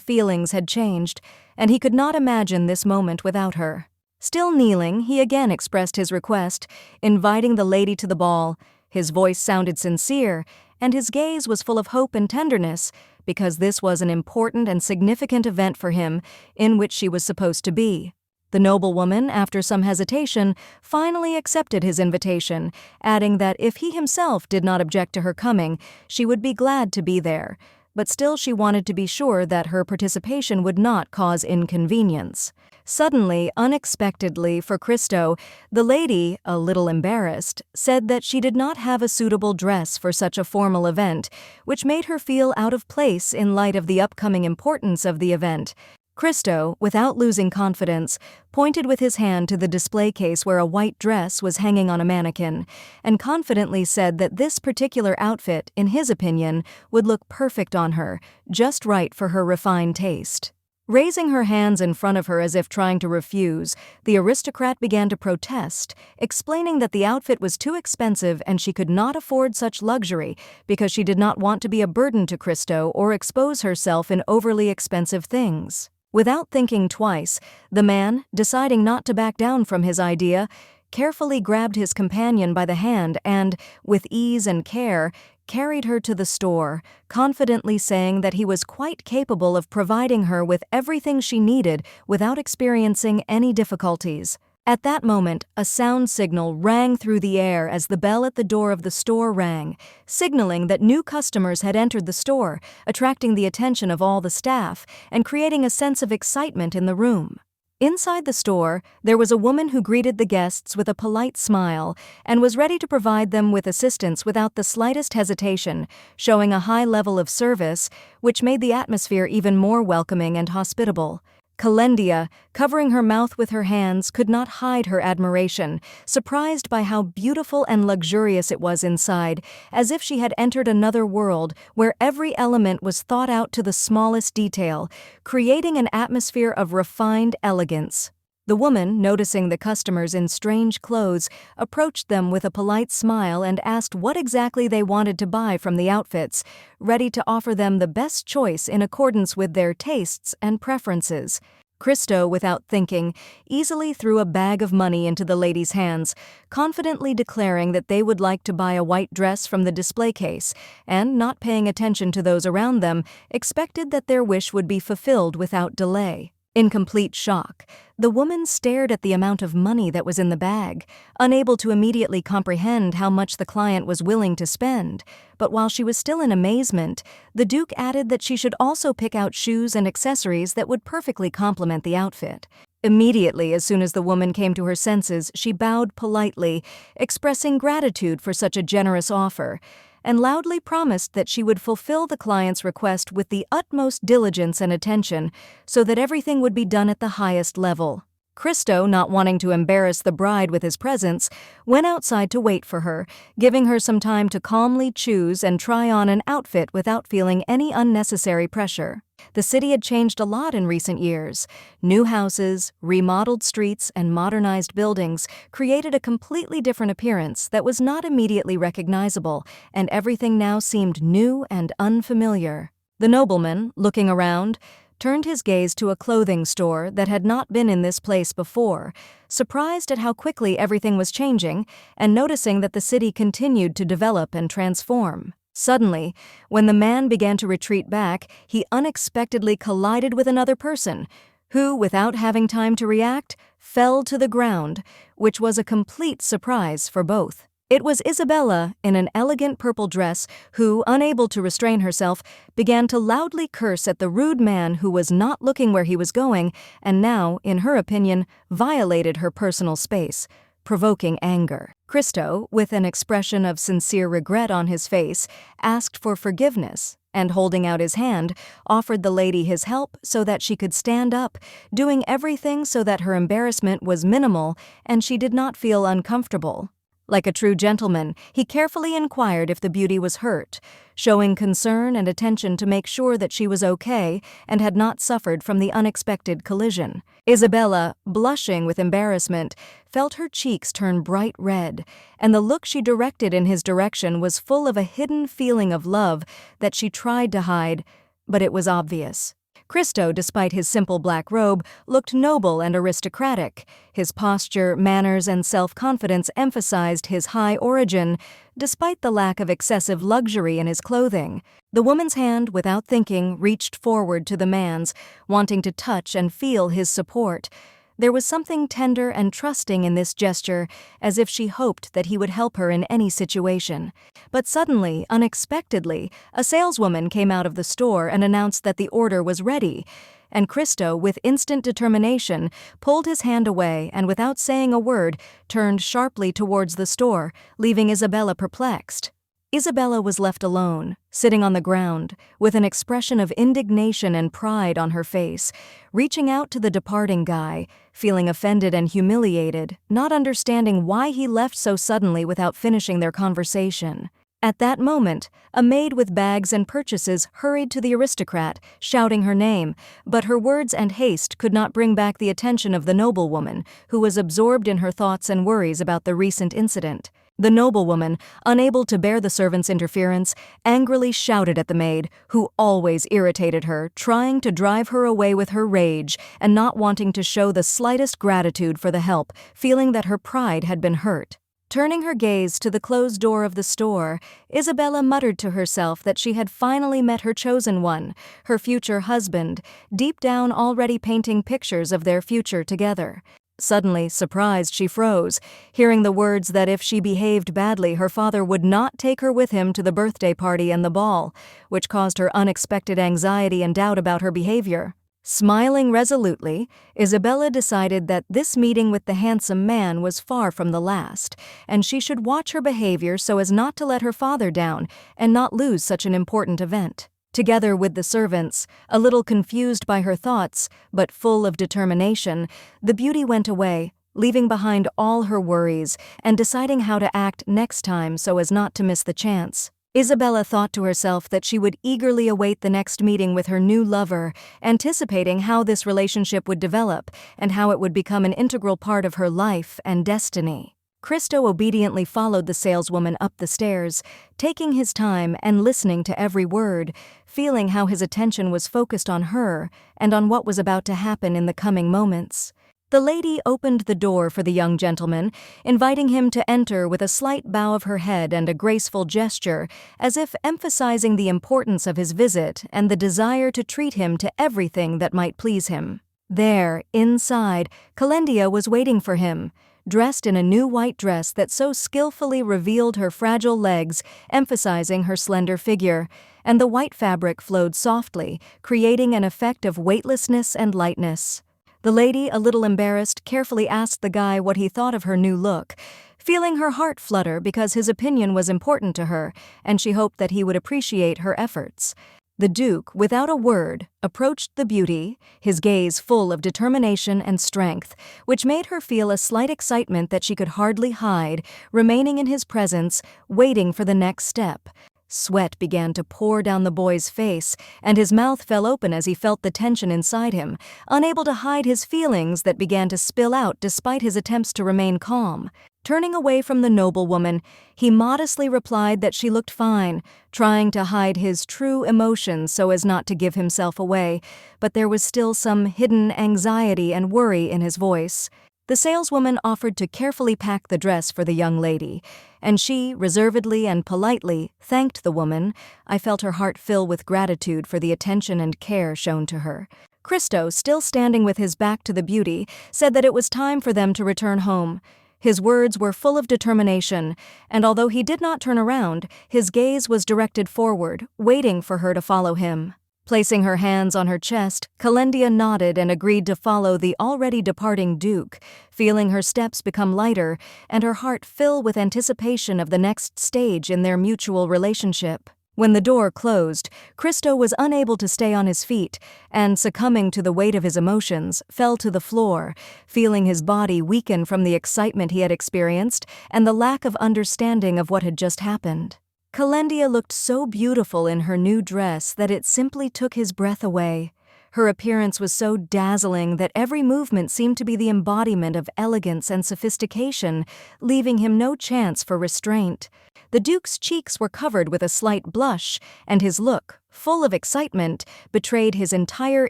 feelings had changed, and he could not imagine this moment without her. Still kneeling, he again expressed his request, inviting the lady to the ball. His voice sounded sincere, and his gaze was full of hope and tenderness, because this was an important and significant event for him, in which she was supposed to be. The noblewoman, after some hesitation, finally accepted his invitation, adding that if he himself did not object to her coming, she would be glad to be there, but still she wanted to be sure that her participation would not cause inconvenience. Suddenly, unexpectedly for Christo, the lady, a little embarrassed, said that she did not have a suitable dress for such a formal event, which made her feel out of place in light of the upcoming importance of the event. Christo, without losing confidence, pointed with his hand to the display case where a white dress was hanging on a mannequin, and confidently said that this particular outfit, in his opinion, would look perfect on her, just right for her refined taste. Raising her hands in front of her as if trying to refuse, the aristocrat began to protest, explaining that the outfit was too expensive and she could not afford such luxury because she did not want to be a burden to Christo or expose herself in overly expensive things. Without thinking twice, the man, deciding not to back down from his idea, carefully grabbed his companion by the hand and, with ease and care, carried her to the store, confidently saying that he was quite capable of providing her with everything she needed without experiencing any difficulties. At that moment, a sound signal rang through the air as the bell at the door of the store rang, signaling that new customers had entered the store, attracting the attention of all the staff and creating a sense of excitement in the room. Inside the store, there was a woman who greeted the guests with a polite smile and was ready to provide them with assistance without the slightest hesitation, showing a high level of service, which made the atmosphere even more welcoming and hospitable. Kendia, covering her mouth with her hands, could not hide her admiration, surprised by how beautiful and luxurious it was inside, as if she had entered another world where every element was thought out to the smallest detail, creating an atmosphere of refined elegance. The woman, noticing the customers in strange clothes, approached them with a polite smile and asked what exactly they wanted to buy from the outfits, ready to offer them the best choice in accordance with their tastes and preferences. Christo, without thinking, easily threw a bag of money into the lady's hands, confidently declaring that they would like to buy a white dress from the display case, and, not paying attention to those around them, expected that their wish would be fulfilled without delay. In complete shock, the woman stared at the amount of money that was in the bag, unable to immediately comprehend how much the client was willing to spend. But while she was still in amazement, the Duke added that she should also pick out shoes and accessories that would perfectly complement the outfit. Immediately, as soon as the woman came to her senses, she bowed politely, expressing gratitude for such a generous offer, and loudly promised that she would fulfill the client's request with the utmost diligence and attention so that everything would be done at the highest level. Christo, not wanting to embarrass the bride with his presence, went outside to wait for her, giving her some time to calmly choose and try on an outfit without feeling any unnecessary pressure. The city had changed a lot in recent years. New houses, remodeled streets, and modernized buildings created a completely different appearance that was not immediately recognizable, and everything now seemed new and unfamiliar. The nobleman, looking around, turned his gaze to a clothing store that had not been in this place before, surprised at how quickly everything was changing and noticing that the city continued to develop and transform. Suddenly, when the man began to retreat back, he unexpectedly collided with another person, who, without having time to react, fell to the ground, which was a complete surprise for both. It was Isabella, in an elegant purple dress, who, unable to restrain herself, began to loudly curse at the rude man who was not looking where he was going and now, in her opinion, violated her personal space, provoking anger. Christo, with an expression of sincere regret on his face, asked for forgiveness and, holding out his hand, offered the lady his help so that she could stand up, doing everything so that her embarrassment was minimal and she did not feel uncomfortable. Like a true gentleman, he carefully inquired if the beauty was hurt, showing concern and attention to make sure that she was okay and had not suffered from the unexpected collision. Isabella, blushing with embarrassment, felt her cheeks turn bright red, and the look she directed in his direction was full of a hidden feeling of love that she tried to hide, but it was obvious. Christo, despite his simple black robe, looked noble and aristocratic. His posture, manners, and self-confidence emphasized his high origin, despite the lack of excessive luxury in his clothing. The woman's hand, without thinking, reached forward to the man's, wanting to touch and feel his support. There was something tender and trusting in this gesture, as if she hoped that he would help her in any situation. But suddenly, unexpectedly, a saleswoman came out of the store and announced that the order was ready, and Christo, with instant determination, pulled his hand away and, without saying a word, turned sharply towards the store, leaving Isabella perplexed. Isabella was left alone, sitting on the ground, with an expression of indignation and pride on her face, reaching out to the departing guy, feeling offended and humiliated, not understanding why he left so suddenly without finishing their conversation. At that moment, a maid with bags and purchases hurried to the aristocrat, shouting her name, but her words and haste could not bring back the attention of the noblewoman, who was absorbed in her thoughts and worries about the recent incident. The noblewoman, unable to bear the servant's interference, angrily shouted at the maid, who always irritated her, trying to drive her away with her rage and not wanting to show the slightest gratitude for the help, feeling that her pride had been hurt. Turning her gaze to the closed door of the store, Isabella muttered to herself that she had finally met her chosen one, her future husband, deep down already painting pictures of their future together. Suddenly, surprised, she froze, hearing the words that if she behaved badly her father would not take her with him to the birthday party and the ball, which caused her unexpected anxiety and doubt about her behavior. Smiling resolutely, Isabella decided that this meeting with the handsome man was far from the last, and she should watch her behavior so as not to let her father down and not lose such an important event. Together with the servants, a little confused by her thoughts, but full of determination, the beauty went away, leaving behind all her worries and deciding how to act next time so as not to miss the chance. Isabella thought to herself that she would eagerly await the next meeting with her new lover, anticipating how this relationship would develop and how it would become an integral part of her life and destiny. Cristo obediently followed the saleswoman up the stairs, taking his time and listening to every word, feeling how his attention was focused on her and on what was about to happen in the coming moments. The lady opened the door for the young gentleman, inviting him to enter with a slight bow of her head and a graceful gesture, as if emphasizing the importance of his visit and the desire to treat him to everything that might please him. There, inside, Kendia was waiting for him, dressed in a new white dress that so skillfully revealed her fragile legs, emphasizing her slender figure, and the white fabric flowed softly, creating an effect of weightlessness and lightness. The lady, a little embarrassed, carefully asked the guy what he thought of her new look, feeling her heart flutter because his opinion was important to her, and she hoped that he would appreciate her efforts. The Duke, without a word, approached the beauty, his gaze full of determination and strength, which made her feel a slight excitement that she could hardly hide, remaining in his presence, waiting for the next step. Sweat began to pour down the boy's face, and his mouth fell open as he felt the tension inside him, unable to hide his feelings that began to spill out despite his attempts to remain calm. Turning away from the noblewoman, he modestly replied that she looked fine, trying to hide his true emotions so as not to give himself away, but there was still some hidden anxiety and worry in his voice. The saleswoman offered to carefully pack the dress for the young lady, and she, reservedly and politely, thanked the woman. I felt her heart fill with gratitude for the attention and care shown to her. Cristo, still standing with his back to the beauty, said that it was time for them to return home. His words were full of determination, and although he did not turn around, his gaze was directed forward, waiting for her to follow him. Placing her hands on her chest, Kendia nodded and agreed to follow the already departing Duke, feeling her steps become lighter and her heart fill with anticipation of the next stage in their mutual relationship. When the door closed, Cristo was unable to stay on his feet and, succumbing to the weight of his emotions, fell to the floor, feeling his body weaken from the excitement he had experienced and the lack of understanding of what had just happened. Kendia looked so beautiful in her new dress that it simply took his breath away. Her appearance was so dazzling that every movement seemed to be the embodiment of elegance and sophistication, leaving him no chance for restraint. The Duke's cheeks were covered with a slight blush, and his look, full of excitement, betrayed his entire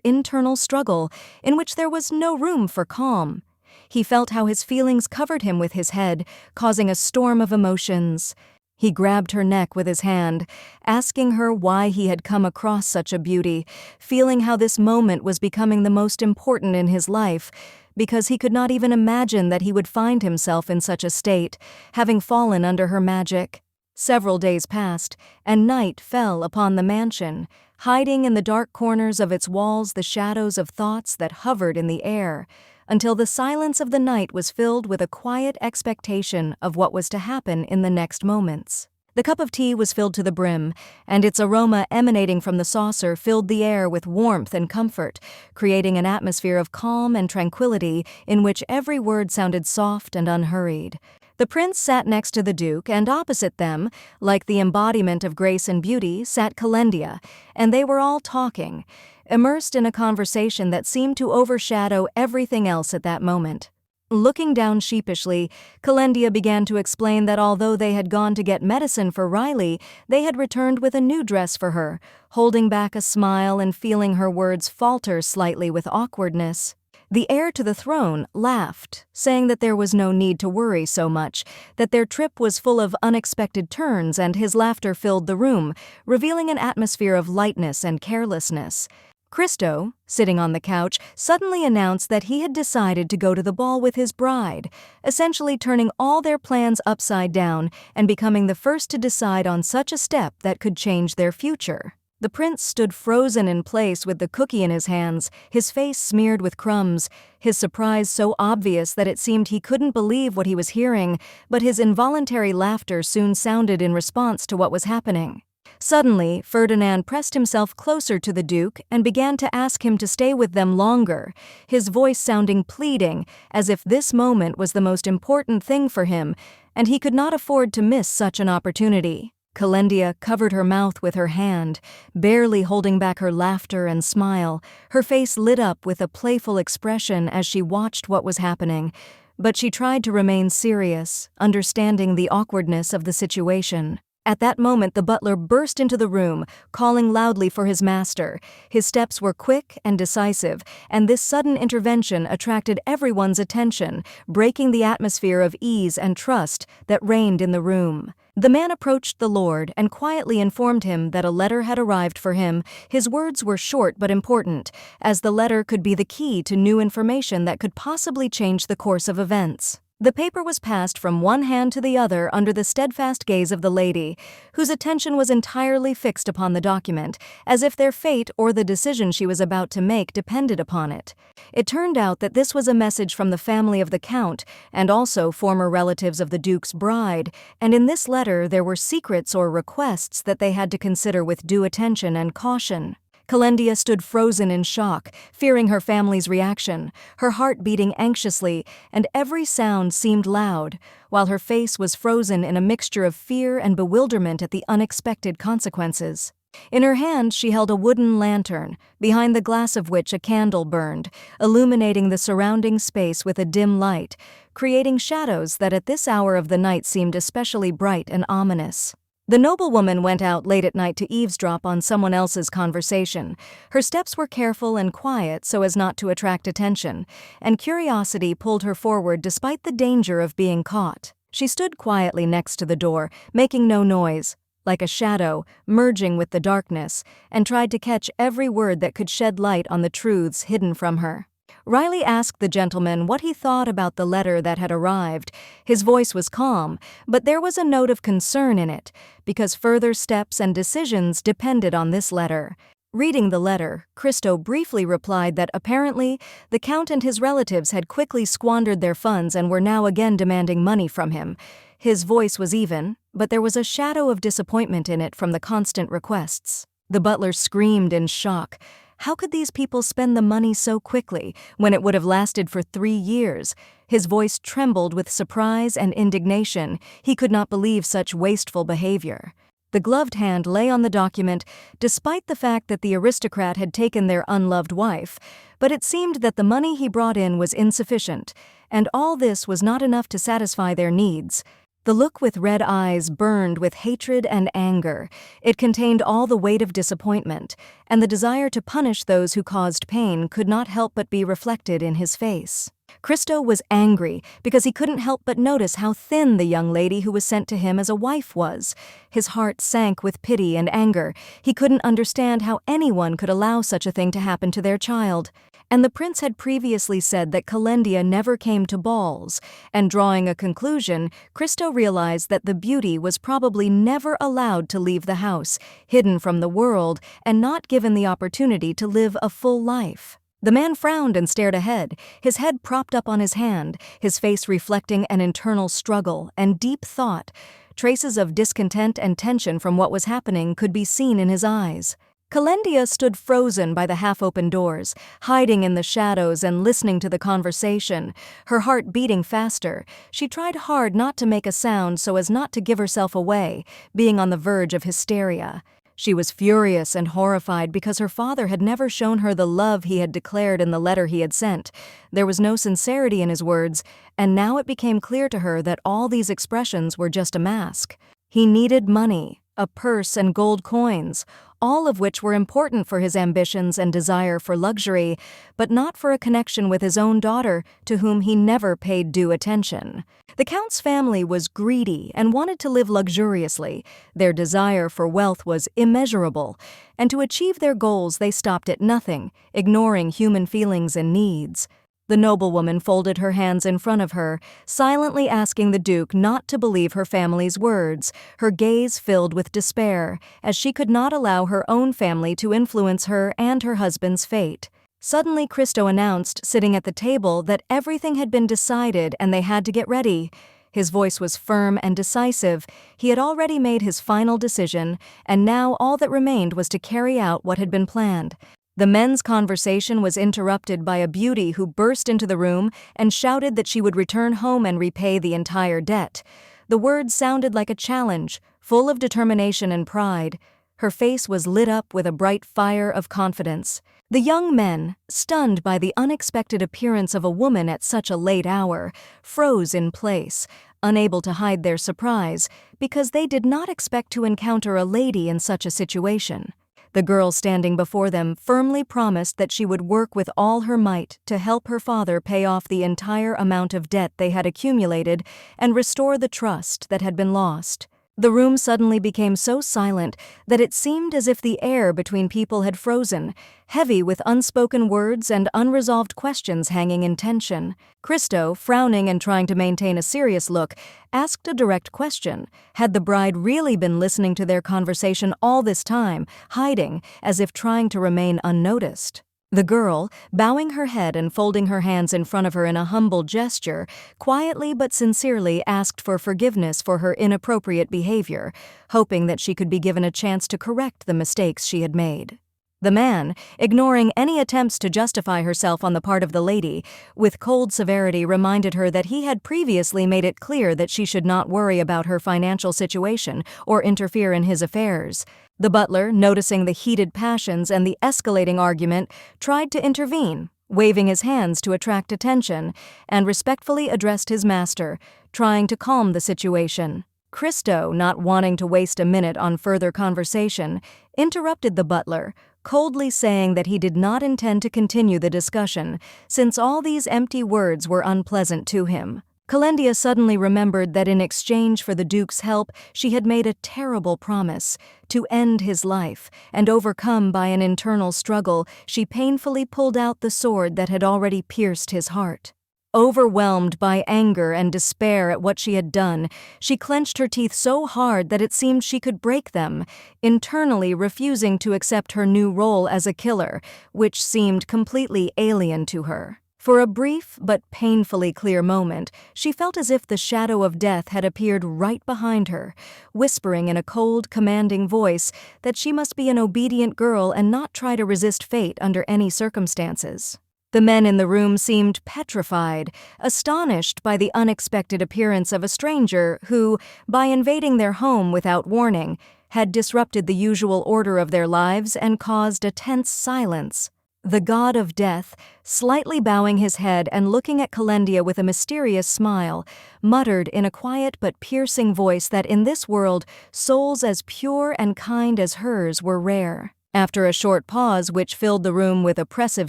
internal struggle, in which there was no room for calm. He felt how his feelings covered him with his head, causing a storm of emotions. He grabbed her neck with his hand, asking her why he had come across such a beauty, feeling how this moment was becoming the most important in his life, because he could not even imagine that he would find himself in such a state, having fallen under her magic. Several days passed, and night fell upon the mansion, hiding in the dark corners of its walls the shadows of thoughts that hovered in the air, until the silence of the night was filled with a quiet expectation of what was to happen in the next moments. The cup of tea was filled to the brim, and its aroma emanating from the saucer filled the air with warmth and comfort, creating an atmosphere of calm and tranquility in which every word sounded soft and unhurried. The prince sat next to the Duke, and opposite them, like the embodiment of grace and beauty, sat Kendia, and they were all talking, immersed in a conversation that seemed to overshadow everything else at that moment. Looking down sheepishly, Kendia began to explain that although they had gone to get medicine for Riley, they had returned with a new dress for her, holding back a smile and feeling her words falter slightly with awkwardness. The heir to the throne laughed, saying that there was no need to worry so much, that their trip was full of unexpected turns, and his laughter filled the room, revealing an atmosphere of lightness and carelessness. Christo, sitting on the couch, suddenly announced that he had decided to go to the ball with his bride, essentially turning all their plans upside down and becoming the first to decide on such a step that could change their future. The prince stood frozen in place with the cookie in his hands, his face smeared with crumbs, his surprise so obvious that it seemed he couldn't believe what he was hearing, but his involuntary laughter soon sounded in response to what was happening. Suddenly, Ferdinand pressed himself closer to the Duke and began to ask him to stay with them longer, his voice sounding pleading, as if this moment was the most important thing for him, and he could not afford to miss such an opportunity. Kendia covered her mouth with her hand, barely holding back her laughter and smile. Her face lit up with a playful expression as she watched what was happening, but she tried to remain serious, understanding the awkwardness of the situation. At that moment, the butler burst into the room, calling loudly for his master. His steps were quick and decisive, and this sudden intervention attracted everyone's attention, breaking the atmosphere of ease and trust that reigned in the room. The man approached the lord and quietly informed him that a letter had arrived for him. His words were short but important, as the letter could be the key to new information that could possibly change the course of events. The paper was passed from one hand to the other under the steadfast gaze of the lady, whose attention was entirely fixed upon the document, as if their fate or the decision she was about to make depended upon it. It turned out that this was a message from the family of the Count, and also former relatives of the Duke's bride, and in this letter there were secrets or requests that they had to consider with due attention and caution. Kendia stood frozen in shock, fearing her family's reaction, her heart beating anxiously, and every sound seemed loud, while her face was frozen in a mixture of fear and bewilderment at the unexpected consequences. In her hand she held a wooden lantern, behind the glass of which a candle burned, illuminating the surrounding space with a dim light, creating shadows that at this hour of the night seemed especially bright and ominous. The noblewoman went out late at night to eavesdrop on someone else's conversation. Her steps were careful and quiet so as not to attract attention, and curiosity pulled her forward despite the danger of being caught. She stood quietly next to the door, making no noise, like a shadow, merging with the darkness, and tried to catch every word that could shed light on the truths hidden from her. Riley asked the gentleman what he thought about the letter that had arrived. His voice was calm, but there was a note of concern in it, because further steps and decisions depended on this letter. Reading the letter, Christo briefly replied that apparently the Count and his relatives had quickly squandered their funds and were now again demanding money from him. His voice was even, but there was a shadow of disappointment in it from the constant requests. The butler screamed in shock. How could these people spend the money so quickly when it would have lasted for 3 years? His voice trembled with surprise and indignation. He could not believe such wasteful behavior. The gloved hand lay on the document, despite the fact that the aristocrat had taken their unloved wife, but it seemed that the money he brought in was insufficient, and all this was not enough to satisfy their needs. The look with red eyes burned with hatred and anger. It contained all the weight of disappointment, and the desire to punish those who caused pain could not help but be reflected in his face. Christo was angry because he couldn't help but notice how thin the young lady who was sent to him as a wife was. His heart sank with pity and anger. He couldn't understand how anyone could allow such a thing to happen to their child. And the prince had previously said that Kendia never came to balls, and drawing a conclusion, Christo realized that the beauty was probably never allowed to leave the house, hidden from the world, and not given the opportunity to live a full life. The man frowned and stared ahead, his head propped up on his hand, his face reflecting an internal struggle and deep thought. Traces of discontent and tension from what was happening could be seen in his eyes. Kendia stood frozen by the half-open doors, hiding in the shadows and listening to the conversation, her heart beating faster. She tried hard not to make a sound so as not to give herself away, being on the verge of hysteria. She was furious and horrified because her father had never shown her the love he had declared in the letter he had sent. There was no sincerity in his words, and now it became clear to her that all these expressions were just a mask. He needed money, a purse and gold coins, all of which were important for his ambitions and desire for luxury, but not for a connection with his own daughter, to whom he never paid due attention. The Count's family was greedy and wanted to live luxuriously. Their desire for wealth was immeasurable, and to achieve their goals they stopped at nothing, ignoring human feelings and needs. The noblewoman folded her hands in front of her, silently asking the Duke not to believe her family's words, her gaze filled with despair, as she could not allow her own family to influence her and her husband's fate. Suddenly Cristo announced, sitting at the table, that everything had been decided and they had to get ready. His voice was firm and decisive. He had already made his final decision, and now all that remained was to carry out what had been planned. The men's conversation was interrupted by a beauty who burst into the room and shouted that she would return home and repay the entire debt. The words sounded like a challenge, full of determination and pride. Her face was lit up with a bright fire of confidence. The young men, stunned by the unexpected appearance of a woman at such a late hour, froze in place, unable to hide their surprise, because they did not expect to encounter a lady in such a situation. The girl standing before them firmly promised that she would work with all her might to help her father pay off the entire amount of debt they had accumulated and restore the trust that had been lost. The room suddenly became so silent that it seemed as if the air between people had frozen, heavy with unspoken words and unresolved questions hanging in tension. Cristo, frowning and trying to maintain a serious look, asked a direct question. Had the bride really been listening to their conversation all this time, hiding, as if trying to remain unnoticed? The girl, bowing her head and folding her hands in front of her in a humble gesture, quietly but sincerely asked for forgiveness for her inappropriate behavior, hoping that she could be given a chance to correct the mistakes she had made. The man, ignoring any attempts to justify herself on the part of the lady, with cold severity reminded her that he had previously made it clear that she should not worry about her financial situation or interfere in his affairs. The butler, noticing the heated passions and the escalating argument, tried to intervene, waving his hands to attract attention, and respectfully addressed his master, trying to calm the situation. Cristo, not wanting to waste a minute on further conversation, interrupted the butler, coldly saying that he did not intend to continue the discussion, since all these empty words were unpleasant to him. Kendia suddenly remembered that in exchange for the Duke's help, she had made a terrible promise to end his life, and overcome by an internal struggle, she painfully pulled out the sword that had already pierced his heart. Overwhelmed by anger and despair at what she had done, she clenched her teeth so hard that it seemed she could break them, internally refusing to accept her new role as a killer, which seemed completely alien to her. For a brief but painfully clear moment, she felt as if the shadow of death had appeared right behind her, whispering in a cold, commanding voice that she must be an obedient girl and not try to resist fate under any circumstances. The men in the room seemed petrified, astonished by the unexpected appearance of a stranger who, by invading their home without warning, had disrupted the usual order of their lives and caused a tense silence. The god of death, slightly bowing his head and looking at Kendia with a mysterious smile, muttered in a quiet but piercing voice that in this world, souls as pure and kind as hers were rare. After a short pause which filled the room with oppressive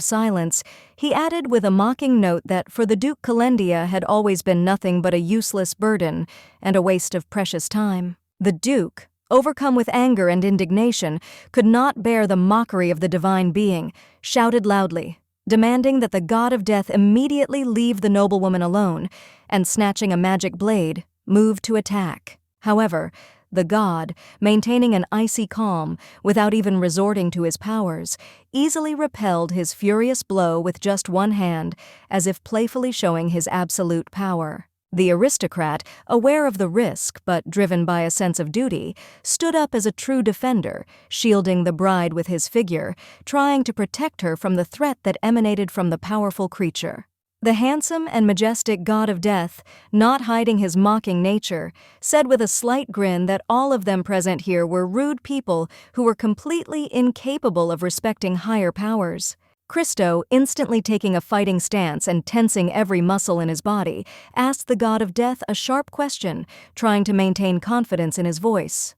silence, he added with a mocking note that for the Duke Kendia had always been nothing but a useless burden and a waste of precious time. The Duke, overcome with anger and indignation, could not bear the mockery of the divine being, shouted loudly, demanding that the god of death immediately leave the noblewoman alone, and snatching a magic blade, moved to attack. However, the god, maintaining an icy calm without even resorting to his powers, easily repelled his furious blow with just one hand, as if playfully showing his absolute power. The aristocrat, aware of the risk but driven by a sense of duty, stood up as a true defender, shielding the bride with his figure, trying to protect her from the threat that emanated from the powerful creature. The handsome and majestic god of death, not hiding his mocking nature, said with a slight grin that all of them present here were rude people who were completely incapable of respecting higher powers. Cristo, instantly taking a fighting stance and tensing every muscle in his body, asked the god of death a sharp question, trying to maintain confidence in his voice.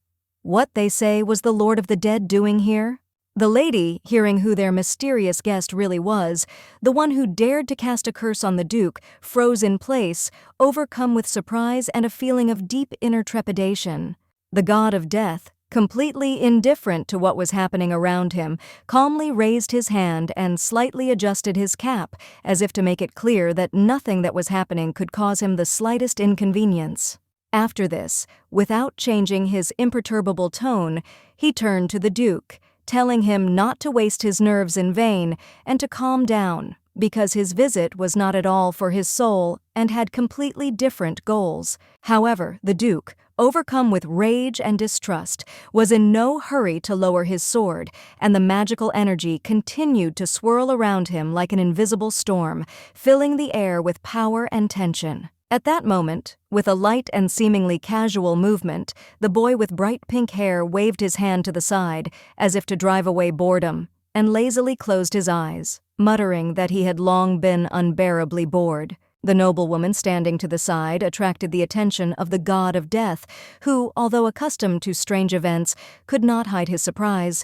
What, they say, was the Lord of the Dead doing here? The lady, hearing who their mysterious guest really was, the one who dared to cast a curse on the Duke, froze in place, overcome with surprise and a feeling of deep inner trepidation. The god of death, completely indifferent to what was happening around him, calmly raised his hand and slightly adjusted his cap, as if to make it clear that nothing that was happening could cause him the slightest inconvenience. After this, without changing his imperturbable tone, he turned to the Duke, telling him not to waste his nerves in vain and to calm down, because his visit was not at all for his soul and had completely different goals. However, the Duke, overcome with rage and distrust, was in no hurry to lower his sword, and the magical energy continued to swirl around him like an invisible storm, filling the air with power and tension. At that moment, with a light and seemingly casual movement, the boy with bright pink hair waved his hand to the side, as if to drive away boredom, and lazily closed his eyes, muttering that he had long been unbearably bored. The noblewoman standing to the side attracted the attention of the god of death, who, although accustomed to strange events, could not hide his surprise.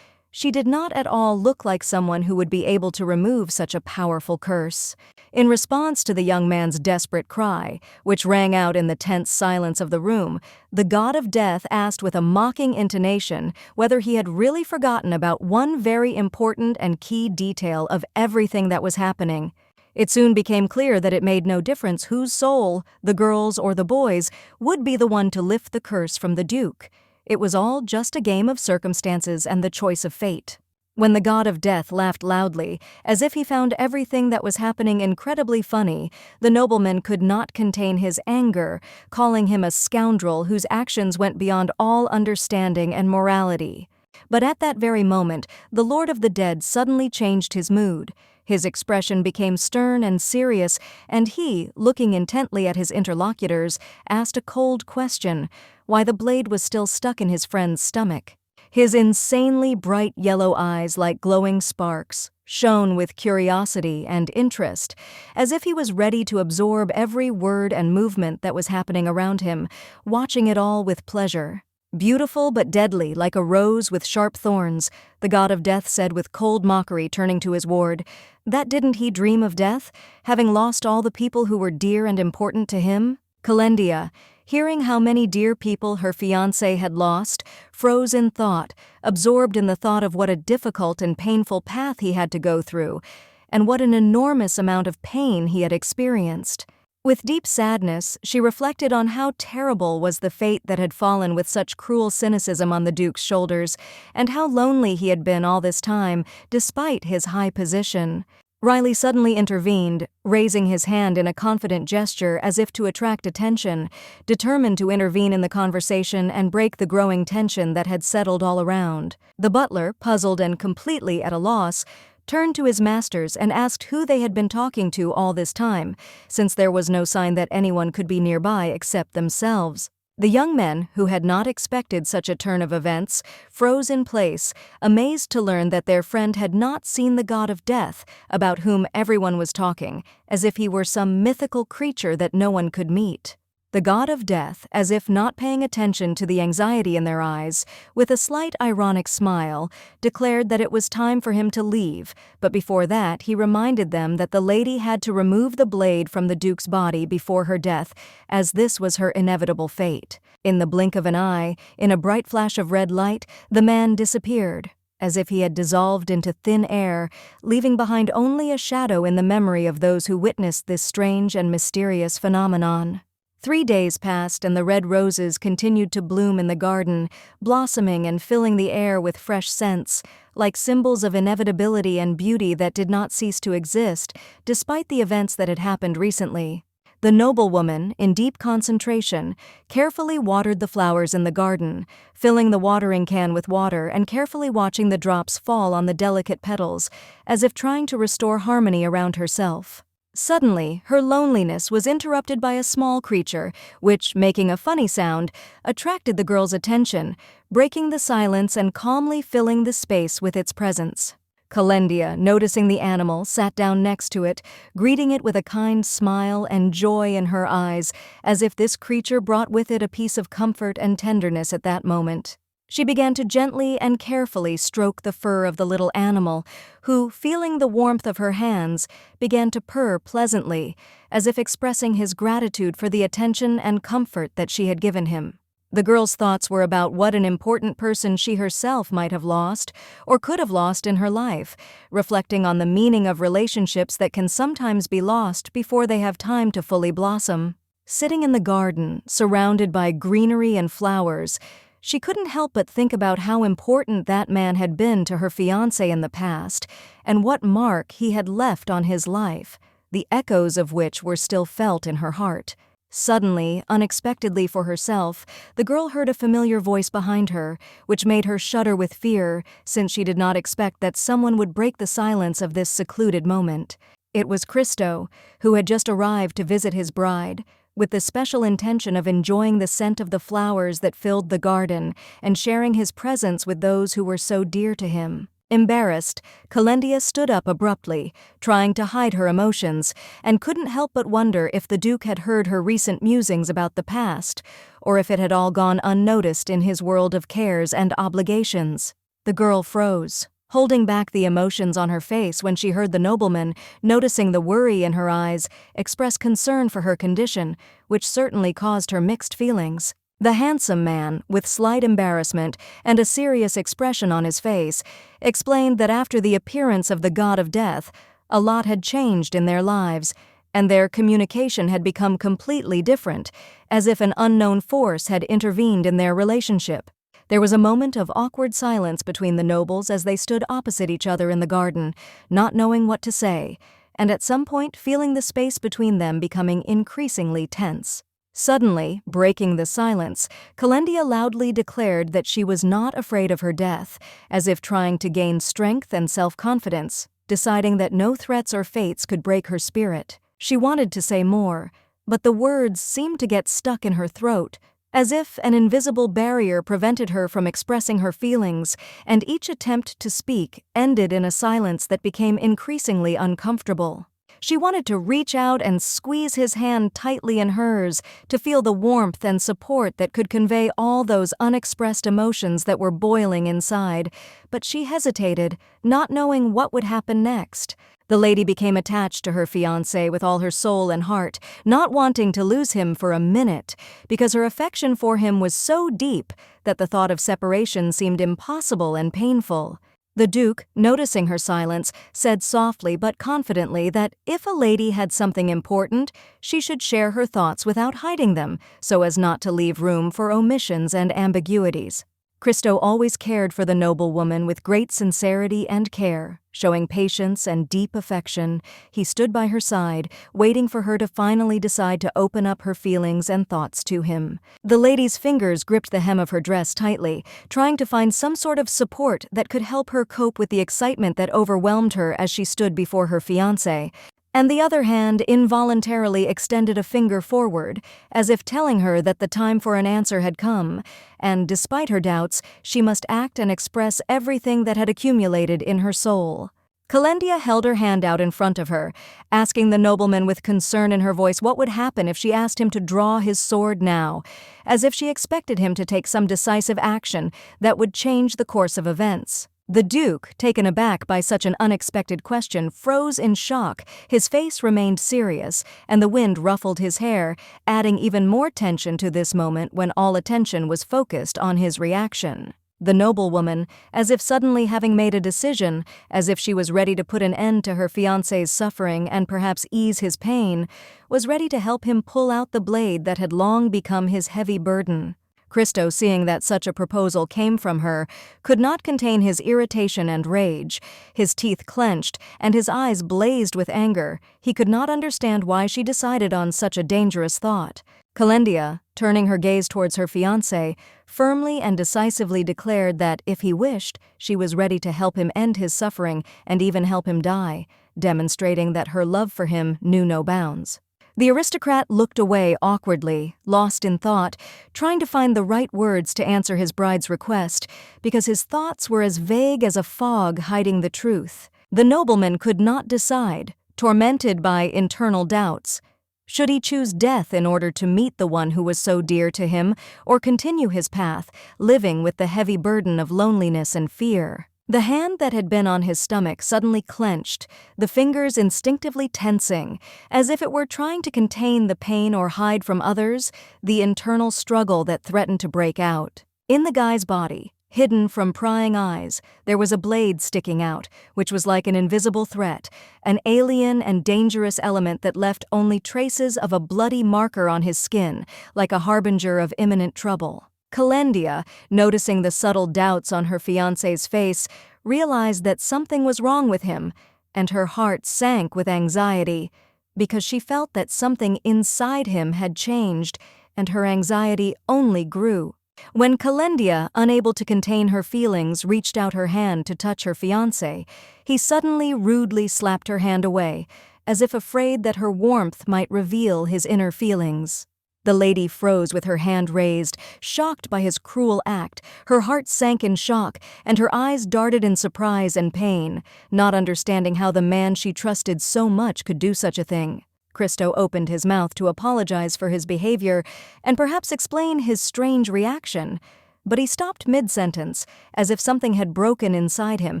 She did not at all look like someone who would be able to remove such a powerful curse. In response to the young man's desperate cry, which rang out in the tense silence of the room, the god of death asked with a mocking intonation whether he had really forgotten about one very important and key detail of everything that was happening. It soon became clear that it made no difference whose soul, the girl's or the boy's, would be the one to lift the curse from the Duke. It was all just a game of circumstances and the choice of fate. When the god of death laughed loudly, as if he found everything that was happening incredibly funny, the nobleman could not contain his anger, calling him a scoundrel whose actions went beyond all understanding and morality. But at that very moment, the Lord of the Dead suddenly changed his mood. His expression became stern and serious, and he, looking intently at his interlocutors, asked a cold question: why the blade was still stuck in his friend's stomach. His insanely bright yellow eyes, like glowing sparks, shone with curiosity and interest, as if he was ready to absorb every word and movement that was happening around him, watching it all with pleasure. Beautiful but deadly, like a rose with sharp thorns, the god of death said with cold mockery, turning to his ward. That didn't he dream of death, having lost all the people who were dear and important to him? Kendia, hearing how many dear people her fiancé had lost, froze in thought, absorbed in the thought of what a difficult and painful path he had to go through, and what an enormous amount of pain he had experienced. With deep sadness, she reflected on how terrible was the fate that had fallen with such cruel cynicism on the Duke's shoulders, and how lonely he had been all this time, despite his high position. Riley suddenly intervened, raising his hand in a confident gesture as if to attract attention, determined to intervene in the conversation and break the growing tension that had settled all around. The butler, puzzled and completely at a loss, turned to his masters and asked who they had been talking to all this time, since there was no sign that anyone could be nearby except themselves. The young men, who had not expected such a turn of events, froze in place, amazed to learn that their friend had not seen the god of death, about whom everyone was talking, as if he were some mythical creature that no one could meet. The god of death, as if not paying attention to the anxiety in their eyes, with a slight ironic smile, declared that it was time for him to leave, but before that he reminded them that the lady had to remove the blade from the Duke's body before her death, as this was her inevitable fate. In the blink of an eye, in a bright flash of red light, the man disappeared, as if he had dissolved into thin air, leaving behind only a shadow in the memory of those who witnessed this strange and mysterious phenomenon. 3 days passed, and the red roses continued to bloom in the garden, blossoming and filling the air with fresh scents, like symbols of inevitability and beauty that did not cease to exist, despite the events that had happened recently. The noblewoman, in deep concentration, carefully watered the flowers in the garden, filling the watering can with water and carefully watching the drops fall on the delicate petals, as if trying to restore harmony around herself. Suddenly, her loneliness was interrupted by a small creature, which, making a funny sound, attracted the girl's attention, breaking the silence and calmly filling the space with its presence. Kendia, noticing the animal, sat down next to it, greeting it with a kind smile and joy in her eyes, as if this creature brought with it a piece of comfort and tenderness at that moment. She began to gently and carefully stroke the fur of the little animal, who, feeling the warmth of her hands, began to purr pleasantly, as if expressing his gratitude for the attention and comfort that she had given him. The girl's thoughts were about what an important person she herself might have lost, or could have lost in her life, reflecting on the meaning of relationships that can sometimes be lost before they have time to fully blossom. Sitting in the garden, surrounded by greenery and flowers, she couldn't help but think about how important that man had been to her fiancé in the past, and what mark he had left on his life, the echoes of which were still felt in her heart. Suddenly, unexpectedly for herself, the girl heard a familiar voice behind her, which made her shudder with fear, since she did not expect that someone would break the silence of this secluded moment. It was Cristo, who had just arrived to visit his bride, with the special intention of enjoying the scent of the flowers that filled the garden and sharing his presence with those who were so dear to him. Embarrassed, Kendia stood up abruptly, trying to hide her emotions, and couldn't help but wonder if the Duke had heard her recent musings about the past, or if it had all gone unnoticed in his world of cares and obligations. The girl froze, holding back the emotions on her face when she heard the nobleman, noticing the worry in her eyes, express concern for her condition, which certainly caused her mixed feelings. The handsome man, with slight embarrassment and a serious expression on his face, explained that after the appearance of the god of death, a lot had changed in their lives, and their communication had become completely different, as if an unknown force had intervened in their relationship. There was a moment of awkward silence between the nobles as they stood opposite each other in the garden, not knowing what to say, and at some point feeling the space between them becoming increasingly tense. Suddenly, breaking the silence, Kendia loudly declared that she was not afraid of her death, as if trying to gain strength and self-confidence, deciding that no threats or fates could break her spirit. She wanted to say more, but the words seemed to get stuck in her throat, as if an invisible barrier prevented her from expressing her feelings, and each attempt to speak ended in a silence that became increasingly uncomfortable. She wanted to reach out and squeeze his hand tightly in hers, to feel the warmth and support that could convey all those unexpressed emotions that were boiling inside, but she hesitated, not knowing what would happen next. The lady became attached to her fiancé with all her soul and heart, not wanting to lose him for a minute, because her affection for him was so deep that the thought of separation seemed impossible and painful. The Duke, noticing her silence, said softly but confidently that if a lady had something important, she should share her thoughts without hiding them, so as not to leave room for omissions and ambiguities. Cristo always cared for the noblewoman with great sincerity and care. Showing patience and deep affection, he stood by her side, waiting for her to finally decide to open up her feelings and thoughts to him. The lady's fingers gripped the hem of her dress tightly, trying to find some sort of support that could help her cope with the excitement that overwhelmed her as she stood before her fiancé. And the other hand involuntarily extended a finger forward, as if telling her that the time for an answer had come, and despite her doubts, she must act and express everything that had accumulated in her soul. Kendia held her hand out in front of her, asking the nobleman with concern in her voice what would happen if she asked him to draw his sword now, as if she expected him to take some decisive action that would change the course of events. The Duke, taken aback by such an unexpected question, froze in shock. His face remained serious, and the wind ruffled his hair, adding even more tension to this moment when all attention was focused on his reaction. The noblewoman, as if suddenly having made a decision, as if she was ready to put an end to her fiancé's suffering and perhaps ease his pain, was ready to help him pull out the blade that had long become his heavy burden. Cristo, seeing that such a proposal came from her, could not contain his irritation and rage. His teeth clenched, and his eyes blazed with anger. He could not understand why she decided on such a dangerous thought. Kendia, turning her gaze towards her fiancé, firmly and decisively declared that, if he wished, she was ready to help him end his suffering and even help him die, demonstrating that her love for him knew no bounds. The aristocrat looked away awkwardly, lost in thought, trying to find the right words to answer his bride's request, because his thoughts were as vague as a fog hiding the truth. The nobleman could not decide, tormented by internal doubts. Should he choose death in order to meet the one who was so dear to him, or continue his path, living with the heavy burden of loneliness and fear? The hand that had been on his stomach suddenly clenched, the fingers instinctively tensing, as if it were trying to contain the pain or hide from others the internal struggle that threatened to break out. In the guy's body, hidden from prying eyes, there was a blade sticking out, which was like an invisible threat, an alien and dangerous element that left only traces of a bloody marker on his skin, like a harbinger of imminent trouble. Kendia, noticing the subtle doubts on her fiancé's face, realized that something was wrong with him, and her heart sank with anxiety, because she felt that something inside him had changed, and her anxiety only grew. When Kendia, unable to contain her feelings, reached out her hand to touch her fiancé, he suddenly rudely slapped her hand away, as if afraid that her warmth might reveal his inner feelings. The lady froze with her hand raised, shocked by his cruel act. Her heart sank in shock, and her eyes darted in surprise and pain, not understanding how the man she trusted so much could do such a thing. Cristo opened his mouth to apologize for his behavior and perhaps explain his strange reaction, but he stopped mid-sentence, as if something had broken inside him,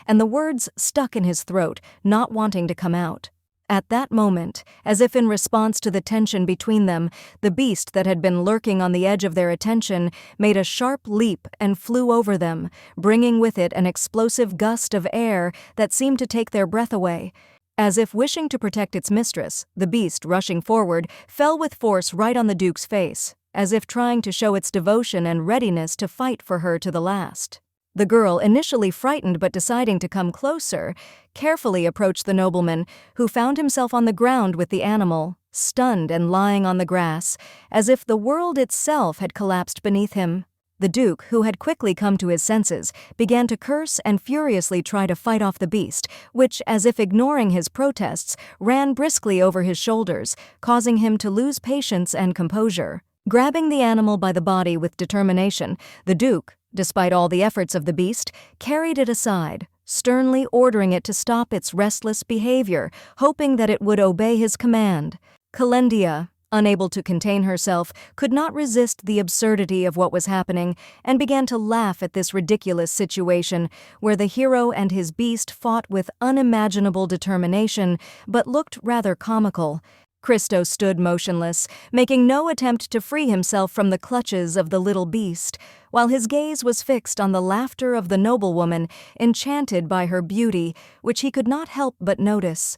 and the words stuck in his throat, not wanting to come out. At that moment, as if in response to the tension between them, the beast that had been lurking on the edge of their attention made a sharp leap and flew over them, bringing with it an explosive gust of air that seemed to take their breath away. As if wishing to protect its mistress, the beast, rushing forward, fell with force right on the Duke's face, as if trying to show its devotion and readiness to fight for her to the last. The girl, initially frightened but deciding to come closer, carefully approached the nobleman, who found himself on the ground with the animal, stunned and lying on the grass, as if the world itself had collapsed beneath him. The Duke, who had quickly come to his senses, began to curse and furiously try to fight off the beast, which, as if ignoring his protests, ran briskly over his shoulders, causing him to lose patience and composure. Grabbing the animal by the body with determination, the Duke, despite all the efforts of the beast, carried it aside, sternly ordering it to stop its restless behavior, hoping that it would obey his command. Kendia, unable to contain herself, could not resist the absurdity of what was happening and began to laugh at this ridiculous situation where the hero and his beast fought with unimaginable determination but looked rather comical. Cristo stood motionless, making no attempt to free himself from the clutches of the little beast, while his gaze was fixed on the laughter of the noblewoman, enchanted by her beauty, which he could not help but notice.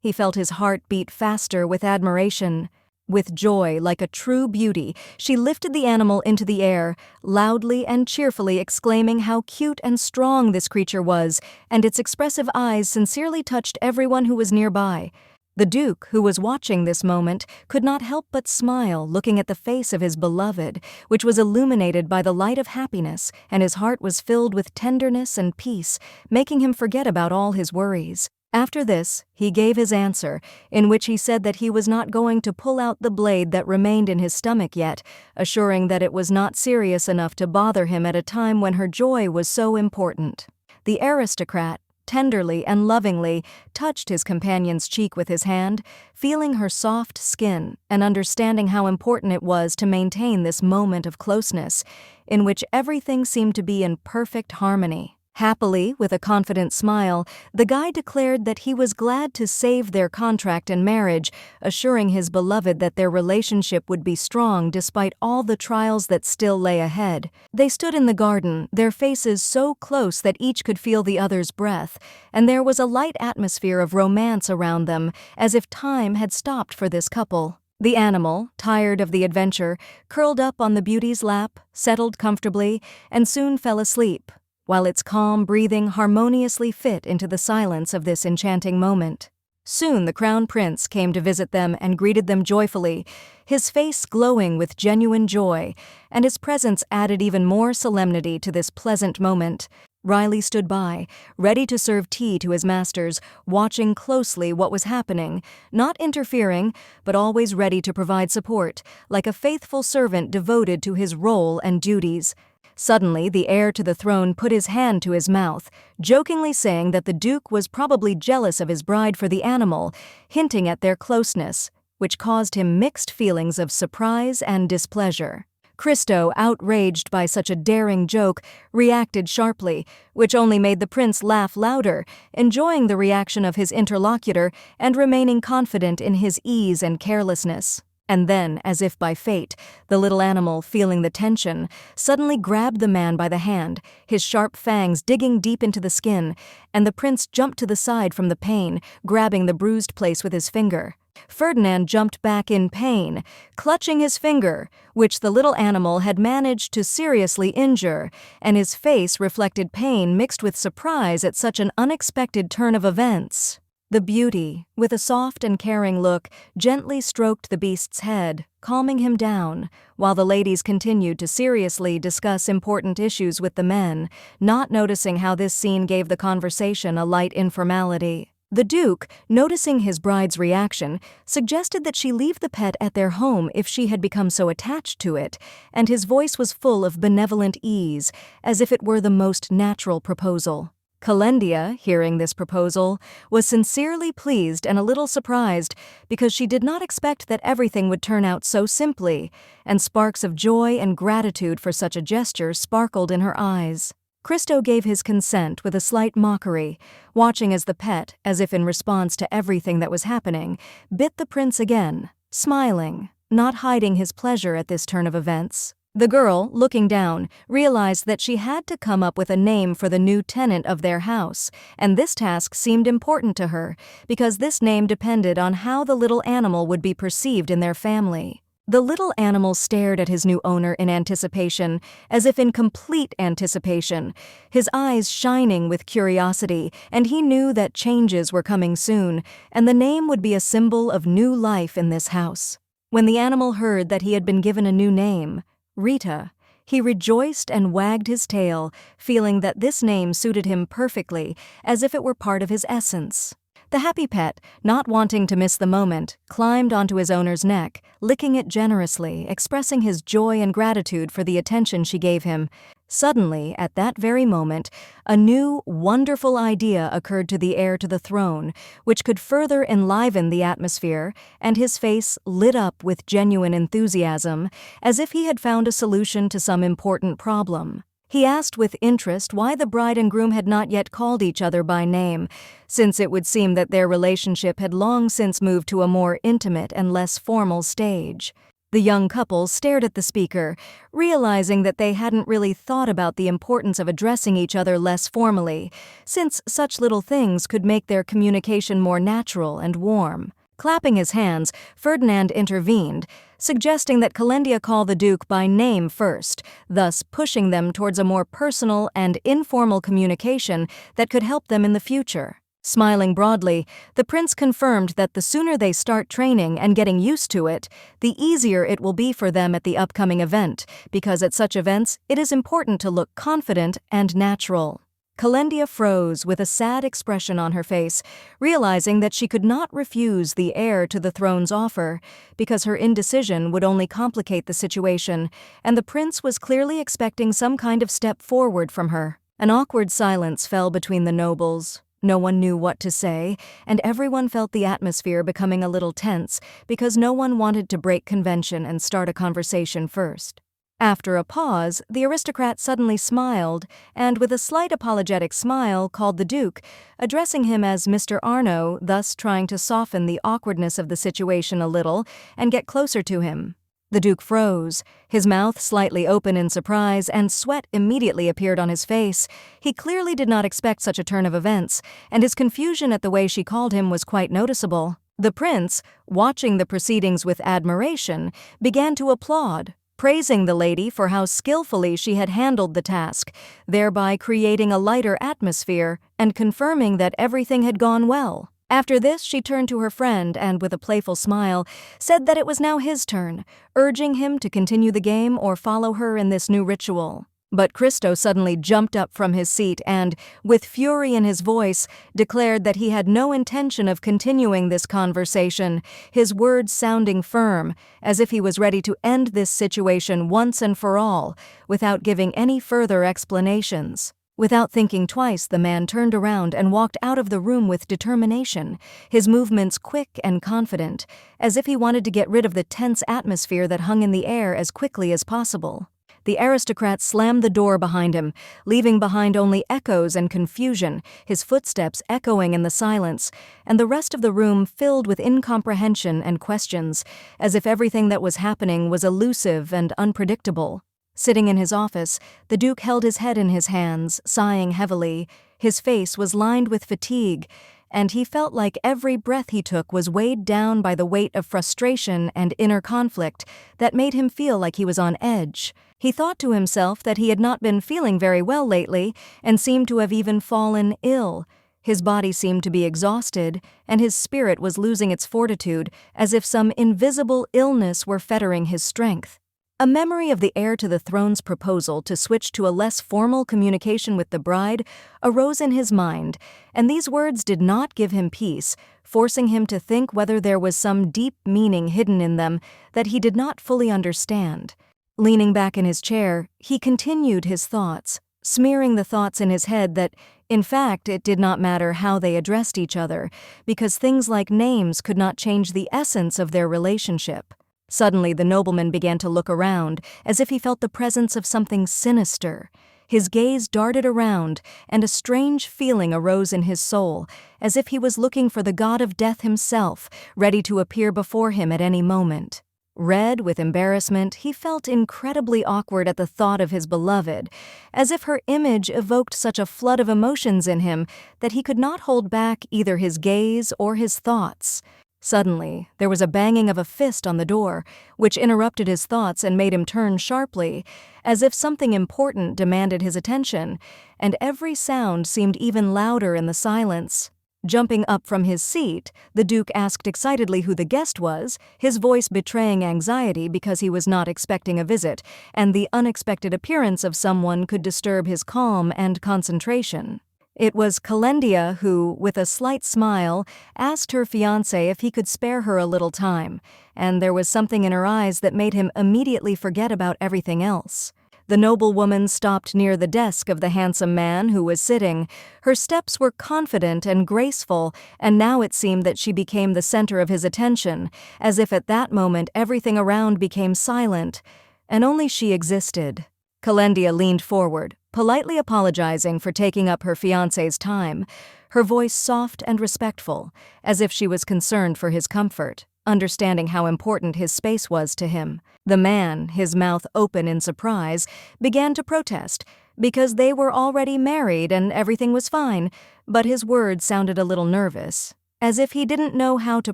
He felt his heart beat faster with admiration. With joy, like a true beauty, she lifted the animal into the air, loudly and cheerfully exclaiming how cute and strong this creature was, and its expressive eyes sincerely touched everyone who was nearby. The Duke, who was watching this moment, could not help but smile, looking at the face of his beloved, which was illuminated by the light of happiness, and his heart was filled with tenderness and peace, making him forget about all his worries. After this, he gave his answer, in which he said that he was not going to pull out the blade that remained in his stomach yet, assuring that it was not serious enough to bother him at a time when her joy was so important. The aristocrat, tenderly and lovingly, touched his companion's cheek with his hand, feeling her soft skin and understanding how important it was to maintain this moment of closeness, in which everything seemed to be in perfect harmony. Happily, with a confident smile, the guy declared that he was glad to save their contract and marriage, assuring his beloved that their relationship would be strong despite all the trials that still lay ahead. They stood in the garden, their faces so close that each could feel the other's breath, and there was a light atmosphere of romance around them, as if time had stopped for this couple. The animal, tired of the adventure, curled up on the beauty's lap, settled comfortably, and soon fell asleep, while its calm breathing harmoniously fit into the silence of this enchanting moment. Soon the Crown Prince came to visit them and greeted them joyfully, his face glowing with genuine joy, and his presence added even more solemnity to this pleasant moment. Riley stood by, ready to serve tea to his masters, watching closely what was happening, not interfering, but always ready to provide support, like a faithful servant devoted to his role and duties. Suddenly, the heir to the throne put his hand to his mouth, jokingly saying that the Duke was probably jealous of his bride for the animal, hinting at their closeness, which caused him mixed feelings of surprise and displeasure. Christo, outraged by such a daring joke, reacted sharply, which only made the prince laugh louder, enjoying the reaction of his interlocutor and remaining confident in his ease and carelessness. And then, as if by fate, the little animal, feeling the tension, suddenly grabbed the man by the hand, his sharp fangs digging deep into the skin, and the prince jumped to the side from the pain, grabbing the bruised place with his finger. Ferdinand jumped back in pain, clutching his finger, which the little animal had managed to seriously injure, and his face reflected pain mixed with surprise at such an unexpected turn of events. The beauty, with a soft and caring look, gently stroked the beast's head, calming him down, while the ladies continued to seriously discuss important issues with the men, not noticing how this scene gave the conversation a light informality. The Duke, noticing his bride's reaction, suggested that she leave the pet at their home if she had become so attached to it, and his voice was full of benevolent ease, as if it were the most natural proposal. Kendia, hearing this proposal, was sincerely pleased and a little surprised because she did not expect that everything would turn out so simply, and sparks of joy and gratitude for such a gesture sparkled in her eyes. Christo gave his consent with a slight mockery, watching as the pet, as if in response to everything that was happening, bit the prince again, smiling, not hiding his pleasure at this turn of events. The girl, looking down, realized that she had to come up with a name for the new tenant of their house, and this task seemed important to her, because this name depended on how the little animal would be perceived in their family. The little animal stared at his new owner in anticipation, as if in complete anticipation, his eyes shining with curiosity, and he knew that changes were coming soon, and the name would be a symbol of new life in this house. When the animal heard that he had been given a new name, Rita, he rejoiced and wagged his tail, feeling that this name suited him perfectly, as if it were part of his essence. The happy pet, not wanting to miss the moment, climbed onto his owner's neck, licking it generously, expressing his joy and gratitude for the attention she gave him. Suddenly, at that very moment, a new, wonderful idea occurred to the heir to the throne, which could further enliven the atmosphere, and his face lit up with genuine enthusiasm, as if he had found a solution to some important problem. He asked with interest why the bride and groom had not yet called each other by name, since it would seem that their relationship had long since moved to a more intimate and less formal stage. The young couple stared at the speaker, realizing that they hadn't really thought about the importance of addressing each other less formally, since such little things could make their communication more natural and warm. Clapping his hands, Ferdinand intervened, suggesting that Kendia call the Duke by name first, thus pushing them towards a more personal and informal communication that could help them in the future. Smiling broadly, the prince confirmed that the sooner they start training and getting used to it, the easier it will be for them at the upcoming event, because at such events it is important to look confident and natural. Kendia froze with a sad expression on her face, realizing that she could not refuse the heir to the throne's offer, because her indecision would only complicate the situation, and the prince was clearly expecting some kind of step forward from her. An awkward silence fell between the nobles. No one knew what to say, and everyone felt the atmosphere becoming a little tense because no one wanted to break convention and start a conversation first. After a pause, the aristocrat suddenly smiled, and with a slight apologetic smile called the Duke, addressing him as Mr. Arno, thus trying to soften the awkwardness of the situation a little and get closer to him. The Duke froze, his mouth slightly open in surprise, and sweat immediately appeared on his face. He clearly did not expect such a turn of events, and his confusion at the way she called him was quite noticeable. The prince, watching the proceedings with admiration, began to applaud, praising the lady for how skillfully she had handled the task, thereby creating a lighter atmosphere and confirming that everything had gone well. After this, she turned to her friend and, with a playful smile, said that it was now his turn, urging him to continue the game or follow her in this new ritual. But Christo suddenly jumped up from his seat and, with fury in his voice, declared that he had no intention of continuing this conversation, his words sounding firm, as if he was ready to end this situation once and for all, without giving any further explanations. Without thinking twice, the man turned around and walked out of the room with determination, his movements quick and confident, as if he wanted to get rid of the tense atmosphere that hung in the air as quickly as possible. The aristocrat slammed the door behind him, leaving behind only echoes and confusion, his footsteps echoing in the silence, and the rest of the room filled with incomprehension and questions, as if everything that was happening was elusive and unpredictable. Sitting in his office, the Duke held his head in his hands, sighing heavily. His face was lined with fatigue, and he felt like every breath he took was weighed down by the weight of frustration and inner conflict that made him feel like he was on edge. He thought to himself that he had not been feeling very well lately and seemed to have even fallen ill. His body seemed to be exhausted, and his spirit was losing its fortitude, as if some invisible illness were fettering his strength. A memory of the heir to the throne's proposal to switch to a less formal communication with the bride arose in his mind, and these words did not give him peace, forcing him to think whether there was some deep meaning hidden in them that he did not fully understand. Leaning back in his chair, he continued his thoughts, smearing the thoughts in his head that, in fact, it did not matter how they addressed each other, because things like names could not change the essence of their relationship. Suddenly, the nobleman began to look around, as if he felt the presence of something sinister. His gaze darted around, and a strange feeling arose in his soul, as if he was looking for the god of death himself, ready to appear before him at any moment. Red with embarrassment, he felt incredibly awkward at the thought of his beloved, as if her image evoked such a flood of emotions in him that he could not hold back either his gaze or his thoughts. Suddenly, there was a banging of a fist on the door, which interrupted his thoughts and made him turn sharply, as if something important demanded his attention, and every sound seemed even louder in the silence. Jumping up from his seat, the Duke asked excitedly who the guest was, his voice betraying anxiety because he was not expecting a visit, and the unexpected appearance of someone could disturb his calm and concentration. It was Kendia who, with a slight smile, asked her fiancé if he could spare her a little time, and there was something in her eyes that made him immediately forget about everything else. The noblewoman stopped near the desk of the handsome man who was sitting. Her steps were confident and graceful, and now it seemed that she became the center of his attention, as if at that moment everything around became silent, and only she existed. Kendia leaned forward, politely apologizing for taking up her fiancé's time, her voice soft and respectful, as if she was concerned for his comfort, understanding how important his space was to him. The man, his mouth open in surprise, began to protest, because they were already married and everything was fine, but his words sounded a little nervous, as if he didn't know how to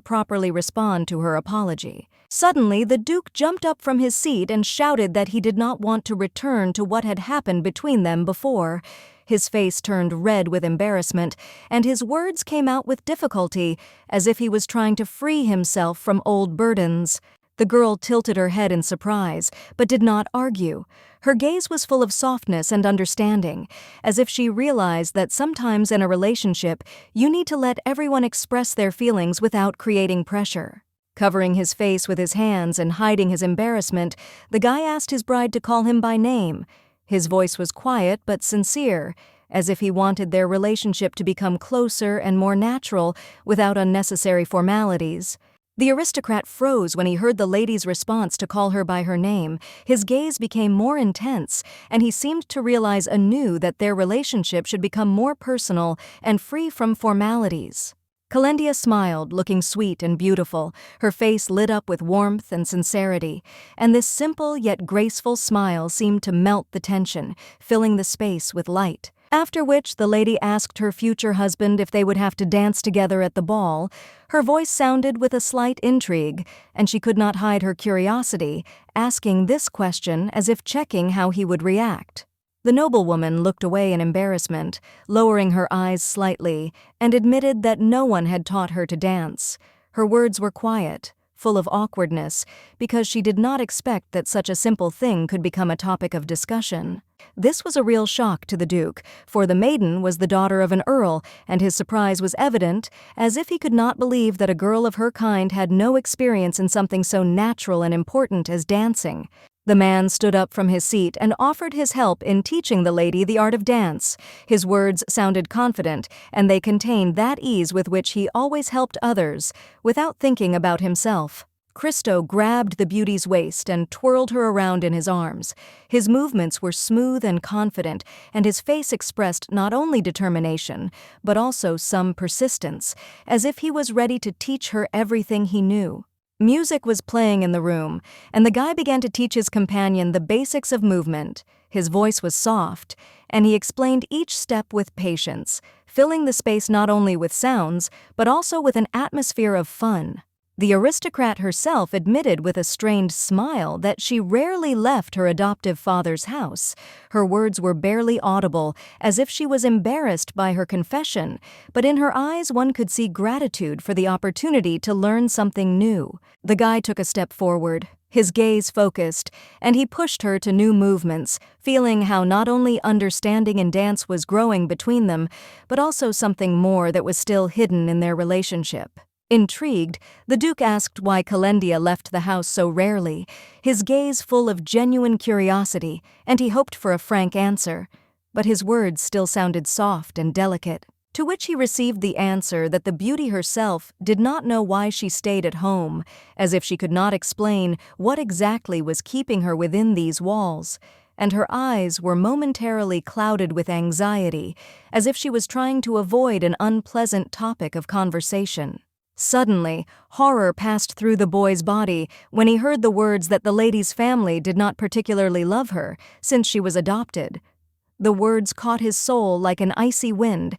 properly respond to her apology. Suddenly, the Duke jumped up from his seat and shouted that he did not want to return to what had happened between them before. His face turned red with embarrassment, and his words came out with difficulty, as if he was trying to free himself from old burdens. The girl tilted her head in surprise, but did not argue. Her gaze was full of softness and understanding, as if she realized that sometimes in a relationship, you need to let everyone express their feelings without creating pressure. Covering his face with his hands and hiding his embarrassment, the guy asked his bride to call him by name. His voice was quiet but sincere, as if he wanted their relationship to become closer and more natural without unnecessary formalities. The aristocrat froze when he heard the lady's response to call her by her name. His gaze became more intense, and he seemed to realize anew that their relationship should become more personal and free from formalities. Kendia smiled, looking sweet and beautiful, her face lit up with warmth and sincerity, and this simple yet graceful smile seemed to melt the tension, filling the space with light. After which the lady asked her future husband if they would have to dance together at the ball. Her voice sounded with a slight intrigue, and she could not hide her curiosity, asking this question as if checking how he would react. The noblewoman looked away in embarrassment, lowering her eyes slightly, and admitted that no one had taught her to dance. Her words were quiet, full of awkwardness, because she did not expect that such a simple thing could become a topic of discussion. This was a real shock to the Duke, for the maiden was the daughter of an earl, and his surprise was evident, as if he could not believe that a girl of her kind had no experience in something so natural and important as dancing. The man stood up from his seat and offered his help in teaching the lady the art of dance. His words sounded confident, and they contained that ease with which he always helped others, without thinking about himself. Christo grabbed the beauty's waist and twirled her around in his arms. His movements were smooth and confident, and his face expressed not only determination, but also some persistence, as if he was ready to teach her everything he knew. Music was playing in the room, and the guy began to teach his companion the basics of movement. His voice was soft, and he explained each step with patience, filling the space not only with sounds, but also with an atmosphere of fun. The aristocrat herself admitted with a strained smile that she rarely left her adoptive father's house. Her words were barely audible, as if she was embarrassed by her confession, but in her eyes one could see gratitude for the opportunity to learn something new. The guy took a step forward, his gaze focused, and he pushed her to new movements, feeling how not only understanding in dance was growing between them, but also something more that was still hidden in their relationship. Intrigued, the Duke asked why Kendia left the house so rarely, his gaze full of genuine curiosity, and he hoped for a frank answer. But his words still sounded soft and delicate, to which he received the answer that the beauty herself did not know why she stayed at home, as if she could not explain what exactly was keeping her within these walls, and her eyes were momentarily clouded with anxiety, as if she was trying to avoid an unpleasant topic of conversation. Suddenly, horror passed through the boy's body when he heard the words that the lady's family did not particularly love her, since she was adopted. The words caught his soul like an icy wind,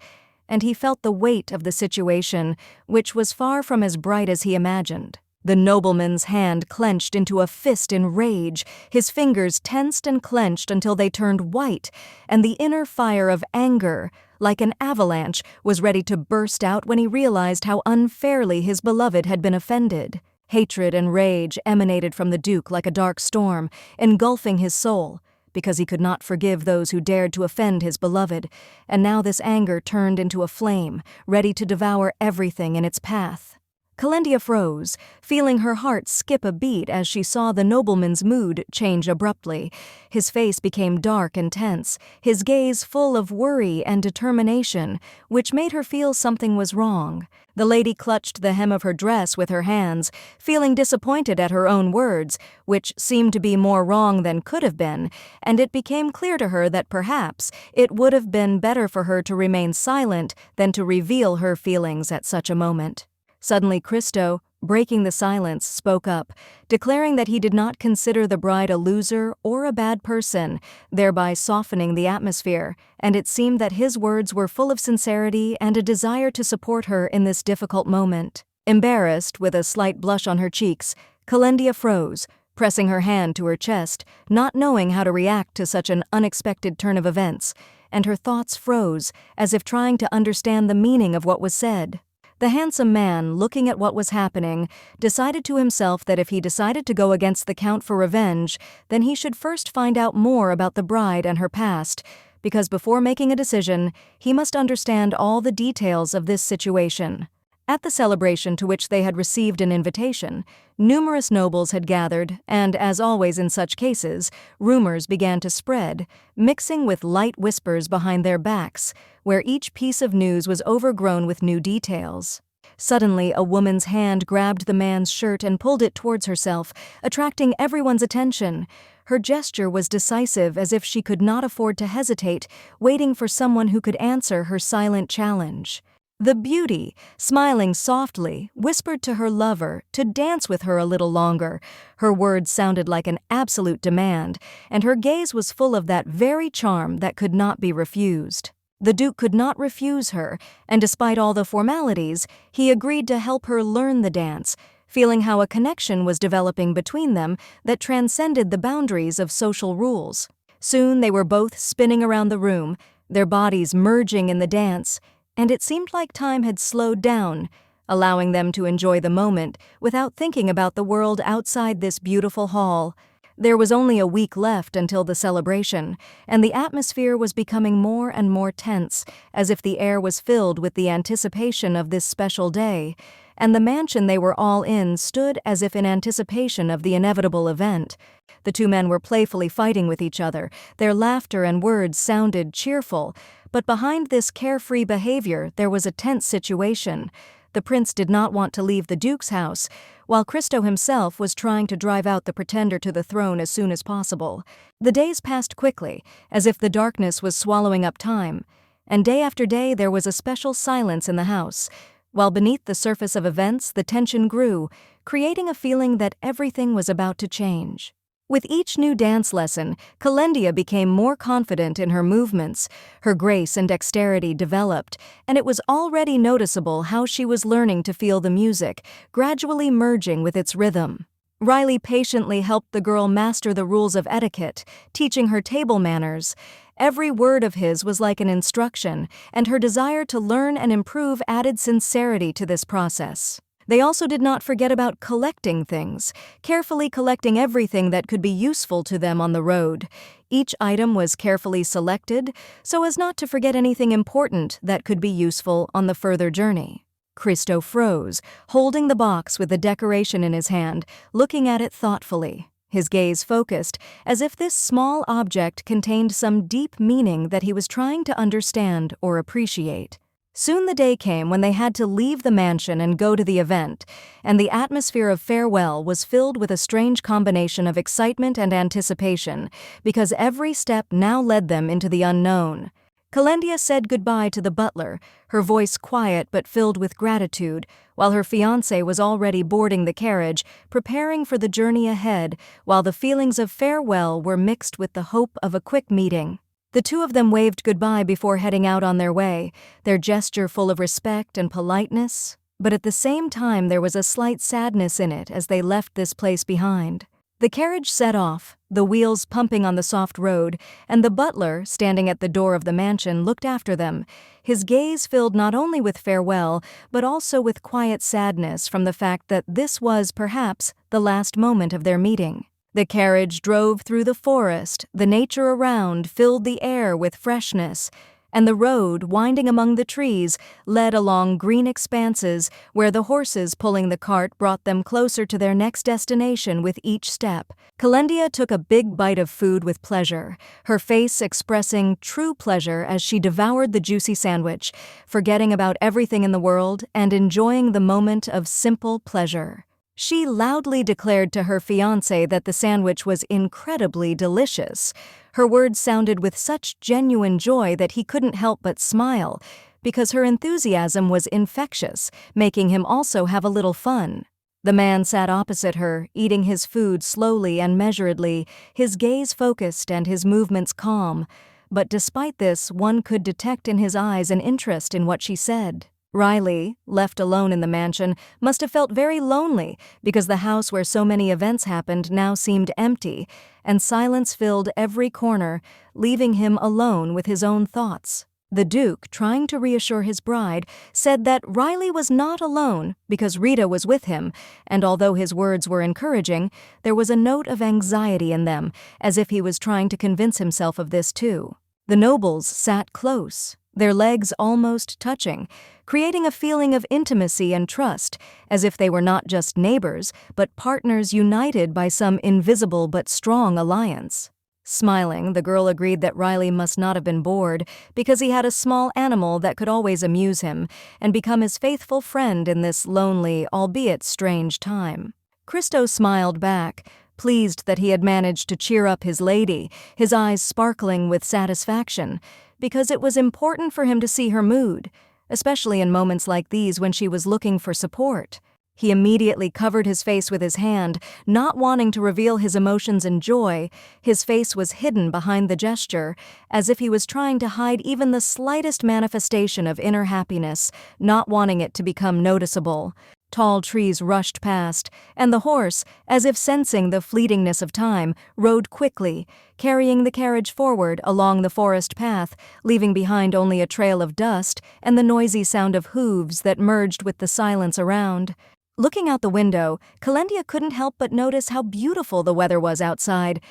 and he felt the weight of the situation, which was far from as bright as he imagined. The nobleman's hand clenched into a fist in rage, his fingers tensed and clenched until they turned white, and the inner fire of anger, like an avalanche, was ready to burst out when he realized how unfairly his beloved had been offended. Hatred and rage emanated from the Duke like a dark storm, engulfing his soul, because he could not forgive those who dared to offend his beloved, and now this anger turned into a flame, ready to devour everything in its path. Kendia froze, feeling her heart skip a beat as she saw the nobleman's mood change abruptly. His face became dark and tense, his gaze full of worry and determination, which made her feel something was wrong. The lady clutched the hem of her dress with her hands, feeling disappointed at her own words, which seemed to be more wrong than could have been, and it became clear to her that perhaps it would have been better for her to remain silent than to reveal her feelings at such a moment. Suddenly Christo, breaking the silence, spoke up, declaring that he did not consider the bride a loser or a bad person, thereby softening the atmosphere, and it seemed that his words were full of sincerity and a desire to support her in this difficult moment. Embarrassed, with a slight blush on her cheeks, Kendia froze, pressing her hand to her chest, not knowing how to react to such an unexpected turn of events, and her thoughts froze, as if trying to understand the meaning of what was said. The handsome man, looking at what was happening, decided to himself that if he decided to go against the Count for revenge, then he should first find out more about the bride and her past, because before making a decision, he must understand all the details of this situation. At the celebration to which they had received an invitation, numerous nobles had gathered, and, as always in such cases, rumors began to spread, mixing with light whispers behind their backs, where each piece of news was overgrown with new details. Suddenly, a woman's hand grabbed the man's shirt and pulled it towards herself, attracting everyone's attention. Her gesture was decisive, as if she could not afford to hesitate, waiting for someone who could answer her silent challenge. The beauty, smiling softly, whispered to her lover to dance with her a little longer. Her words sounded like an absolute demand, and her gaze was full of that very charm that could not be refused. The Duke could not refuse her, and despite all the formalities, he agreed to help her learn the dance, feeling how a connection was developing between them that transcended the boundaries of social rules. Soon they were both spinning around the room, their bodies merging in the dance, and it seemed like time had slowed down, allowing them to enjoy the moment without thinking about the world outside this beautiful hall. There was only a week left until the celebration, and the atmosphere was becoming more and more tense, as if the air was filled with the anticipation of this special day, and the mansion they were all in stood as if in anticipation of the inevitable event. The two men were playfully fighting with each other, their laughter and words sounded cheerful, but behind this carefree behavior there was a tense situation. The prince did not want to leave the duke's house, while Cristo himself was trying to drive out the pretender to the throne as soon as possible. The days passed quickly, as if the darkness was swallowing up time, and day after day there was a special silence in the house, while beneath the surface of events the tension grew, creating a feeling that everything was about to change. With each new dance lesson, Kendia became more confident in her movements, her grace and dexterity developed, and it was already noticeable how she was learning to feel the music, gradually merging with its rhythm. Riley patiently helped the girl master the rules of etiquette, teaching her table manners. Every word of his was like an instruction, and her desire to learn and improve added sincerity to this process. They also did not forget about collecting things, carefully collecting everything that could be useful to them on the road. Each item was carefully selected so as not to forget anything important that could be useful on the further journey. Cristo froze, holding the box with the decoration in his hand, looking at it thoughtfully. His gaze focused, as if this small object contained some deep meaning that he was trying to understand or appreciate. Soon the day came when they had to leave the mansion and go to the event, and the atmosphere of farewell was filled with a strange combination of excitement and anticipation, because every step now led them into the unknown. Kendia said goodbye to the butler, her voice quiet but filled with gratitude, while her fiancé was already boarding the carriage, preparing for the journey ahead, while the feelings of farewell were mixed with the hope of a quick meeting. The two of them waved goodbye before heading out on their way, their gesture full of respect and politeness, but at the same time there was a slight sadness in it as they left this place behind. The carriage set off, the wheels pumping on the soft road, and the butler, standing at the door of the mansion, looked after them, his gaze filled not only with farewell, but also with quiet sadness from the fact that this was, perhaps, the last moment of their meeting. The carriage drove through the forest, the nature around filled the air with freshness, and the road, winding among the trees, led along green expanses where the horses pulling the cart brought them closer to their next destination with each step. Kendia took a big bite of food with pleasure, her face expressing true pleasure as she devoured the juicy sandwich, forgetting about everything in the world and enjoying the moment of simple pleasure. She loudly declared to her fiancé that the sandwich was incredibly delicious. Her words sounded with such genuine joy that he couldn't help but smile, because her enthusiasm was infectious, making him also have a little fun. The man sat opposite her, eating his food slowly and measuredly, his gaze focused and his movements calm. But despite this, one could detect in his eyes an interest in what she said. Riley, left alone in the mansion, must have felt very lonely because the house where so many events happened now seemed empty, and silence filled every corner, leaving him alone with his own thoughts. The Duke, trying to reassure his bride, said that Riley was not alone because Rita was with him, and although his words were encouraging, there was a note of anxiety in them, as if he was trying to convince himself of this too. The nobles sat close, their legs almost touching, creating a feeling of intimacy and trust, as if they were not just neighbors, but partners united by some invisible but strong alliance. Smiling, the girl agreed that Riley must not have been bored, because he had a small animal that could always amuse him and become his faithful friend in this lonely, albeit strange time. Cristo smiled back, pleased that he had managed to cheer up his lady, his eyes sparkling with satisfaction, because it was important for him to see her mood, especially in moments like these when she was looking for support. He immediately covered his face with his hand, not wanting to reveal his emotions and joy. His face was hidden behind the gesture, as if he was trying to hide even the slightest manifestation of inner happiness, not wanting it to become noticeable. Tall trees rushed past, and the horse, as if sensing the fleetingness of time, rode quickly, carrying the carriage forward along the forest path, leaving behind only a trail of dust and the noisy sound of hooves that merged with the silence around. Looking out the window, Kendia couldn't help but notice how beautiful the weather was outside.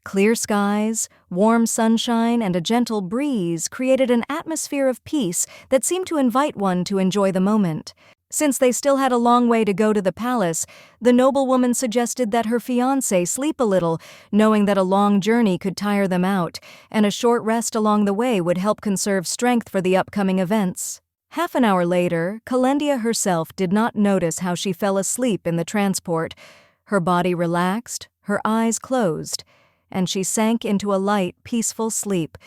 Clear skies, warm sunshine, and a gentle breeze created an atmosphere of peace that seemed to invite one to enjoy the moment. Since they still had a long way to go to the palace, the noblewoman suggested that her fiancé sleep a little, knowing that a long journey could tire them out, and a short rest along the way would help conserve strength for the upcoming events. Half an hour later, Kendia herself did not notice how she fell asleep in the transport. Her body relaxed, her eyes closed, and she sank into a light, peaceful sleep,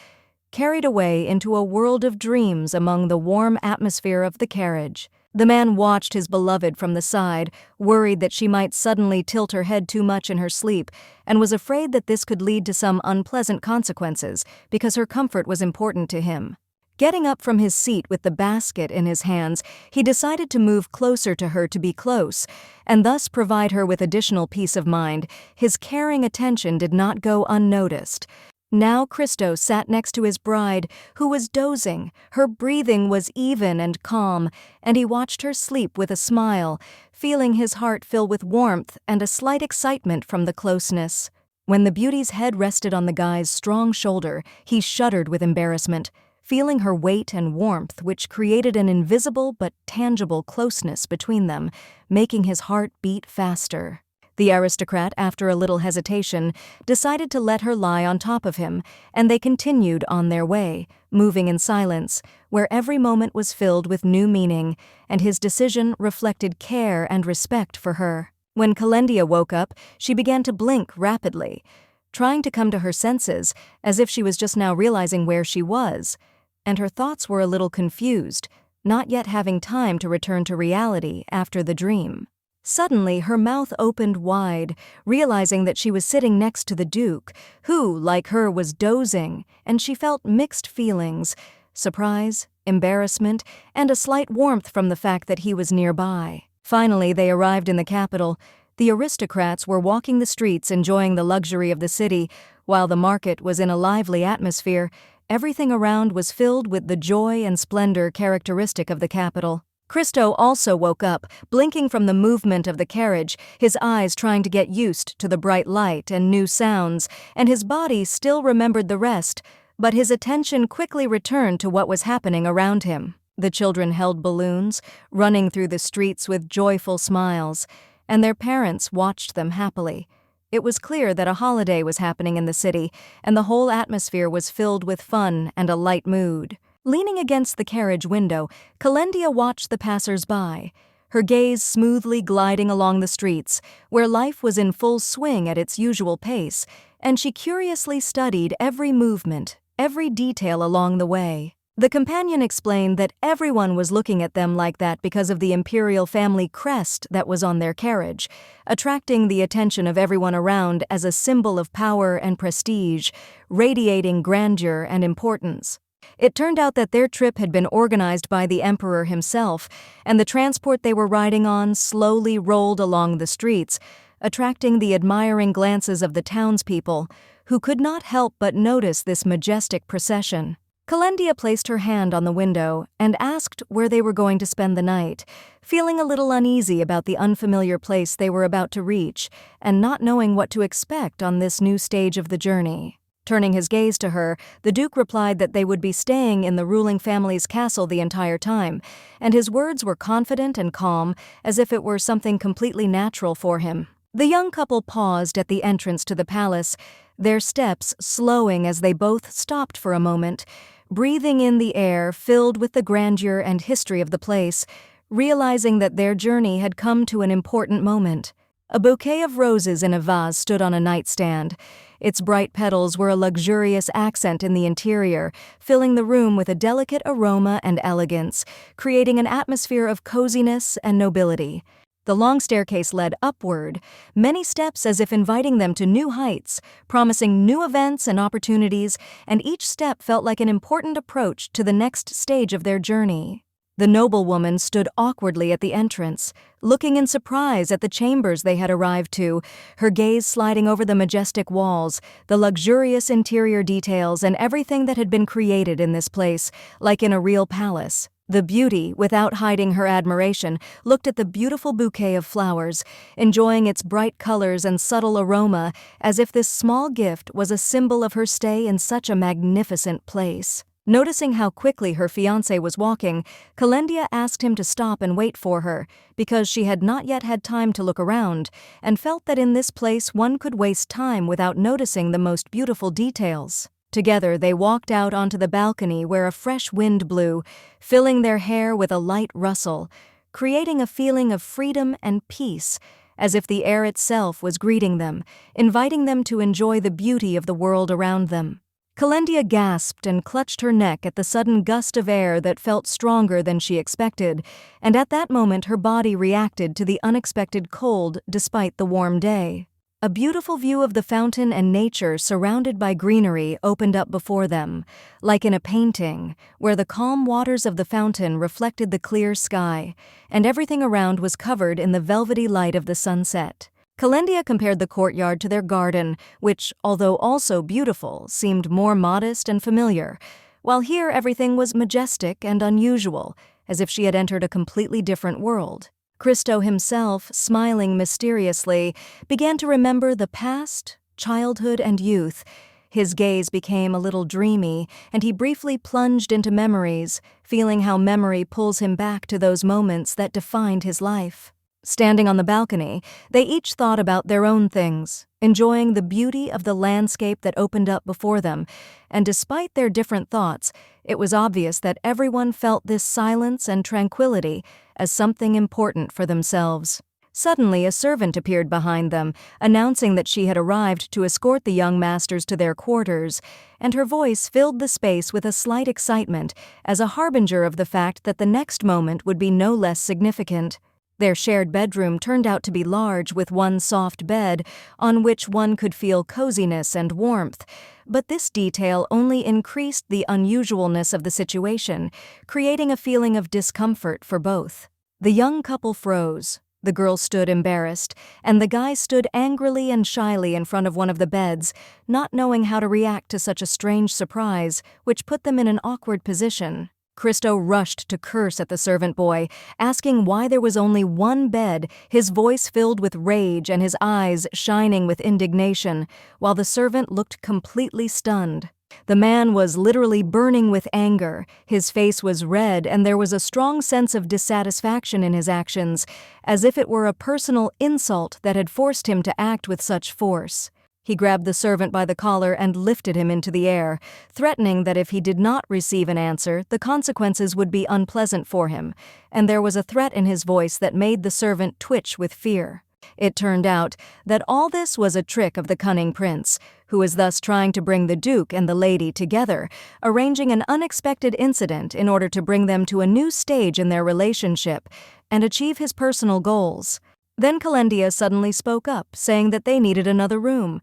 carried away into a world of dreams among the warm atmosphere of the carriage. The man watched his beloved from the side, worried that she might suddenly tilt her head too much in her sleep, and was afraid that this could lead to some unpleasant consequences because her comfort was important to him. Getting up from his seat with the basket in his hands, he decided to move closer to her to be close, and thus provide her with additional peace of mind. His caring attention did not go unnoticed. Now Christo sat next to his bride, who was dozing. Her breathing was even and calm, and he watched her sleep with a smile, feeling his heart fill with warmth and a slight excitement from the closeness. When the beauty's head rested on the guy's strong shoulder, he shuddered with embarrassment, feeling her weight and warmth, which created an invisible but tangible closeness between them, making his heart beat faster. The aristocrat, after a little hesitation, decided to let her lie on top of him, and they continued on their way, moving in silence, where every moment was filled with new meaning, and his decision reflected care and respect for her. When Kendia woke up, she began to blink rapidly, trying to come to her senses, as if she was just now realizing where she was, and her thoughts were a little confused, not yet having time to return to reality after the dream. Suddenly, her mouth opened wide, realizing that she was sitting next to the Duke, who, like her, was dozing, and she felt mixed feelings: surprise, embarrassment, and a slight warmth from the fact that he was nearby. Finally, they arrived in the capital. The aristocrats were walking the streets enjoying the luxury of the city, while the market was in a lively atmosphere. Everything around was filled with the joy and splendor characteristic of the capital. Christo also woke up, blinking from the movement of the carriage, his eyes trying to get used to the bright light and new sounds, and his body still remembered the rest, but his attention quickly returned to what was happening around him. The children held balloons, running through the streets with joyful smiles, and their parents watched them happily. It was clear that a holiday was happening in the city, and the whole atmosphere was filled with fun and a light mood. Leaning against the carriage window, Kendia watched the passers-by, her gaze smoothly gliding along the streets, where life was in full swing at its usual pace, and she curiously studied every movement, every detail along the way. The companion explained that everyone was looking at them like that because of the imperial family crest that was on their carriage, attracting the attention of everyone around as a symbol of power and prestige, radiating grandeur and importance. It turned out that their trip had been organized by the emperor himself, and the transport they were riding on slowly rolled along the streets, attracting the admiring glances of the townspeople, who could not help but notice this majestic procession. Kendia placed her hand on the window and asked where they were going to spend the night, feeling a little uneasy about the unfamiliar place they were about to reach and not knowing what to expect on this new stage of the journey. Turning his gaze to her, the Duke replied that they would be staying in the ruling family's castle the entire time, and his words were confident and calm, as if it were something completely natural for him. The young couple paused at the entrance to the palace, their steps slowing as they both stopped for a moment, breathing in the air filled with the grandeur and history of the place, realizing that their journey had come to an important moment. A bouquet of roses in a vase stood on a nightstand. Its bright petals were a luxurious accent in the interior, filling the room with a delicate aroma and elegance, creating an atmosphere of coziness and nobility. The long staircase led upward, many steps as if inviting them to new heights, promising new events and opportunities, and each step felt like an important approach to the next stage of their journey. The noblewoman stood awkwardly at the entrance, looking in surprise at the chambers they had arrived to, her gaze sliding over the majestic walls, the luxurious interior details, and everything that had been created in this place, like in a real palace. The beauty, without hiding her admiration, looked at the beautiful bouquet of flowers, enjoying its bright colors and subtle aroma, as if this small gift was a symbol of her stay in such a magnificent place. Noticing how quickly her fiancé was walking, Kendia asked him to stop and wait for her, because she had not yet had time to look around, and felt that in this place one could waste time without noticing the most beautiful details. Together they walked out onto the balcony where a fresh wind blew, filling their hair with a light rustle, creating a feeling of freedom and peace, as if the air itself was greeting them, inviting them to enjoy the beauty of the world around them. Kendia gasped and clutched her neck at the sudden gust of air that felt stronger than she expected, and at that moment her body reacted to the unexpected cold despite the warm day. A beautiful view of the fountain and nature surrounded by greenery opened up before them, like in a painting, where the calm waters of the fountain reflected the clear sky, and everything around was covered in the velvety light of the sunset. Kendia compared the courtyard to their garden, which, although also beautiful, seemed more modest and familiar, while here everything was majestic and unusual, as if she had entered a completely different world. Cristo himself, smiling mysteriously, began to remember the past, childhood, and youth. His gaze became a little dreamy, and he briefly plunged into memories, feeling how memory pulls him back to those moments that defined his life. Standing on the balcony, they each thought about their own things, enjoying the beauty of the landscape that opened up before them, and despite their different thoughts, it was obvious that everyone felt this silence and tranquility as something important for themselves. Suddenly, a servant appeared behind them, announcing that she had arrived to escort the young masters to their quarters, and her voice filled the space with a slight excitement as a harbinger of the fact that the next moment would be no less significant. Their shared bedroom turned out to be large, with one soft bed on which one could feel coziness and warmth, but this detail only increased the unusualness of the situation, creating a feeling of discomfort for both. The young couple froze. The girl stood embarrassed, and the guy stood angrily and shyly in front of one of the beds, not knowing how to react to such a strange surprise, which put them in an awkward position. Cristo rushed to curse at the servant boy, asking why there was only one bed, his voice filled with rage and his eyes shining with indignation, while the servant looked completely stunned. The man was literally burning with anger, his face was red, and there was a strong sense of dissatisfaction in his actions, as if it were a personal insult that had forced him to act with such force. He grabbed the servant by the collar and lifted him into the air, threatening that if he did not receive an answer, the consequences would be unpleasant for him, and there was a threat in his voice that made the servant twitch with fear. It turned out that all this was a trick of the cunning prince, who was thus trying to bring the duke and the lady together, arranging an unexpected incident in order to bring them to a new stage in their relationship and achieve his personal goals. Then Kendia suddenly spoke up, saying that they needed another room.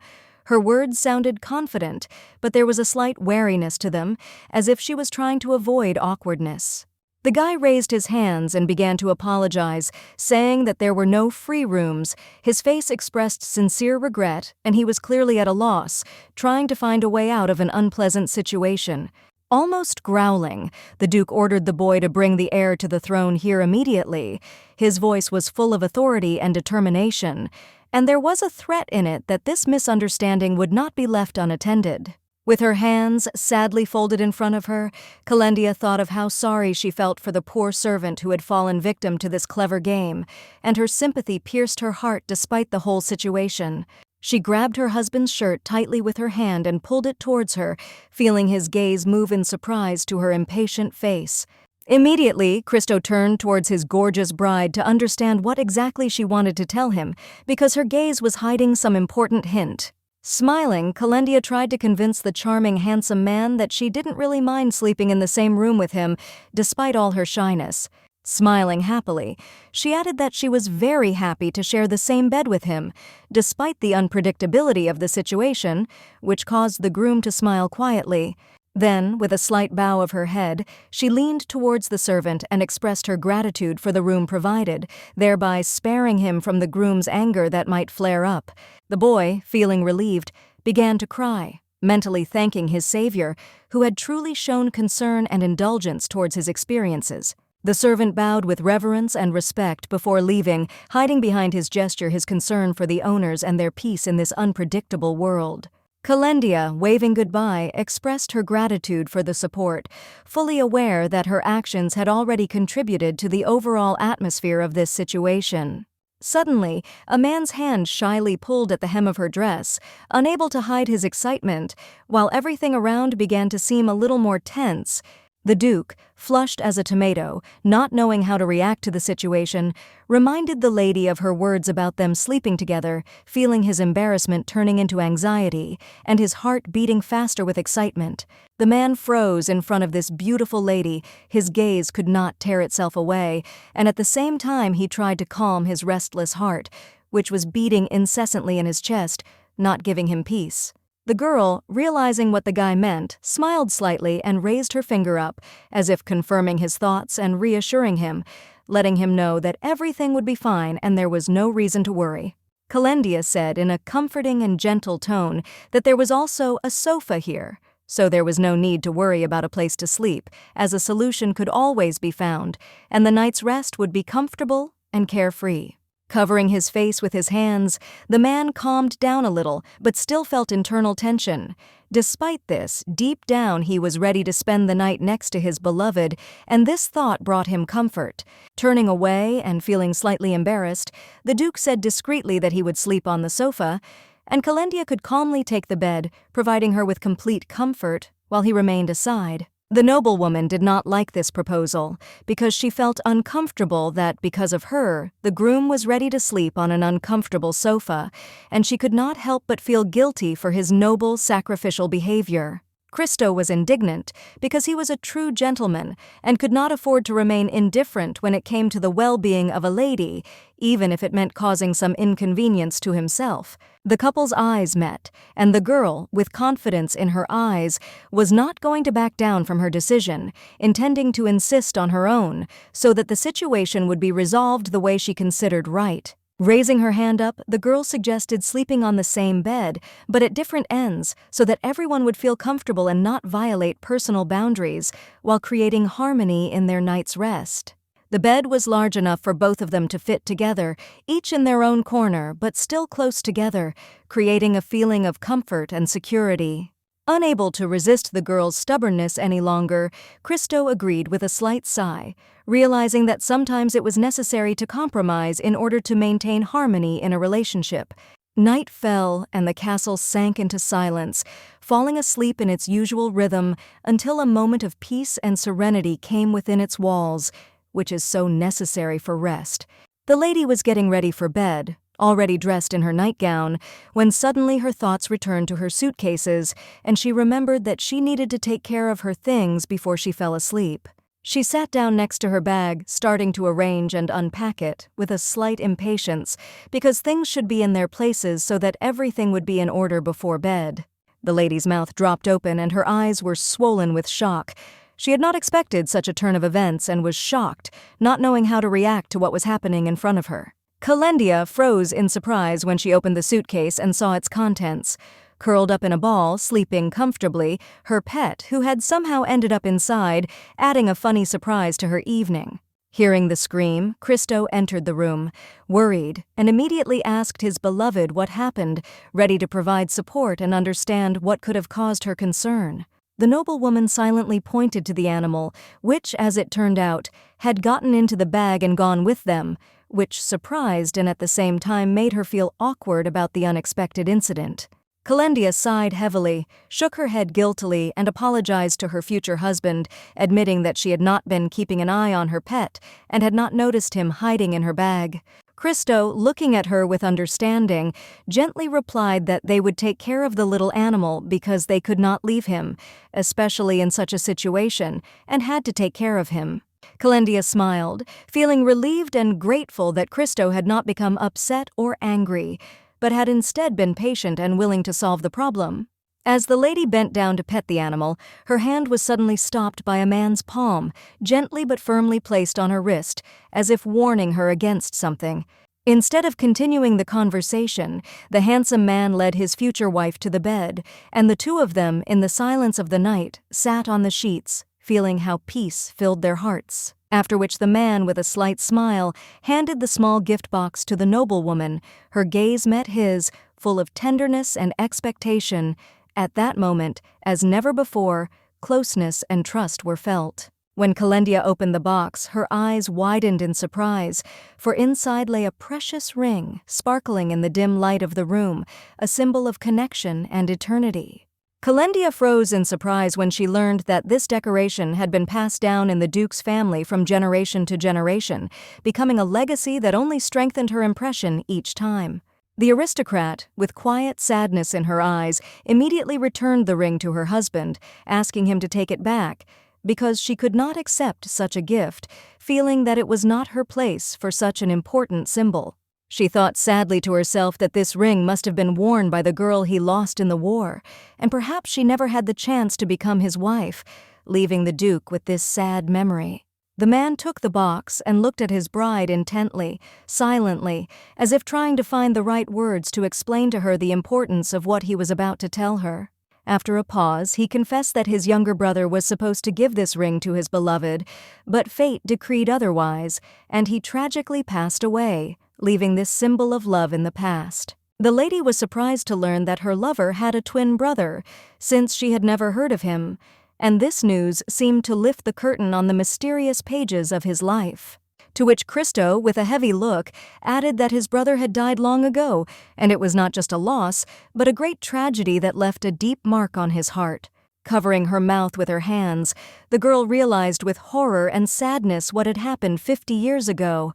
Her words sounded confident, but there was a slight wariness to them, as if she was trying to avoid awkwardness. The guy raised his hands and began to apologize, saying that there were no free rooms. His face expressed sincere regret, and he was clearly at a loss, trying to find a way out of an unpleasant situation. Almost growling, the Duke ordered the boy to bring the heir to the throne here immediately. His voice was full of authority and determination, and there was a threat in it that this misunderstanding would not be left unattended. With her hands sadly folded in front of her, Kendia thought of how sorry she felt for the poor servant who had fallen victim to this clever game, and her sympathy pierced her heart despite the whole situation. She grabbed her husband's shirt tightly with her hand and pulled it towards her, feeling his gaze move in surprise to her impatient face. Immediately, Cristo turned towards his gorgeous bride to understand what exactly she wanted to tell him, because her gaze was hiding some important hint. Smiling, Kendia tried to convince the charming, handsome man that she didn't really mind sleeping in the same room with him, despite all her shyness. Smiling happily, she added that she was very happy to share the same bed with him, despite the unpredictability of the situation, which caused the groom to smile quietly. Then, with a slight bow of her head, she leaned towards the servant and expressed her gratitude for the room provided, thereby sparing him from the groom's anger that might flare up. The boy, feeling relieved, began to cry. mentally thanking his savior, who had truly shown concern and indulgence towards his experiences. The servant bowed with reverence and respect before leaving, hiding behind his gesture his concern for the owners and their peace in this unpredictable world. Kendia, waving goodbye, expressed her gratitude for the support, fully aware that her actions had already contributed to the overall atmosphere of this situation. Suddenly, a man's hand shyly pulled at the hem of her dress, unable to hide his excitement, while everything around began to seem a little more tense. The Duke, flushed as a tomato, not knowing how to react to the situation, reminded the lady of her words about them sleeping together, feeling his embarrassment turning into anxiety, and his heart beating faster with excitement. The man froze in front of this beautiful lady, his gaze could not tear itself away, and at the same time he tried to calm his restless heart, which was beating incessantly in his chest, not giving him peace. The girl, realizing what the guy meant, smiled slightly and raised her finger up, as if confirming his thoughts and reassuring him, letting him know that everything would be fine and there was no reason to worry. Kendia said in a comforting and gentle tone that there was also a sofa here, so there was no need to worry about a place to sleep, as a solution could always be found, and the night's rest would be comfortable and carefree. Covering his face with his hands, the man calmed down a little, but still felt internal tension. Despite this, deep down he was ready to spend the night next to his beloved, and this thought brought him comfort. Turning away and feeling slightly embarrassed, the Duke said discreetly that he would sleep on the sofa, and Kendia could calmly take the bed, providing her with complete comfort, while he remained aside. The noblewoman did not like this proposal, because she felt uncomfortable that, because of her, the groom was ready to sleep on an uncomfortable sofa, and she could not help but feel guilty for his noble, sacrificial behavior. Cristo was indignant, because he was a true gentleman, and could not afford to remain indifferent when it came to the well-being of a lady, even if it meant causing some inconvenience to himself. The couple's eyes met, and the girl, with confidence in her eyes, was not going to back down from her decision, intending to insist on her own, so that the situation would be resolved the way she considered right. Raising her hand up, the girl suggested sleeping on the same bed, but at different ends, so that everyone would feel comfortable and not violate personal boundaries, while creating harmony in their night's rest. The bed was large enough for both of them to fit together, each in their own corner, but still close together, creating a feeling of comfort and security. Unable to resist the girl's stubbornness any longer, Cristo agreed with a slight sigh, realizing that sometimes it was necessary to compromise in order to maintain harmony in a relationship. Night fell, and the castle sank into silence, falling asleep in its usual rhythm until a moment of peace and serenity came within its walls, which is so necessary for rest. The lady was getting ready for bed, already dressed in her nightgown, when suddenly her thoughts returned to her suitcases, and she remembered that she needed to take care of her things before she fell asleep. She sat down next to her bag, starting to arrange and unpack it, with a slight impatience, because things should be in their places so that everything would be in order before bed. The lady's mouth dropped open and her eyes were swollen with shock. She had not expected such a turn of events and was shocked, not knowing how to react to what was happening in front of her. Kendia froze in surprise when she opened the suitcase and saw its contents. Curled up in a ball, sleeping comfortably, her pet, who had somehow ended up inside, adding a funny surprise to her evening. Hearing the scream, Cristo entered the room, worried, and immediately asked his beloved what happened, ready to provide support and understand what could have caused her concern. The noblewoman silently pointed to the animal, which, as it turned out, had gotten into the bag and gone with them, which surprised and at the same time made her feel awkward about the unexpected incident. Kendia sighed heavily, shook her head guiltily, and apologized to her future husband, admitting that she had not been keeping an eye on her pet and had not noticed him hiding in her bag. Cristo, looking at her with understanding, gently replied that they would take care of the little animal because they could not leave him, especially in such a situation, and had to take care of him. Kendia smiled, feeling relieved and grateful that Cristo had not become upset or angry, but had instead been patient and willing to solve the problem. As the lady bent down to pet the animal, her hand was suddenly stopped by a man's palm, gently but firmly placed on her wrist, as if warning her against something. Instead of continuing the conversation, the handsome man led his future wife to the bed, and the two of them, in the silence of the night, sat on the sheets, feeling how peace filled their hearts. After which the man, with a slight smile, handed the small gift box to the noblewoman. Her gaze met his, full of tenderness and expectation. At that moment, as never before, closeness and trust were felt. When Kendia opened the box, her eyes widened in surprise, for inside lay a precious ring, sparkling in the dim light of the room, a symbol of connection and eternity. Kendia froze in surprise when she learned that this decoration had been passed down in the Duke's family from generation to generation, becoming a legacy that only strengthened her impression each time. The aristocrat, with quiet sadness in her eyes, immediately returned the ring to her husband, asking him to take it back, because she could not accept such a gift, feeling that it was not her place for such an important symbol. She thought sadly to herself that this ring must have been worn by the girl he lost in the war, and perhaps she never had the chance to become his wife, leaving the Duke with this sad memory. The man took the box and looked at his bride intently, silently, as if trying to find the right words to explain to her the importance of what he was about to tell her. After a pause, he confessed that his younger brother was supposed to give this ring to his beloved, but fate decreed otherwise, and he tragically passed away, leaving this symbol of love in the past. The lady was surprised to learn that her lover had a twin brother, since she had never heard of him, and this news seemed to lift the curtain on the mysterious pages of his life. To which Christo, with a heavy look, added that his brother had died long ago, and it was not just a loss, but a great tragedy that left a deep mark on his heart. Covering her mouth with her hands, the girl realized with horror and sadness what had happened 50 years ago.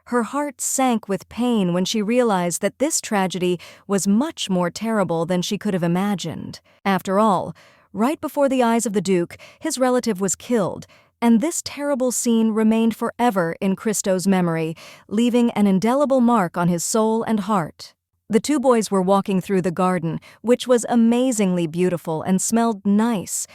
Her heart sank with pain when she realized that this tragedy was much more terrible than she could have imagined. After all, right before the eyes of the Duke, his relative was killed, and this terrible scene remained forever in Christo's memory, leaving an indelible mark on his soul and heart. The two boys were walking through the garden, which was amazingly beautiful and smelled nice,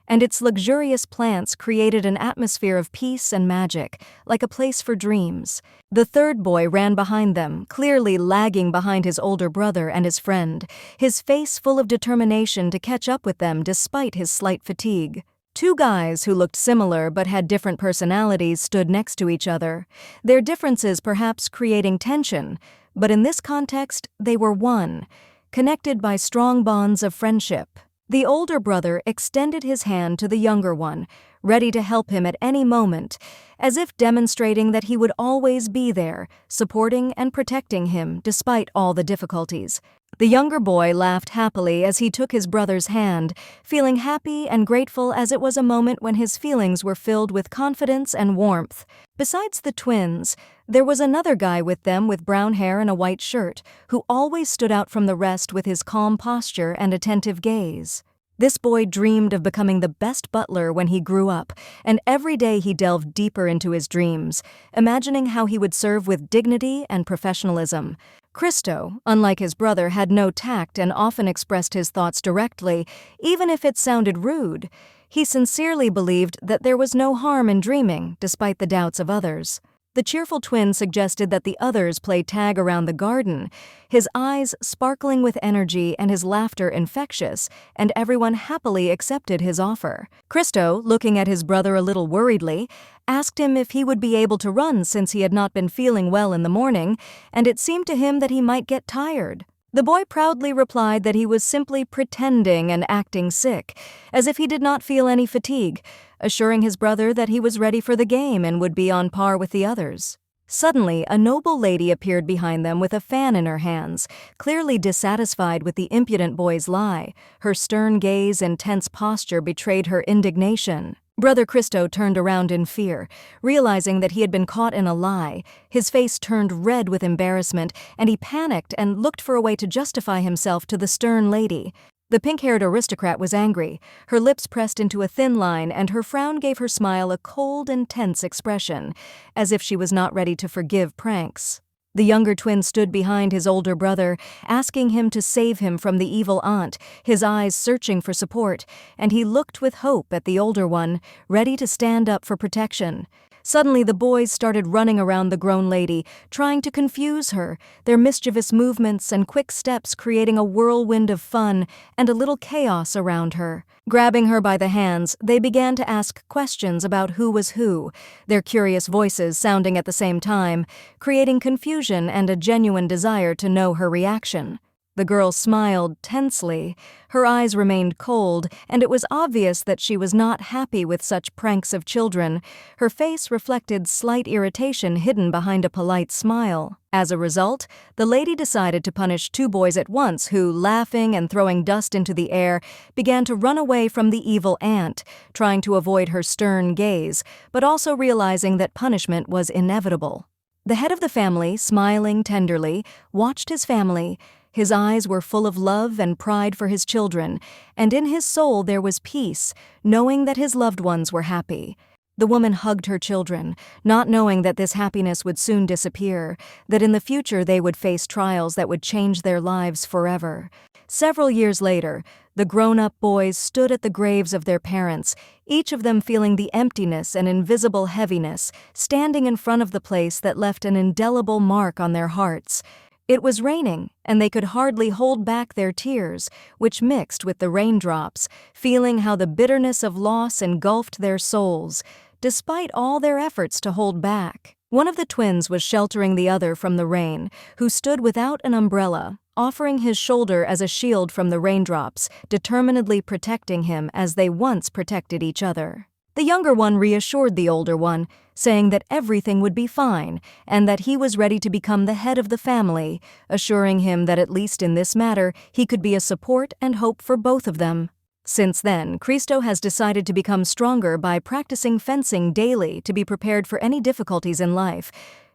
and its luxurious plants created an atmosphere of peace and magic, like a place for dreams. The third boy ran behind them, clearly lagging behind his older brother and his friend, his face full of determination to catch up with them despite his slight fatigue. Two guys who looked similar but had different personalities stood next to each other, their differences perhaps creating tension, but in this context they were one, connected by strong bonds of friendship. The older brother extended his hand to the younger one, ready to help him at any moment, as if demonstrating that he would always be there, supporting and protecting him despite all the difficulties. The younger boy laughed happily as he took his brother's hand, feeling happy and grateful as it was a moment when his feelings were filled with confidence and warmth. Besides the twins, there was another guy with them with brown hair and a white shirt, who always stood out from the rest with his calm posture and attentive gaze. This boy dreamed of becoming the best butler when he grew up, and every day he delved deeper into his dreams, imagining how he would serve with dignity and professionalism. Christo, unlike his brother, had no tact and often expressed his thoughts directly, even if it sounded rude. He sincerely believed that there was no harm in dreaming, despite the doubts of others. The cheerful twin suggested that the others play tag around the garden, his eyes sparkling with energy and his laughter infectious, and everyone happily accepted his offer. Christo, looking at his brother a little worriedly, asked him if he would be able to run since he had not been feeling well in the morning, and it seemed to him that he might get tired. The boy proudly replied that he was simply pretending and acting sick, as if he did not feel any fatigue, assuring his brother that he was ready for the game and would be on par with the others. Suddenly, a noble lady appeared behind them with a fan in her hands, clearly dissatisfied with the impudent boy's lie. Her stern gaze and tense posture betrayed her indignation. Brother Christo turned around in fear, realizing that he had been caught in a lie. His face turned red with embarrassment, and he panicked and looked for a way to justify himself to the stern lady. The pink-haired aristocrat was angry, her lips pressed into a thin line, and her frown gave her smile a cold and tense expression, as if she was not ready to forgive pranks. The younger twin stood behind his older brother, asking him to save him from the evil aunt, his eyes searching for support, and he looked with hope at the older one, ready to stand up for protection. Suddenly, the boys started running around the grown lady, trying to confuse her, their mischievous movements and quick steps creating a whirlwind of fun and a little chaos around her. Grabbing her by the hands, they began to ask questions about who was who, their curious voices sounding at the same time, creating confusion and a genuine desire to know her reaction. The girl smiled tensely. Her eyes remained cold, and it was obvious that she was not happy with such pranks of children. Her face reflected slight irritation hidden behind a polite smile. As a result, the lady decided to punish two boys at once who, laughing and throwing dust into the air, began to run away from the evil aunt, trying to avoid her stern gaze, but also realizing that punishment was inevitable. The head of the family, smiling tenderly, watched his family. His eyes were full of love and pride for his children, and in his soul there was peace, knowing that his loved ones were happy. The woman hugged her children, not knowing that this happiness would soon disappear, that in the future they would face trials that would change their lives forever. Several years later, the grown-up boys stood at the graves of their parents, each of them feeling the emptiness and invisible heaviness, standing in front of the place that left an indelible mark on their hearts. It was raining, and they could hardly hold back their tears, which mixed with the raindrops, feeling how the bitterness of loss engulfed their souls, despite all their efforts to hold back. One of the twins was sheltering the other from the rain, who stood without an umbrella, offering his shoulder as a shield from the raindrops, determinedly protecting him as they once protected each other. The younger one reassured the older one, saying that everything would be fine and that he was ready to become the head of the family, assuring him that at least in this matter he could be a support and hope for both of them. Since then, Cristo has decided to become stronger by practicing fencing daily to be prepared for any difficulties in life,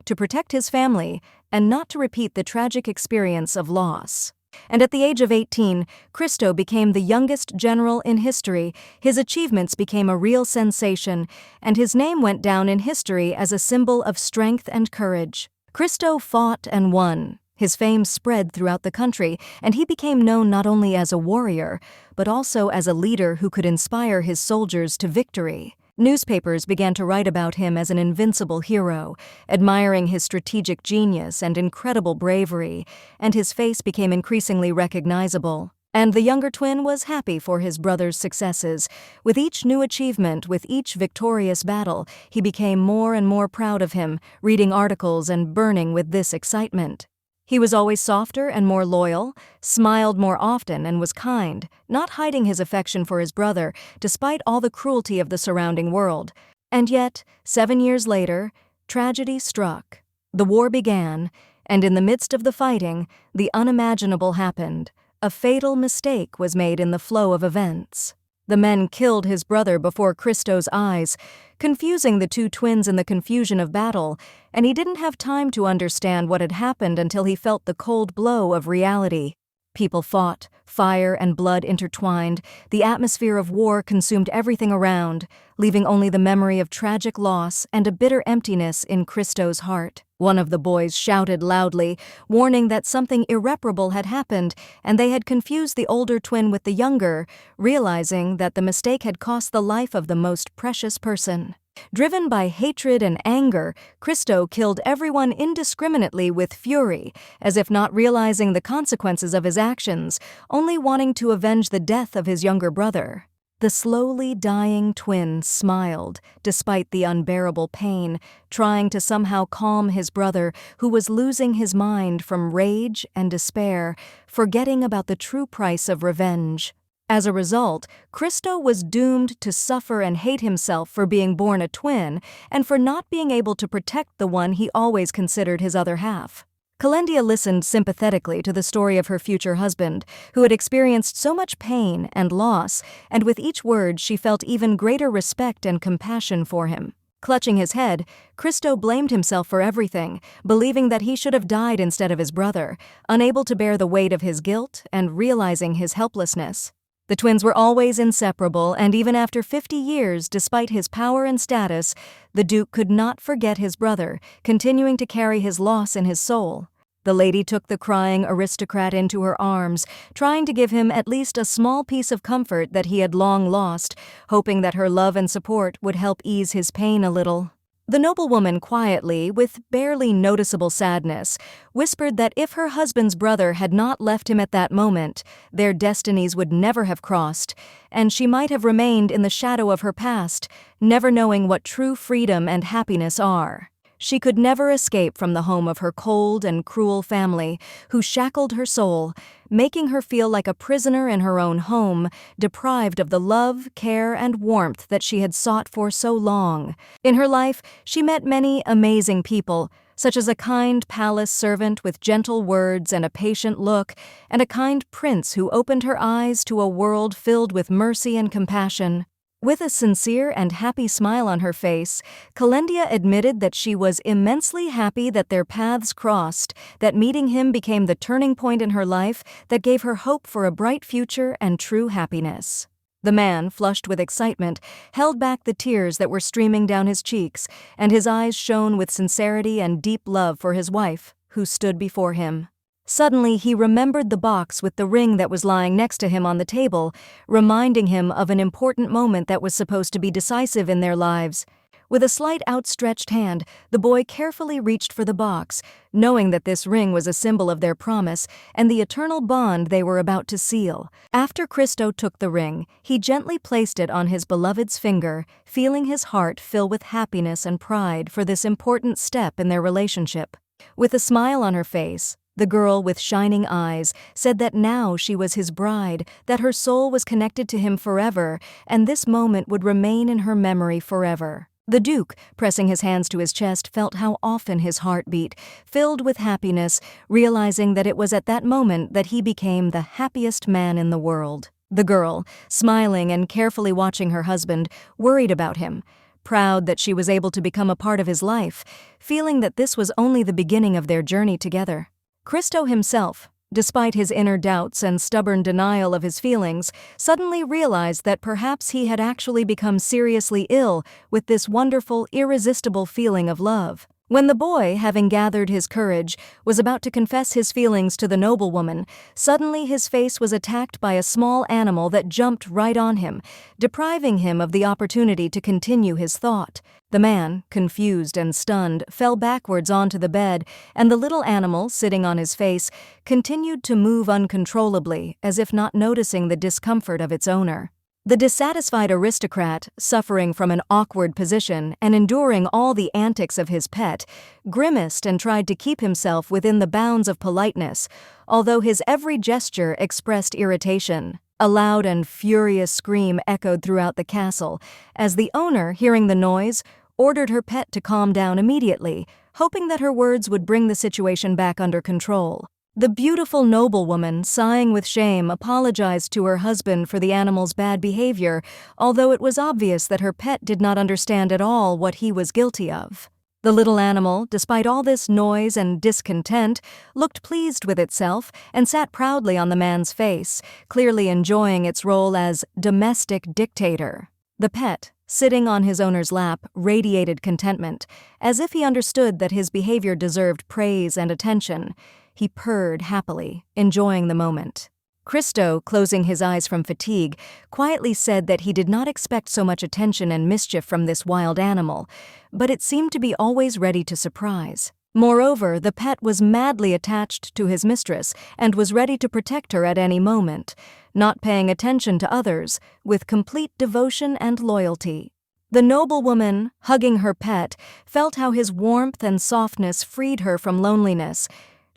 to protect his family, and not to repeat the tragic experience of loss. And at the age of 18, Cristo became the youngest general in history. His achievements became a real sensation, and his name went down in history as a symbol of strength and courage. Cristo fought and won. His fame spread throughout the country, and he became known not only as a warrior, but also as a leader who could inspire his soldiers to victory. Newspapers began to write about him as an invincible hero, admiring his strategic genius and incredible bravery, and his face became increasingly recognizable. And the younger twin was happy for his brother's successes. With each new achievement, with each victorious battle, he became more and more proud of him, reading articles and burning with this excitement. He was always softer and more loyal, smiled more often and was kind, not hiding his affection for his brother, despite all the cruelty of the surrounding world. And yet, 7 years later, tragedy struck. The war began, and in the midst of the fighting, the unimaginable happened. A fatal mistake was made in the flow of events. The men killed his brother before Cristo's eyes, confusing the two twins in the confusion of battle, and he didn't have time to understand what had happened until he felt the cold blow of reality. People fought, fire and blood intertwined, the atmosphere of war consumed everything around, leaving only the memory of tragic loss and a bitter emptiness in Cristo's heart. One of the boys shouted loudly, warning that something irreparable had happened, and they had confused the older twin with the younger, realizing that the mistake had cost the life of the most precious person. Driven by hatred and anger, Cristo killed everyone indiscriminately with fury, as if not realizing the consequences of his actions, only wanting to avenge the death of his younger brother. The slowly dying twin smiled, despite the unbearable pain, trying to somehow calm his brother, who was losing his mind from rage and despair, forgetting about the true price of revenge. As a result, Cristo was doomed to suffer and hate himself for being born a twin and for not being able to protect the one he always considered his other half. Kendia listened sympathetically to the story of her future husband, who had experienced so much pain and loss, and with each word she felt even greater respect and compassion for him. Clutching his head, Cristo blamed himself for everything, believing that he should have died instead of his brother, unable to bear the weight of his guilt and realizing his helplessness. The twins were always inseparable, and even after 50 years, despite his power and status, the Duke could not forget his brother, continuing to carry his loss in his soul. The lady took the crying aristocrat into her arms, trying to give him at least a small piece of comfort that he had long lost, hoping that her love and support would help ease his pain a little. The noblewoman quietly, with barely noticeable sadness, whispered that if her husband's brother had not left him at that moment, their destinies would never have crossed, and she might have remained in the shadow of her past, never knowing what true freedom and happiness are. She could never escape from the home of her cold and cruel family, who shackled her soul, making her feel like a prisoner in her own home, deprived of the love, care, and warmth that she had sought for so long. In her life, she met many amazing people, such as a kind palace servant with gentle words and a patient look, and a kind prince who opened her eyes to a world filled with mercy and compassion. With a sincere and happy smile on her face, Kendia admitted that she was immensely happy that their paths crossed, that meeting him became the turning point in her life that gave her hope for a bright future and true happiness. The man, flushed with excitement, held back the tears that were streaming down his cheeks, and his eyes shone with sincerity and deep love for his wife, who stood before him. Suddenly, he remembered the box with the ring that was lying next to him on the table, reminding him of an important moment that was supposed to be decisive in their lives. With a slight outstretched hand, the boy carefully reached for the box, knowing that this ring was a symbol of their promise and the eternal bond they were about to seal. After Cristo took the ring, he gently placed it on his beloved's finger, feeling his heart fill with happiness and pride for this important step in their relationship. With a smile on her face, the girl with shining eyes said that now she was his bride, that her soul was connected to him forever, and this moment would remain in her memory forever. The Duke, pressing his hands to his chest, felt how often his heart beat, filled with happiness, realizing that it was at that moment that he became the happiest man in the world. The girl, smiling and carefully watching her husband, worried about him, proud that she was able to become a part of his life, feeling that this was only the beginning of their journey together. Cristo himself, despite his inner doubts and stubborn denial of his feelings, suddenly realized that perhaps he had actually become seriously ill with this wonderful, irresistible feeling of love. When the boy, having gathered his courage, was about to confess his feelings to the noblewoman, suddenly his face was attacked by a small animal that jumped right on him, depriving him of the opportunity to continue his thought. The man, confused and stunned, fell backwards onto the bed, and the little animal, sitting on his face, continued to move uncontrollably, as if not noticing the discomfort of its owner. The dissatisfied aristocrat, suffering from an awkward position and enduring all the antics of his pet, grimaced and tried to keep himself within the bounds of politeness, although his every gesture expressed irritation. A loud and furious scream echoed throughout the castle, as the owner, hearing the noise, ordered her pet to calm down immediately, hoping that her words would bring the situation back under control. The beautiful noblewoman, sighing with shame, apologized to her husband for the animal's bad behavior, although it was obvious that her pet did not understand at all what he was guilty of. The little animal, despite all this noise and discontent, looked pleased with itself and sat proudly on the man's face, clearly enjoying its role as domestic dictator. The pet, sitting on his owner's lap, radiated contentment, as if he understood that his behavior deserved praise and attention. He purred happily, enjoying the moment. Cristo, closing his eyes from fatigue, quietly said that he did not expect so much attention and mischief from this wild animal, but it seemed to be always ready to surprise. Moreover, the pet was madly attached to his mistress and was ready to protect her at any moment, not paying attention to others, with complete devotion and loyalty. The noblewoman, hugging her pet, felt how his warmth and softness freed her from loneliness.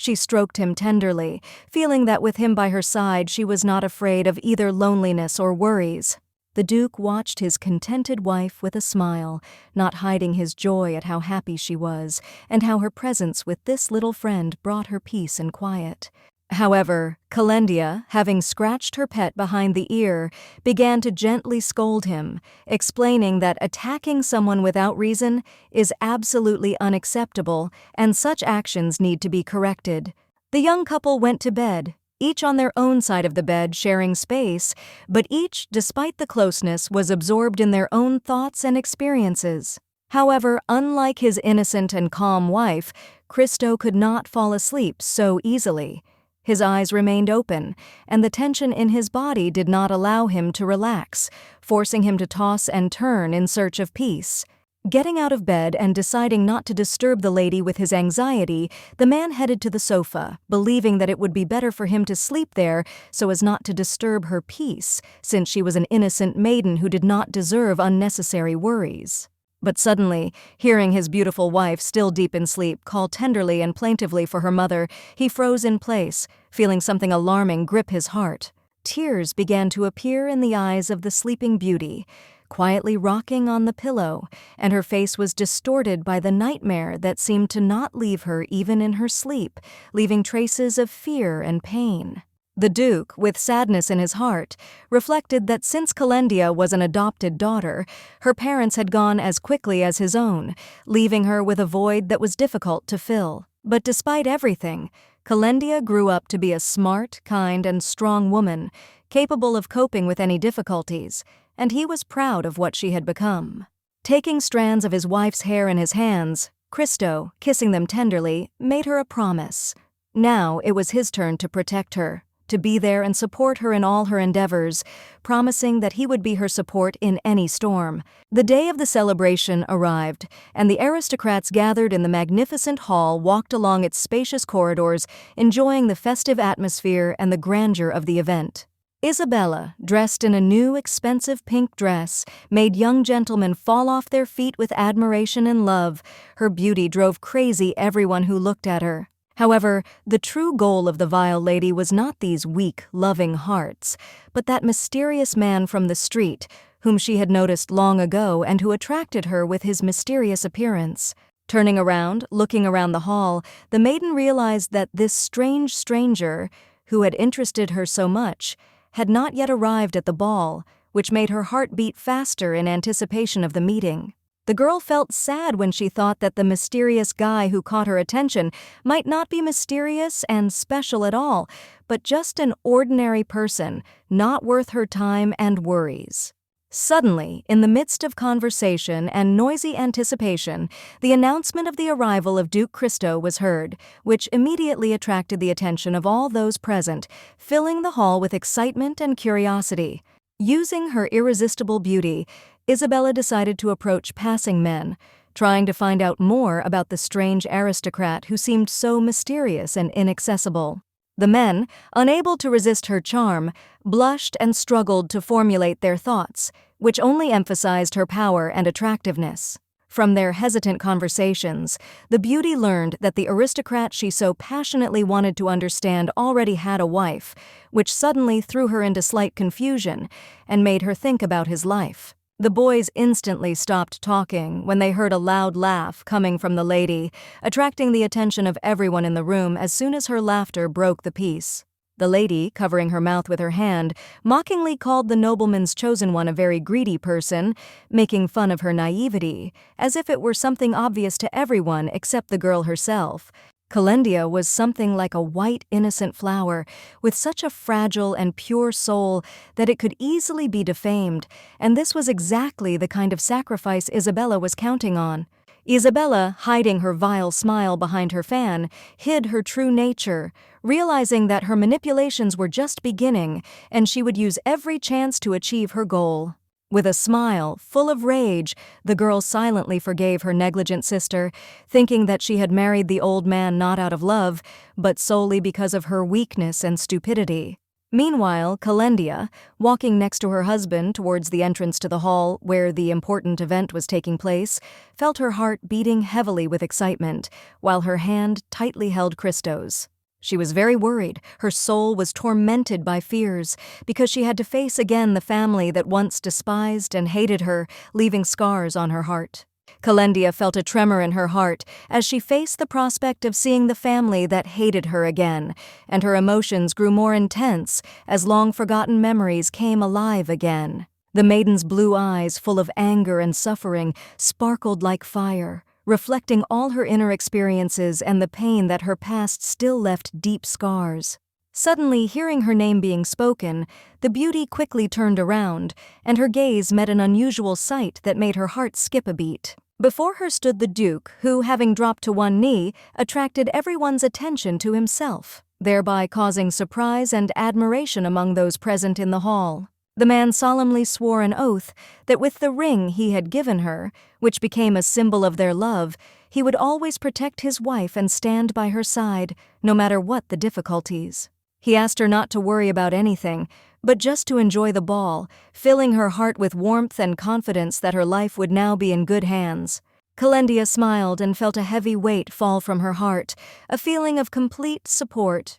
She stroked him tenderly, feeling that with him by her side she was not afraid of either loneliness or worries. The Duke watched his contented wife with a smile, not hiding his joy at how happy she was, and how her presence with this little friend brought her peace and quiet. However, Kendia, having scratched her pet behind the ear, began to gently scold him, explaining that attacking someone without reason is absolutely unacceptable and such actions need to be corrected. The young couple went to bed, each on their own side of the bed sharing space, but each, despite the closeness, was absorbed in their own thoughts and experiences. However, unlike his innocent and calm wife, Cristo could not fall asleep so easily. His eyes remained open, and the tension in his body did not allow him to relax, forcing him to toss and turn in search of peace. Getting out of bed and deciding not to disturb the lady with his anxiety, the man headed to the sofa, believing that it would be better for him to sleep there so as not to disturb her peace, since she was an innocent maiden who did not deserve unnecessary worries. But suddenly, hearing his beautiful wife, still deep in sleep, call tenderly and plaintively for her mother, he froze in place, feeling something alarming grip his heart. Tears began to appear in the eyes of the sleeping beauty, quietly rocking on the pillow, and her face was distorted by the nightmare that seemed to not leave her even in her sleep, leaving traces of fear and pain. The Duke, with sadness in his heart, reflected that since Kendia was an adopted daughter, her parents had gone as quickly as his own, leaving her with a void that was difficult to fill. But despite everything, Kendia grew up to be a smart, kind, and strong woman, capable of coping with any difficulties, and he was proud of what she had become. Taking strands of his wife's hair in his hands, Cristo, kissing them tenderly, made her a promise. Now it was his turn to protect her, to be there and support her in all her endeavors, promising that he would be her support in any storm. The day of the celebration arrived, and the aristocrats gathered in the magnificent hall walked along its spacious corridors, enjoying the festive atmosphere and the grandeur of the event. Isabella, dressed in a new, expensive pink dress, made young gentlemen fall off their feet with admiration and love. Her beauty drove crazy everyone who looked at her. However, the true goal of the vile lady was not these weak, loving hearts, but that mysterious man from the street, whom she had noticed long ago and who attracted her with his mysterious appearance. Turning around, looking around the hall, the maiden realized that this strange stranger, who had interested her so much, had not yet arrived at the ball, which made her heart beat faster in anticipation of the meeting. The girl felt sad when she thought that the mysterious guy who caught her attention might not be mysterious and special at all, but just an ordinary person, not worth her time and worries. Suddenly, in the midst of conversation and noisy anticipation, the announcement of the arrival of Duke Cristo was heard, which immediately attracted the attention of all those present, filling the hall with excitement and curiosity. Using her irresistible beauty, Isabella decided to approach passing men, trying to find out more about the strange aristocrat who seemed so mysterious and inaccessible. The men, unable to resist her charm, blushed and struggled to formulate their thoughts, which only emphasized her power and attractiveness. From their hesitant conversations, the beauty learned that the aristocrat she so passionately wanted to understand already had a wife, which suddenly threw her into slight confusion and made her think about his life. The boys instantly stopped talking when they heard a loud laugh coming from the lady, attracting the attention of everyone in the room as soon as her laughter broke the peace. The lady, covering her mouth with her hand, mockingly called the nobleman's chosen one a very greedy person, making fun of her naivety, as if it were something obvious to everyone except the girl herself. Kendia was something like a white, innocent flower, with such a fragile and pure soul that it could easily be defamed, and this was exactly the kind of sacrifice Isabella was counting on. Isabella, hiding her vile smile behind her fan, hid her true nature, realizing that her manipulations were just beginning, and she would use every chance to achieve her goal. With a smile, full of rage, the girl silently forgave her negligent sister, thinking that she had married the old man not out of love, but solely because of her weakness and stupidity. Meanwhile, Kendia, walking next to her husband towards the entrance to the hall where the important event was taking place, felt her heart beating heavily with excitement, while her hand tightly held Cristo's. She was very worried. Her soul was tormented by fears, because she had to face again the family that once despised and hated her, leaving scars on her heart. Kendia felt a tremor in her heart as she faced the prospect of seeing the family that hated her again, and her emotions grew more intense as long-forgotten memories came alive again. The maiden's blue eyes, full of anger and suffering, sparkled like fire, reflecting all her inner experiences and the pain that her past still left deep scars. Suddenly, hearing her name being spoken, the beauty quickly turned around, and her gaze met an unusual sight that made her heart skip a beat. Before her stood the Duke, who, having dropped to one knee, attracted everyone's attention to himself, thereby causing surprise and admiration among those present in the hall. The man solemnly swore an oath that with the ring he had given her, which became a symbol of their love, he would always protect his wife and stand by her side, no matter what the difficulties. He asked her not to worry about anything, but just to enjoy the ball, filling her heart with warmth and confidence that her life would now be in good hands. Kendia smiled and felt a heavy weight fall from her heart, a feeling of complete support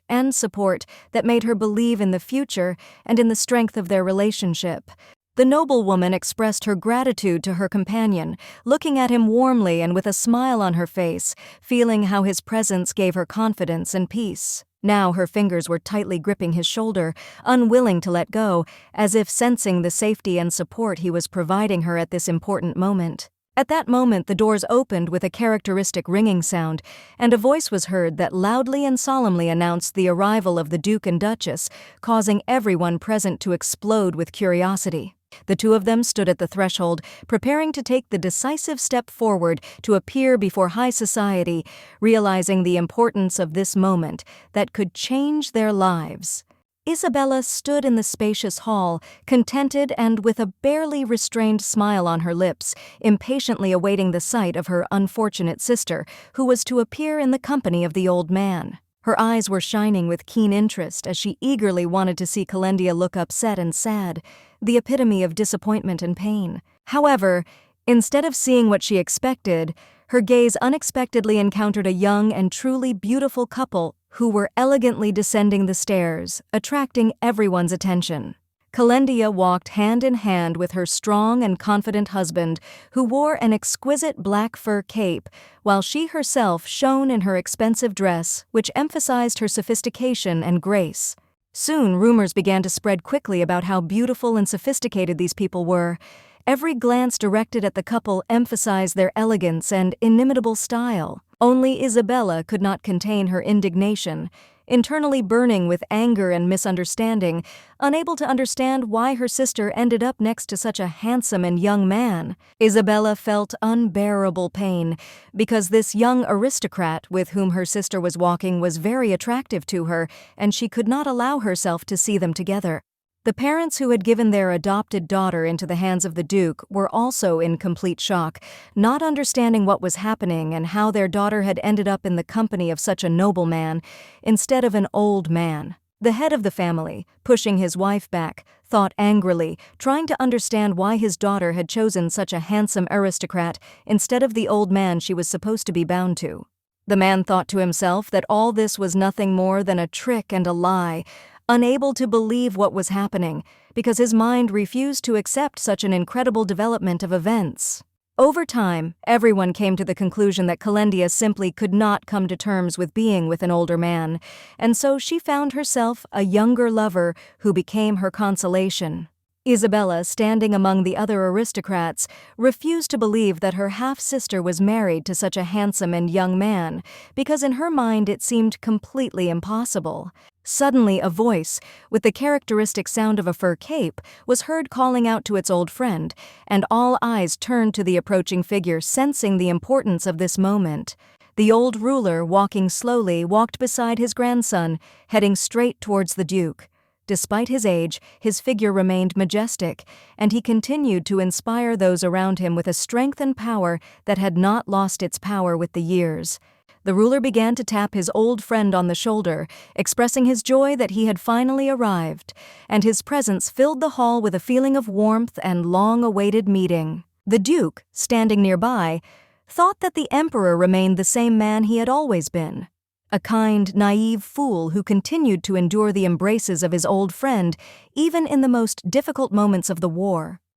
that made her believe in the future and in the strength of their relationship. The noblewoman expressed her gratitude to her companion, looking at him warmly and with a smile on her face, feeling how his presence gave her confidence and peace. Now her fingers were tightly gripping his shoulder, unwilling to let go, as if sensing the safety and support he was providing her at this important moment. At that moment, the doors opened with a characteristic ringing sound, and a voice was heard that loudly and solemnly announced the arrival of the Duke and Duchess, causing everyone present to explode with curiosity. The two of them stood at the threshold, preparing to take the decisive step forward to appear before high society, realizing the importance of this moment that could change their lives. Isabella stood in the spacious hall, contented and with a barely restrained smile on her lips, impatiently awaiting the sight of her unfortunate sister, who was to appear in the company of the old man. Her eyes were shining with keen interest as she eagerly wanted to see Kendia look upset and sad, the epitome of disappointment and pain. However, instead of seeing what she expected, her gaze unexpectedly encountered a young and truly beautiful couple who were elegantly descending the stairs, attracting everyone's attention. Kendia walked hand in hand with her strong and confident husband, who wore an exquisite black fur cape, while she herself shone in her expensive dress, which emphasized her sophistication and grace. Soon, rumors began to spread quickly about how beautiful and sophisticated these people were. Every glance directed at the couple emphasized their elegance and inimitable style. Only Isabella could not contain her indignation, internally burning with anger and misunderstanding, unable to understand why her sister ended up next to such a handsome and young man. Isabella felt unbearable pain, because this young aristocrat with whom her sister was walking was very attractive to her, and she could not allow herself to see them together. The parents who had given their adopted daughter into the hands of the Duke were also in complete shock, not understanding what was happening and how their daughter had ended up in the company of such a nobleman instead of an old man. The head of the family, pushing his wife back, thought angrily, trying to understand why his daughter had chosen such a handsome aristocrat instead of the old man she was supposed to be bound to. The man thought to himself that all this was nothing more than a trick and a lie, unable to believe what was happening, because his mind refused to accept such an incredible development of events. Over time, everyone came to the conclusion that Kendia simply could not come to terms with being with an older man, and so she found herself a younger lover who became her consolation. Isabella, standing among the other aristocrats, refused to believe that her half-sister was married to such a handsome and young man, because in her mind it seemed completely impossible. Suddenly, a voice, with the characteristic sound of a fur cape, was heard calling out to its old friend, and all eyes turned to the approaching figure, sensing the importance of this moment. The old ruler, walking slowly, walked beside his grandson, heading straight towards the Duke. Despite his age, his figure remained majestic, and he continued to inspire those around him with a strength and power that had not lost its power with the years. The ruler began to tap his old friend on the shoulder, expressing his joy that he had finally arrived, and his presence filled the hall with a feeling of warmth and long-awaited meeting. The Duke, standing nearby, thought that the Emperor remained the same man he had always been. A kind, naive fool who continued to endure the embraces of his old friend, even in the most difficult moments of the war.